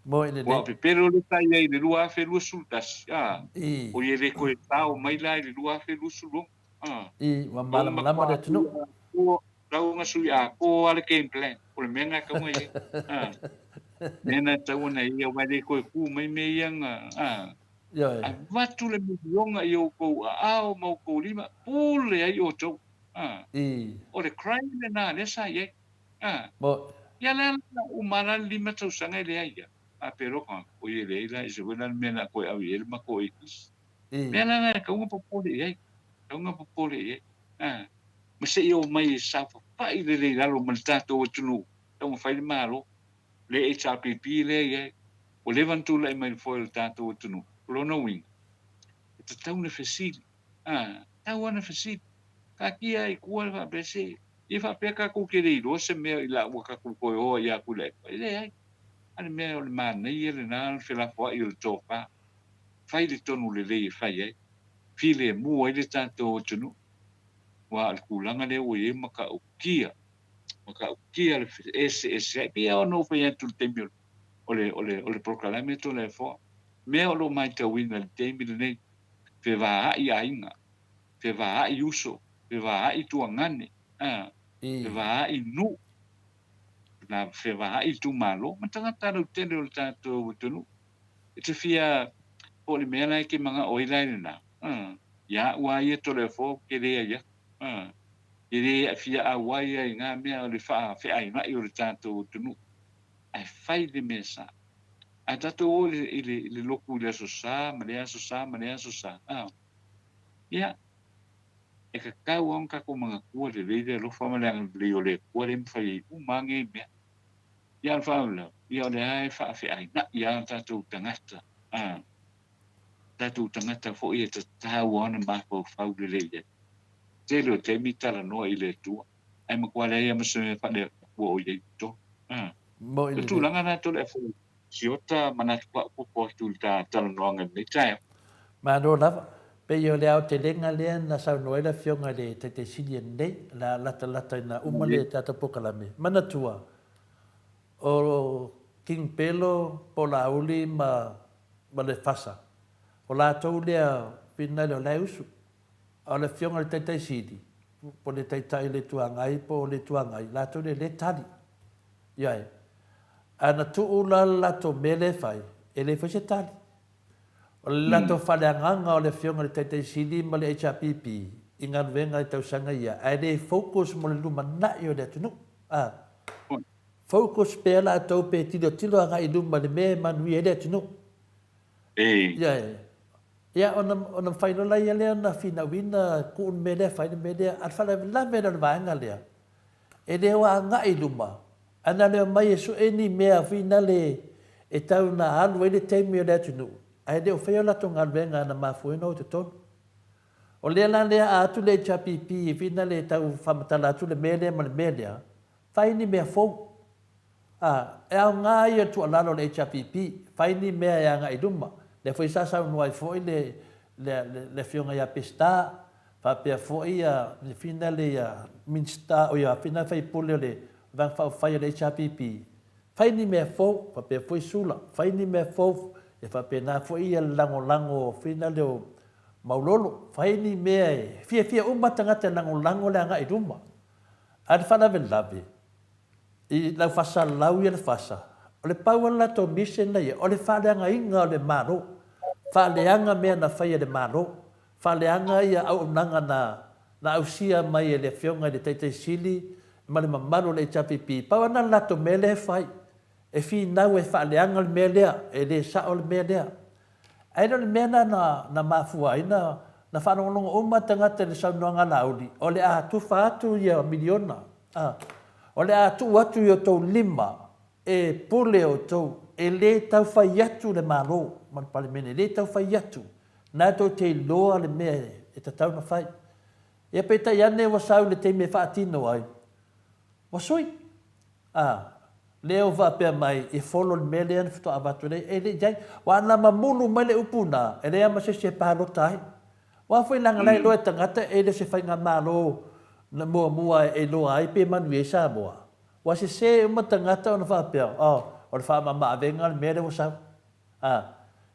mo ele wa pero le tai ai le lua fe lu sultas o ye le ko tau mai lai le lua fe lu sulu wa mala de tunu o tau nga sui a ko ale game plan o le menga ka mo ye nena tau na ia wa le ko ku mai me yang a vatu le milionga I ko o mo ko lima pule ai o to o le crime le na le sa ye mo ya le umana lima tau sanga le ai pero kan o ye le la se wena mena ko a ye ma ko ikis mena na ka un popole ye ka un popole ye ma se yo mai sa fa le la lo maltato o tunu tau fai malo le HRPP le ye o levantu le mai foi tato o tunu lo no wing tau na fasili tau na fasili ka kia I kuala fa bese I fa pe ka ku ke ri ro se me I la wa ka ku ko o ia ku le. Ile ai. Ani me o le man nei ele na fe la fo I le toka. Fai le tonu le le fai ai. File mu ai le tanto tunu. Wa al kulanga le o e maka o kia. Maka o kia le ese pia o no fe tu temio. Ole proclamamento le fo. Me o lo mai te wina le temi le nei. Fe va a ia inga. Fe va a I uso. Fe va a I tuangane. Fe va a I nu. Na fe va a I tu malo. Matanga taro tene o tato tunu. E te fia o le mea lai ke manga oilaine na. Ia ua ia tole fo ke rea ia. Ke rea fia a waia I ngā mea o le faa fe ai mai o le tato tunu. Ai fai le mea sa. A tato o le loku le aso sa, ma le aso sa, ma le aso sa. Ia, e ka kau on kako mga kua le leide lo fa ma le le o le kua le mwhai umange mea. Ia alfa ula, ia o le ai faa fe ai na, ia tato tangata. Tato tangata fo ia ta tau ona mako fau le leide. Te leo te mitara noa I le tua. Ai makua le ia masone fa le kua o iei to. Le tūlanga nā tole e fo. Siota mana kwa ko tu ta talanoanga nei tai. Ma no lava. Pe yo le au te lenga lea na sau noela fionga le te sili nei la lata na umale tata pokalame. Mana tua. O King Pelo po la uli ma le fasa. O la tau lea pina leo lai usu. O le fionga le te sili. Po le tai le tuangai po le tuangai. La tau le tali. Iai. Ana tu la lato mele fai. Ele fai se tali. O le lato whaleanganga o le fionga le teitei sili ma le HRPP I ngā nuenga I tausanga ia. Ai le focus mo le luma nai o le atunu. Focus pe ala atau pe tilo anga I luma le me manui e le atunu. Ia ona whainola ia lea na whina wina kuun me lea whaina me lea. At whala la me na vaanga lea. E lea wa anga I luma. Ana lea mai e so eni mea whina le e tau na alu e le teimi o le atunu. Ai leo whea lato ngā venga na mafuena o te tonu. O lea la lea atu le chapipi e whina le tau whamatala atu le melea ma le melea. Whaini mea fau. E au ngā ia tu alalo le chapipi. Whaini mea e anga I luma. Le whai sasau nuai fwoi le whionga ia pesta. Whapea fwoi le whina le minsta o ia whina whai pule le vang whai le chapipi. Whaini mea fau. Whapea fwoi sula. Whaini mea fau. E whapena fo ia lango whina leo maulolo. Whaini mea e. Fia umatangata lango le anga I ruma. Adi whanawe lawe. I lau whasa lau ia le whasa. O le pauala to mise na ia. O le whaleanga inga o le maro. Whaleanga mea na whaia le maro. Whaleanga ia au nanga na ausia mai e le whionga le teitei sili. Ma le mamaro le chapipi. Pauana lato mele e whai. E fi nau e whaaleanga le mea lea, e le sao le mea lea. Aina le mea na mafua, na whanonga oma tangata le saunoanga lauli. O le atu whaatu ia miliona. O le atu atu i o tau lima, e pule o tau, e le tau whai atu le maro, man palimene, le tau whai atu. Nā tau te loa le mea e ta tau na whai. E peta iane wa sau le te me whaatino ai. Wasoi. Leo va pe mai e follow le mele fto abatu le e le jai wa na mamulu mai le upuna e le ama se palo tai wa foi langa lai lo tangata e le se fai nga malo na mua e lo ai pe man we sa boa wa se uma tangata ona va pe o fa mama venga le mele sa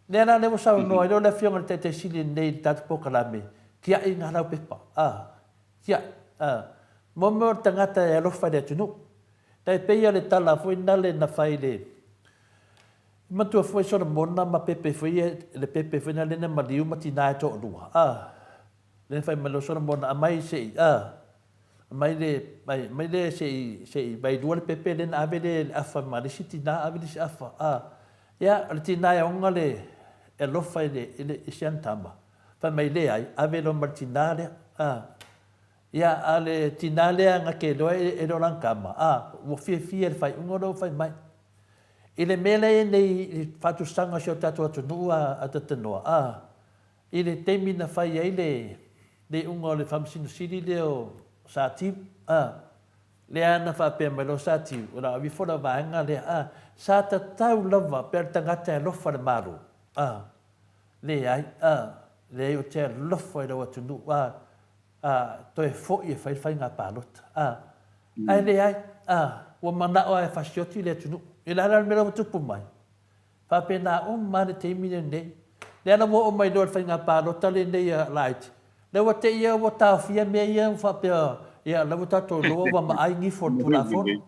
le na le sa no lo le fiong te sili nei tat pokalame kia inga la pepa kia momo tangata e lo fa de tunu. Tai peia le tala foi nale na fai le. Matua foi sora mona ma pepe foi le pepe foi nale na maliu matina to lua. Le fai malo sora mona mai sei mai le sei vai dua le pepe le na ave le afa ma le sitina ave le afa. Ya le tina ya onga le e lo fai le siantama. Fa mai le ai ave lo martina le ia ale tinale nga ke do e do lan kama wo fie fai ngoro fai mai ile mele nei fatu sanga sho tatu atu nua atatanoa ile temi na fai ile de ungo le famsin sili leo sa tim le ana whapea mai lo sa tiu, o la awi fora vaenga le sa ta tau lava per tangata e lofa le maru. Le ai, le ai o te lofa i rawa tunu, to e fo i e whai ngā pālota. Ai le ai, ua mana o e whasioti le tunu, i la ala mera wa tupu mai. Whapea nā o mare te imine nei, le ana mo o mai loa whai ngā pālota le nei a laiti. Le wa te ia wa tawhia mea ia whapea, ia la wa tato loa wa maai ngi for kula fono.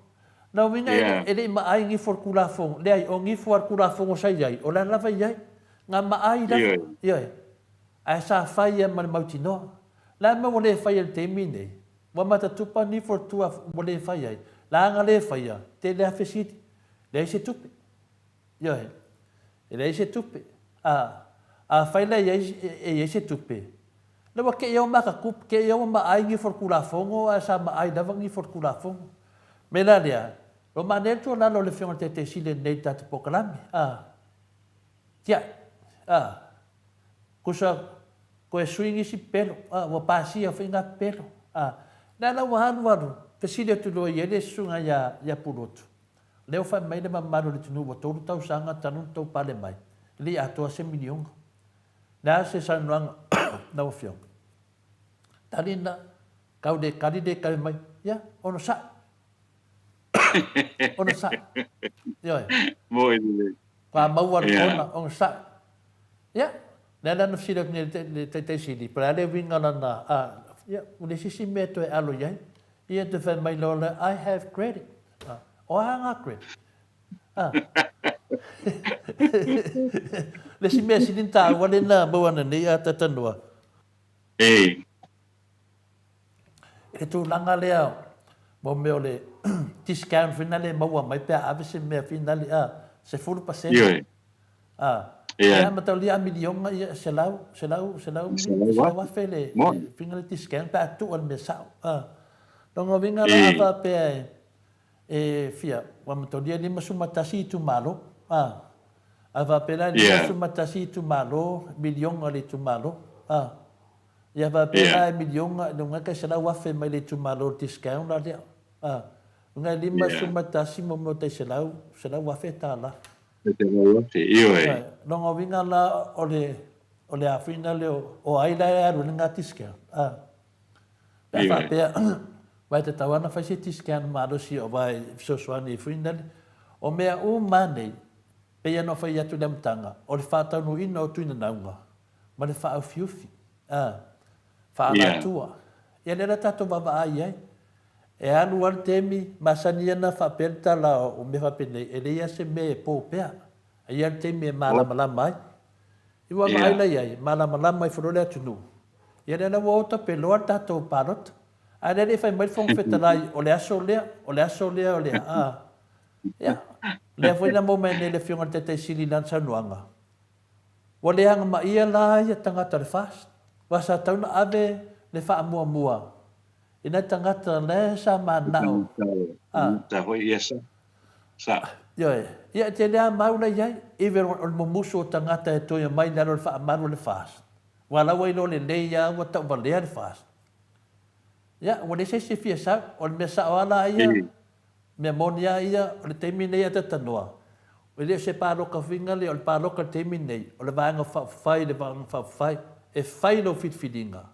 Na winga ele maai ngi for kula fono, le ai o ngi for kula fono sai iai, o la lava iai, ngā maai la, iai. Ai sa whai ia mani mauti noa. La ma wale whai al te mine, wa mata tupa ni for tua wale whai ai. La anga le whai ia, te lea whesiti, le se tupe. Iai, le se tupe. A whai la e se tupe. Le wa ke iau maka kup, ke iau maai ngi for kula fongo, a sa maai dawa ngi for kula fongo. Mela lea, lo manetu la lo le fionga te sile nei tatu pokalami. Tia, kusa, ko e swingi si pelo, wa pasi a whinga pelo. Nana wa hanu wanu, te sile tu loa iele sunga ya purotu. Leo whai mai le mamaru le tunu wa toru tau sanga tanu tau pale mai. Li atoa se milionga. Nā se sanuanga na o fiong. Tarina, kau de kari de kai mai, ya, ono sa. Ono sa. Yoi. Moi le. Ka maua kona, ono sa. Ya, nana no sila ni te sili, para le winga na ya, ule sisi me to e alo yai. Ia te whai mai lola, I have credit. O hanga credit. Le si mea si dinta wale na bawana ni a tatanua. Ei. E tu langa lea, mo meo le discount finale maua mai pia avise mea finale se 40%. Ioi. Ia matau lia milionga ia selau wafele finale discount pa tu al me sao. Longa vinga la ava pia e fia, wa matau lia lima sumatasi tu malo. Ava pela lima sumatasi tu malo, milionga le tu malo. Ia va pela milionga, nunga ka selau wafe mai le tu malo discount la lea. Nunga lima sumatasi mo mo te selau wafe ta la. Longa winga la ole a fina le o aila e aru nga discount. Pea pea, vai te tawana fai se discount malo si o vai sosoani fina le. O mea o manei, pea no fai atu le mtanga, o le whātau no ina o tuina naunga. Ma le whaau fiufi. Whaanatua. Ia lera tato baba ai ai. E anu al temi masania na whapelta la o me whapene. E leia se me e pō pea. Ia al temi e malamalama ai. Iwa maila iai, malamalama i whanole atunu. Ia lera wa ota peloa tato o parot. A lera whai mai whong whetalai o le aso lea, o lea. Ia. Lea whaina mo mai le whionga te sili lansa nuanga. Wa le hanga ma ia la ia tangata le fast. Wa sa tauna ave le wha mua. Ina tangata le sa manao. Ta hoi ia sa. Ioi. Ia te lea maula iai. Iwe o mumusu o tangata e toia mai naro le wha maru le fast. Wa lawa ino le leia wa tau valea le fast. Ia, wa le se fia sa. O le mesa o ala ia. Mea monia ia, o le teimi nei a te tanoa. O le se pāroka whinga le, o le pāroka teimi nei. O le vāanga whawhai, le vāanga whawhai. E whai lo whitwhiringa.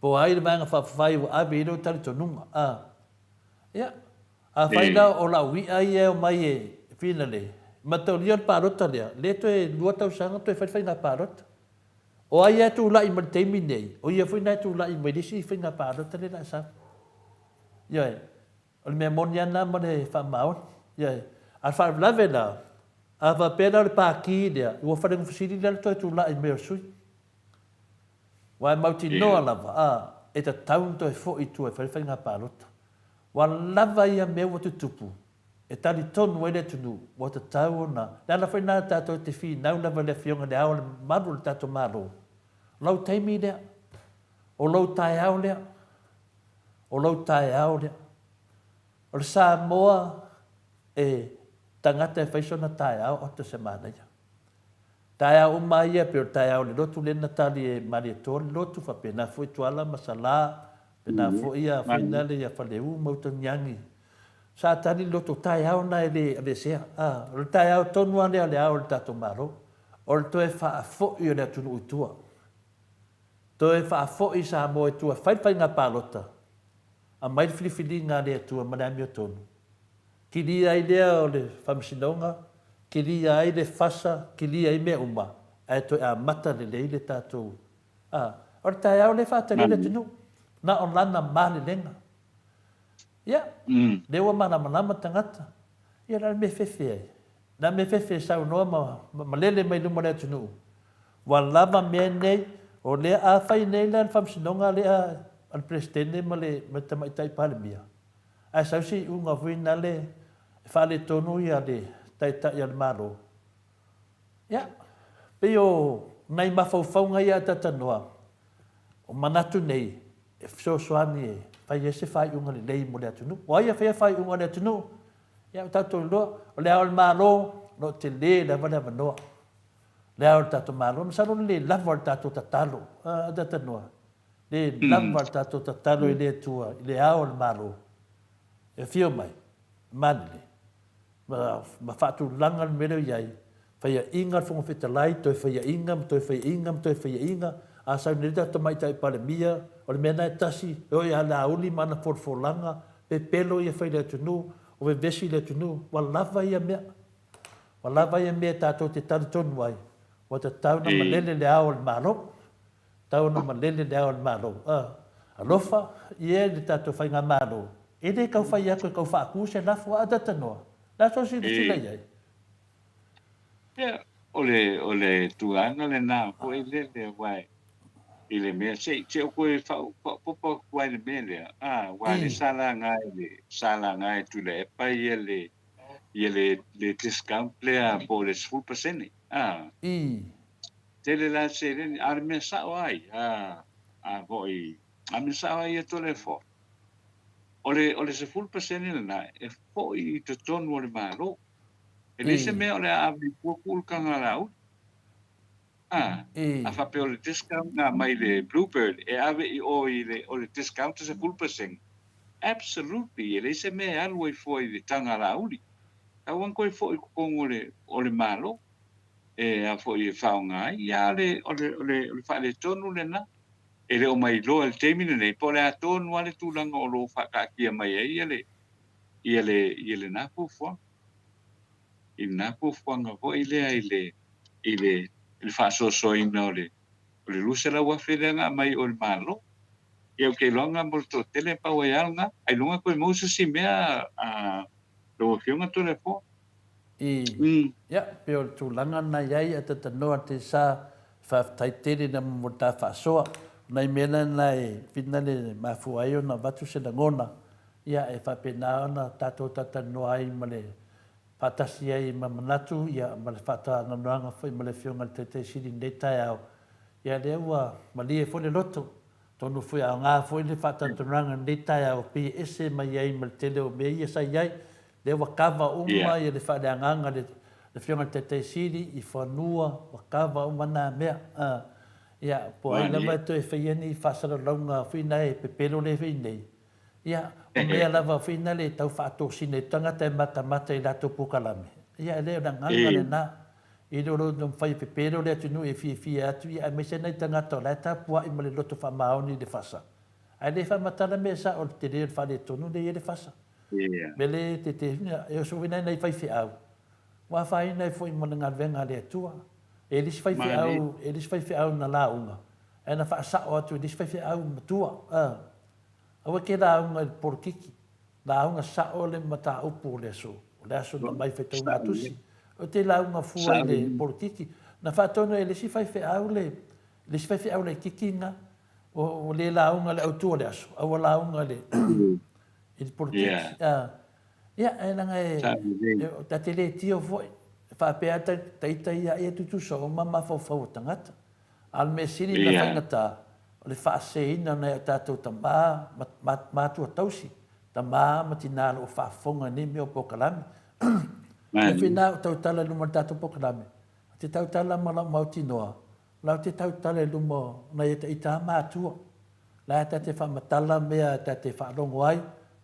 Po ai le vāanga whawhai o awe iro tari tonunga. Ia. A whai na o la wia ia o mai e whina le. Matau lia o pārota lea. Le to e lua tau sanga, to e whai ngā pārota. O ai e tu lai ma teimi nei. O ia whai tu lai ma disi whai ngā pārota le na sa. Ia e. O le mea monia na ma le whamaon. Ia. A whaulave la. A whapena o le pāki lea. Ua wharengu whasiri lea toi tu lai mea sui. Wa mauti noa lava. E ta taun toi fo i tu e whai ngā pārota. Wa lava ia mea wa tu tupu. E tali tonu e le tunu. Wa ta tau na. Nala whai nā tātou te whi. Nau lava le whionga le ao le maru le tātou maro. Lau teimi lea. O lau tai au lea. O lau tai au lea. O le Samoa e tangata e whaisona tai au o te semana ia. Tai au mai ia, pero tai au le lotu le natali e mari e tōle lotu whapena fui tuala masala, Pena fo ia finale ia faleu mautangiangi. Sa tani loto tai au na le sea. Le tai au tonu ane ale au le tato maro. O le toe wha fo i o le atunu utua. Toe wha fo i sa mo e tua whai ngā pālota. A mai filifili ngā le atua manami o tonu. Ki lia ai lea o le whamsinonga. Ki lia ai le fasa. Ki lia ai mea uma. Ai toe a mata le le tatou. O le tai au le whātari le tunu. Na on lana mali lenga. Ia. Lewa manama tangata. Ia la me fefe ai. Na me fefe sau noa ma lele mai luma le tunu. Wa lava mea nei. O lea a whai nei le whamsinonga lea al presidente ma le tamaitai palemia. Ai sau si unga huina le whale tonu ia le taitai al maro. Ia. Peo nai mawhauwhaunga ia tatanoa. O manatu nei. E fsoani e fai ese fai unga le lei mo le atunu. O aia fai unga le atunu. Ia tatou loa. O le al maro no te le la vale vanoa. Le al tatou maro. Masaro le lava al tatou tatalo. Tatanoa. Le lava al tatou tatalo i le tua. I le al maro. E fio mai. Manile. Ma fatu langa le mele iai. Fai a inga fonga fetalai. Toi fai a inga. Toi fai inga. Toi fai inga. A sa nida tamai tai palemia. O le mena e tasi. O ia la uli mana forfolanga. Pe pelo ia fai le tunu. O ve vesi le tunu. Wa lava ia mea. Wa lava ia mea tatou te tali tonu ai. Wa te tau na malele le ao le malo. Tau na malele le ao le malo. Alofa. Ie le tatou fai ngā malo. E le kau fai ako e kau wha aku se lafu a datanoa. La so si sila iai. Ia. O le tuanga le nā. Ko e le wai. I le mea se o koe popo kuai le mea lea. Wai le sala ngai tu le epa ia le discount lea po le 10%. Tele la se le ar mea sao ai. Hoi. A mea sao ai e tole fo. O le 10% le na e fo i te tonu o le malo. E le se mea o le avi kua kanga rau. A whapeo le discount nga mai le Bluebird e ave i o le discount is a 10%. Absolutely. E le se me alu i fo i le tanga rauli. A wan koe fo i kukongo o le malo. E a fo i whao ngai. Ia o le whaale tonu le na. E le o mai loa le teimine nei. Po le a tonu ale tūlanga o lo whakakia mai e ia le napufuanga. I napufuanga fo i lea i le fa so ina o le lusa la wafele nga mai o le malo. Ia ke longa mo to tele pa wa yanga. Ai longa ko mo si mea lo fiunga to le fo. Ya, pe tu langa na yai ata tanoa te sa fa taitere na mo ta fa soa. Nai mena nai finale Maleifua ai na watu se na ngona. Ia e fa pena na tato tatanoa ai male patasi ai mamanatu ia ma le fata na nanga foi ma le fionga te siri nei tai au. Ia le ua ma lie foi le loto. Tonu foi a ngā foi le fata nanga nei tai au pi ese mai ai ma le tele o me ia sa iai. Le ua kava uma ia le fata nganga le fionga te siri i whanua wa kava uma nā mea. Ia po ai lama to e whaiani whasara launga fui nei pe pelo le fui nei. Ia, o mea lava whina le tau whātō sine tangata e mata i lato pukalame. Ia, leo na nganga le nā. I roro nō whai pepero le atunu e fia atu. Ia, me se nei tangata o lai tāpua i ma le loto whamaoni le whasa. Ai le whamatala me sa o te reo whale tonu le i le whasa. Me le te e o so wina nei whai whiau. Wa whai nei fo i mana ngā venga le atua. E lis whai whiau na la unga. E na whaasa o atu, lis whai whiau matua. Awa ke la unga porkiki. La unga sao le mata upu le aso. Le aso na mai whetau ngā tusi. O te la unga fua le porkiki. Na whatono e le si whai au le kiki nga. O le la unga le autua le aso. Awa la unga le porkiki. Ia, e nanga e tate le tio foi. Whapea taita ia e tutu so. O mama fau tangata. Al me siri na whaingata. O le whaaseina nei o tātou ta mātua tausi. Ta matina o whaafonga ni me o pokalame. E whina o tautala luma tātou pokalame. Te tautala ma lau mautinoa. Lau te tautala luma nei i tā mātua. la te whamatala mea te wharongo ai,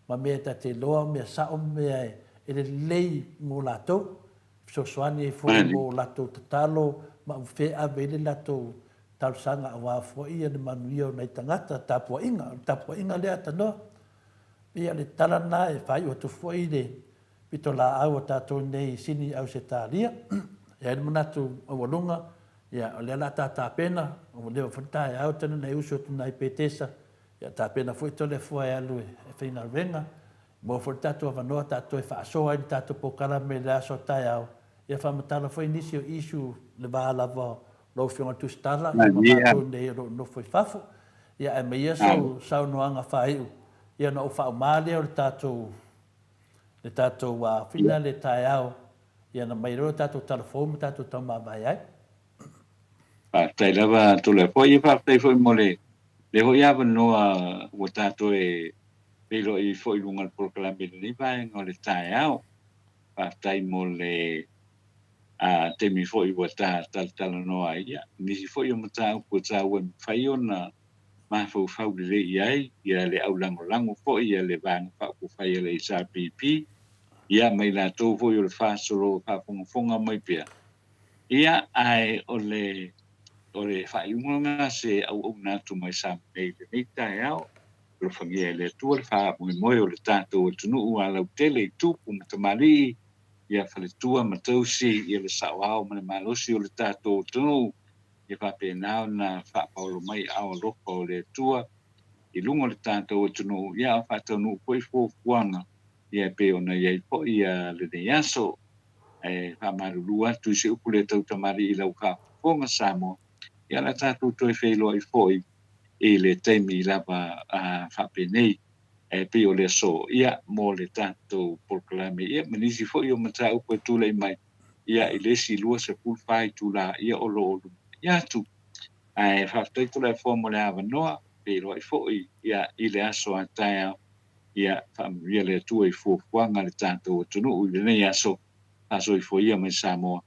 ma mea te loa mea sao mea e le lei mō lātou, sosoani e fwoi mō lātou tatalo, ma uwhe a vele lātou tausanga a wāfoi e le manuia o nei tangata, tapua inga lea tanoa. Ia le talana e whai o tu fwoi le pito la au o tātou nei sini au se tālia, ia e manatu awalunga, ia o le la tāpena, o le whantai au tana nei uso tu nei petesa, ia tāpena fwoi tole fwai alu e whainga renga, mo fwoi tātou awanoa tātou e whaasoa i tātou pokala me le aso tai au, ia whamatala fwoi nisi o isu le wālava lo whionga tu stala, ia mamātou nei no fwoi whafo, ia e meia sau noanga whaiu, ia na o whaumale o le tātou whina le tai au, ia na mairo tātou telefonu, tātou tau mawai ai. Tai lava tole po I whaatai fo mole le ho ia noa o tātou e pelo I fo I lunga proklame ni vai ngole tai au whaatai mole te mi fo I wa tala noa ia nisi fo I o matau po tāu e whaiona ma fo fau le iai ia le au lango fo ia le vang fa ko fai le sa pp ia mai la to fo I le fasolo fa fonga mai pia ia ai o le fai unga se au na tu mai sa nei le tai au lo fangia le tu le fa mo o le tato tunu ala tele tu pu tamali ia fa le tua matausi ia le sawao ma malosi o le tato tunu ia fa pe na fa paulo mai au lo o le tua I lungo le tato tunu ia fa tunu poi fo fuanga ia pe ona ia po ia le yaso fa marulua tu se upule tau tamali I lau ka fonga Samoa ia la tātou toi whailo I foi e le teimi lava a whapenei pe o le so ia mō le tātou proklame ia manisi foi o mata upo tūlei mai ia I lesi lua se pulwhai tūla ia o lo ia tu whaatai tūlei fōmo le awanoa pe lo I foi ia I le aso a taia ia whamuria le tua I fōfuanga le tātou tunu ui le nei aso I foi ia mai Samoa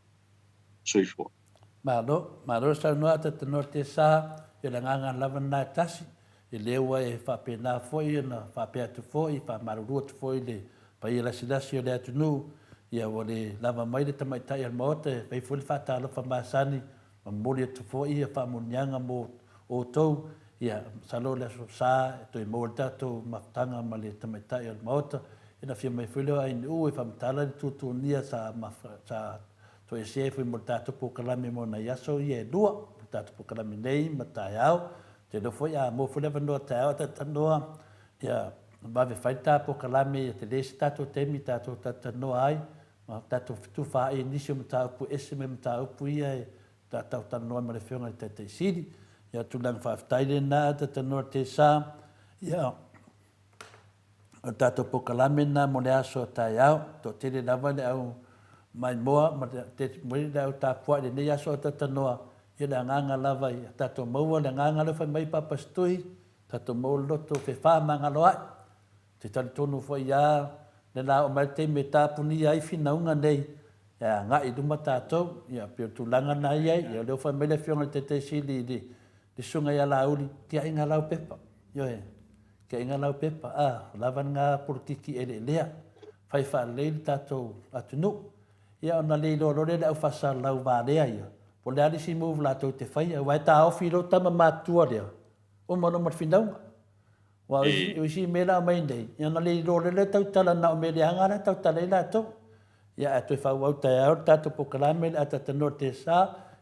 so I foi Maro sa noa te norte sa e la nganga lava na tasi e lewa e whapena foi na whapea tu foi whamarurua tu foi le pa I la silasi o le atunu ia o le lava mai le tamaitai al maote pei fuli whatalo whamasani ma mori tu foi ia whamunianga mo o tou ia salo le aso sa e toi mo le tato maftanga ma le tamaitai al maote ina fia mai fuli o aini ue whamatala ni tutunia sa to e se foi mo tato po kalame mo na yaso ye dua tato po kalame nei matai au te do foi a mo foi leva no tao ta no ya ba ve fai tapo kalame te le tato temi tato no ai ma tato tu fa inisio mata po ese me mata po ia tato ta no ma le fiona te sidi ya tu lang fa taile na ta no te sa ya tato po kalame na mo le aso tao to te le lava le au mai moa ma te moi da ta pua de ne aso ta noa ia le nganga lava ia tato maua le nganga le fai mai papastui tato mau loto fe fa manga loa te tali tonu foi ia le la o mai te meta puni ai finaunga nei ia nga I duma tato ia pe tu langa na ia ia le fai mai le fiona te sili di sunga ia lauli tia inga lau pepa yo e ke inga lau pepa lava nga politiki ele lea fai fa le tato atunu ia ona le lo le au fasa lau vale ia po le ali si move la te fai vai ta au filo tama matua dia o mono mo finau wa o si mela mai dei ia ona le lo le tau tala na me le anga tau tala la to ia to fa wa ta au tato po kalame ata te norte sa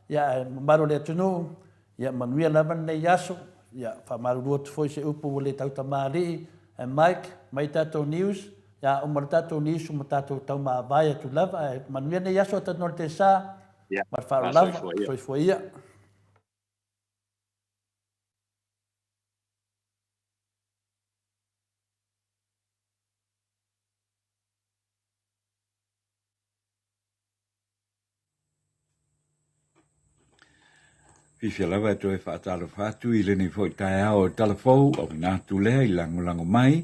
ia maro le tunu ia manuia lava nei yaso ia fa maru tu foi se upu le tau tamari e Mike mai tato news ya o martato ni su martato tau ma vai tu lava manuia nei yaso ta norte sa mar fa lava foi ia Fifia lava to e whaatalo whatu I leni fo tai ao talafou o nā tule I lango mai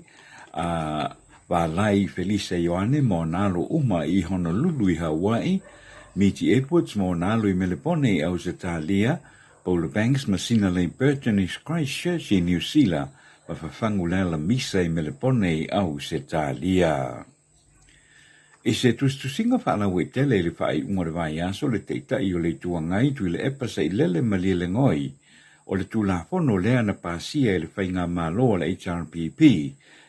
wa lai Felisa Ioane mo nalo uma I Honolulu I Hawaii miti airports mo nalo I Melepone au Zatalia Paul Banks masina le Burton is Christchurch i New Zealand ma fafangu la misa i melepone au se talia. E se tustusinga whaala wetele le whai unga vai aso le teita i o le tuangai tu le epa sa i lele malile ngoi o le tulafono lea na pasia le whainga malo le HRPP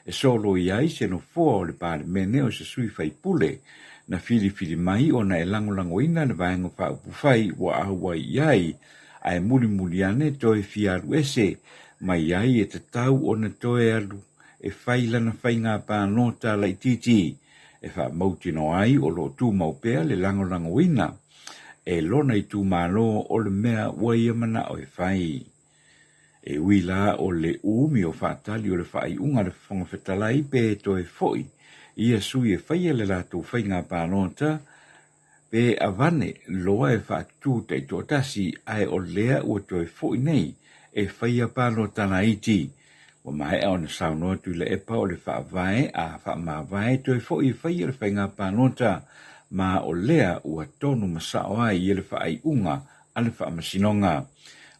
e solo i ai se no fua o le pāre mene o se sui whai pule na fili mai o na e langolango ina le vaenga whaupufai wa ahua i ai ai muri ane toe fiaru ese mai ai e te tau o na toe alu e whaila na whainga pānota lai titi e wha mauti no ai o lo tū maupea le langolango ina e lona i tū malo o le mea waia mana o e whai. E wila o le umi o whaatali o le whai unga le whangawhetalai pe to e foi. Ia sui e whaia le lato whainga pānota pe avane loa e whaatū te to tasi ai o lea o to e foi nei e whaia pānota na iti. Wa mai au na saunoa tu le epa o le whaavae a whaamavae to e foi e whaia le whainga pānota ma o lea ua tonu masao ai i le whaai unga a le whaamasinonga.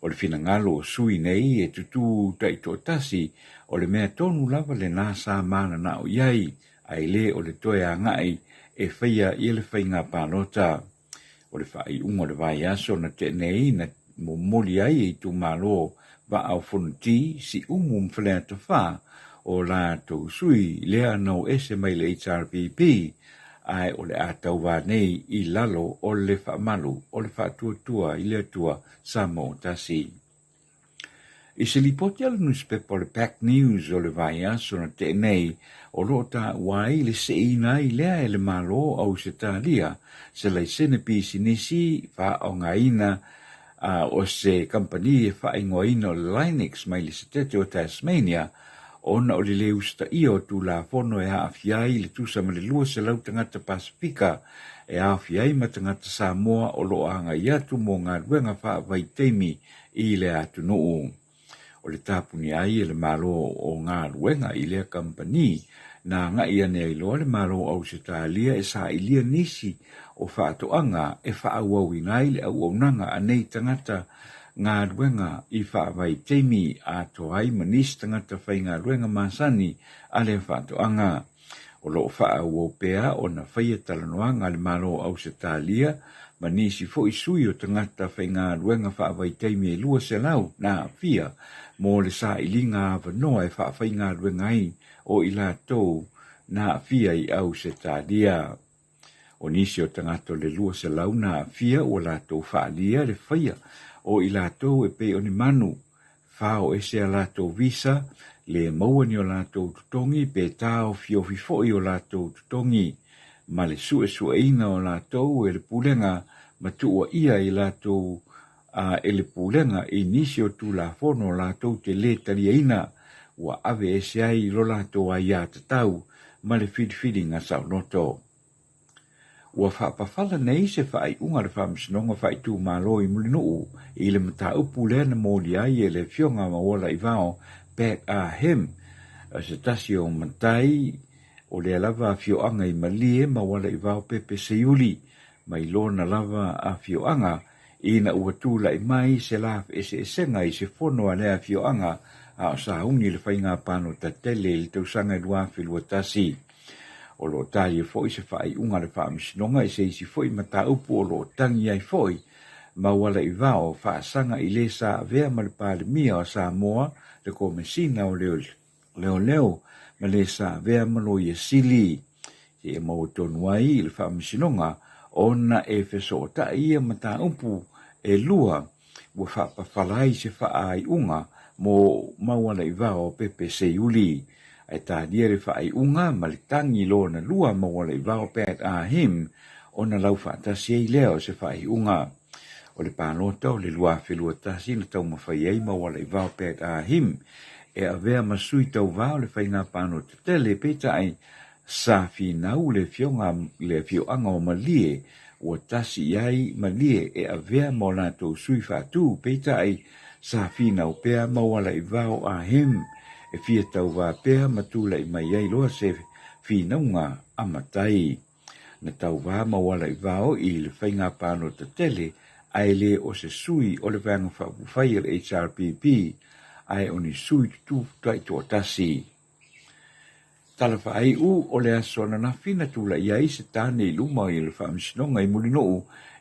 O le finangalo o sui nei e tutu taito tasi o le mea tonu lava le nasa mana na o iai ai le o le toe a ngai e whaia i le whainga pānota. O le whaai unga le vai aso na te nei na momoli ai e tu malo va au fonti si mwhulea te wha o la tau sui lea nau ese mai le HRPP ai o le atau wā nei i lalo o le whaamalu o le whaatuatua i le atua Samoa tasi. I se lipoti ala newspaper o le Pack News o le vai aso na te nei o lo ta wai le se ina i lea e le malo au se talia se lai sene pisi nisi wha o ngaina o se company e wha ingoina o Linux mai le se tete o Tasmania ona o le leusta ia o tu la fono e haafiai le tusa ma le lua se lau tangata Pasifika e haafiai ma tangata Samoa o lo anga i atu mo ngā ruenga wha vai teimi i le atu nuu. O le tāpuni ai e le malo o ngā ruenga i le company na ngā ia ne i loa le malo au se tālia e sa ilia nisi o wha atoanga e wha au au ingai le au au nanga anei tangata ngā ruenga i whaavai teimi a toai manis tangata whai ngā ruenga masani a le whaatoanga. O lo whaau o pea o na whaia talanoanga le malo au se tālia manisi fo i sui o tangata whai ngā ruenga whaavai teimi e lua se lau na fia mo le sa ilinga avanoa e whaavai ngā ruenga ai o i la tau na fia i au se tālia. O nisi o tangata le lua se lau na fia o la tau whaalia le whaia o i lātou e pe o ni manu, whao e se a lātou visa, le mauani o lātou tutongi, pe tāo fiofifoi o lātou tutongi, ma le sue ina o lātou e le pulenga, ma tua ia i lātou e le pulenga i nisi o tu la fono lātou te le talia ina, ua ave e se ai lo lātou ai a tatau, ma le whidwhidi ngā saunoto. Ua whaapawhala nei se whaai unga le whaamisinonga whaai tū malo i mulinuu i le mata upu lea na mōli ai e le fionga mawala i vao back a hem. Se tasi o mantai o le lava a fioanga i malie mawala i vao pepe se yuli mai lona lava a fioanga i na ua tūla i mai se laf ese esenga i se fono a lea fioanga a o sa ungi le whainga pano ta tele le tausanga i luafi lua tasi. O lo tali e foi se whaai unga le whaamisinonga e se isi foi mata upu o lo tangi ai foi, ma wala i vao whaasanga i le sa vea ma le pandemia o Samoa le ko mesina o leo ma le sa vea ma lo i sili. E mau tonu ai le whaamisinonga ona e feso o ta ia mata upu e lua ua whaapawhalai se whaai unga mo mawala i vao pepe se yuli. Ai tā diere whaai unga ma le tangi lo na lua mawala i vao pēt a him o na lau whaatasi ei leo se whaai unga. O le pānota o le lua whelua tasi na tau mawhai ei mawala i vao pēt a him e a vea masui tau vao le whainga pānota tele peta ai sa finau le fioanga o malie o tasi ai malie e a vea mo la tau sui whātū peta ai sa finau pea mawala i vao a him e fia tau wā pēha matula i mai ai loa se whinaunga amatai. Na tau wā mawala i wāo i le whainga pāno ta tele ai le o se sui o le vanga whai le HRPP, ai o ni sui tu tai tō tasi. Tala whaai o le aso na whina tula ia i se tāne i luma i le whaamisinonga i mulino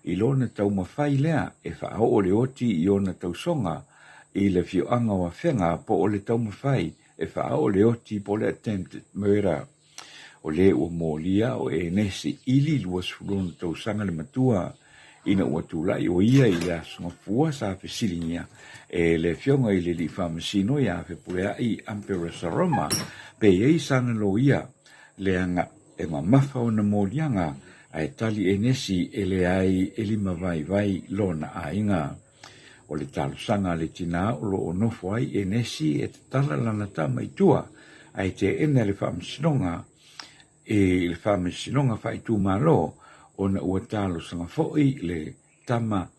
i lona tau mawhai lea e whaao o le oti i ona tau songa i le whioanga wa whenga po o le tau mawhai e whaao o le oti po le attempted murder. O le ua mōlia o e nesi ili luas fulona tau sanga le matua ina ua tūlai o ia i le asunga fua sa whesilingia e le whionga i le li whamasino i a whepulea i Ampera Saroma pe ei sana lo ia le anga e mamafa o na mōlianga ai tali e nesi e le ai e lima vai lona ainga. O le talo sanga le tina o lo o nofo ai e nesi e te tala lana tama i tua ai te ene le whaamasinonga e le whaamasinonga whai tū malo o na ua talo sanga foi le tama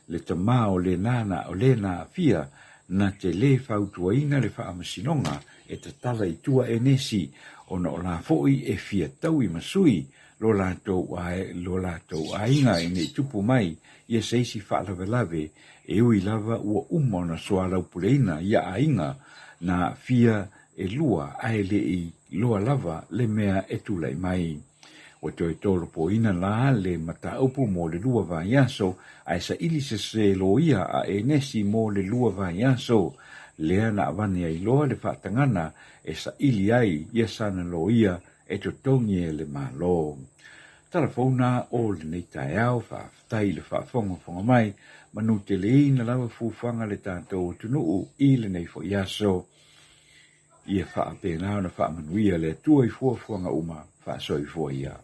le tama o le nana o le na fia na te le whautuaina le whaamasinonga e te tala i tua e nesi o na o la foi e fia tau i masui lo lātou ainga e ne tupu mai ia seisi whaalawelawe e ui lava ua umona soa laupuleina ia ainga na fia e lua ai le i loa lava le mea e tulai mai. O toi tolo po ina la le mata upu mo le lua vai aso ai sa ili se lo ia a e nesi mo le lua vai aso lea na avane ai loa le whaatangana e sa ili ai ia sana lo ia e to tongi e le malo. Telefona o le nei tai au whaatai le whaafonga mai manu te le ina lawa fufanga le tātou tunuu i le nei fo iaso. Ia whaapena na whaamanuia le tua i fuafuanga uma whaasoi fua ia.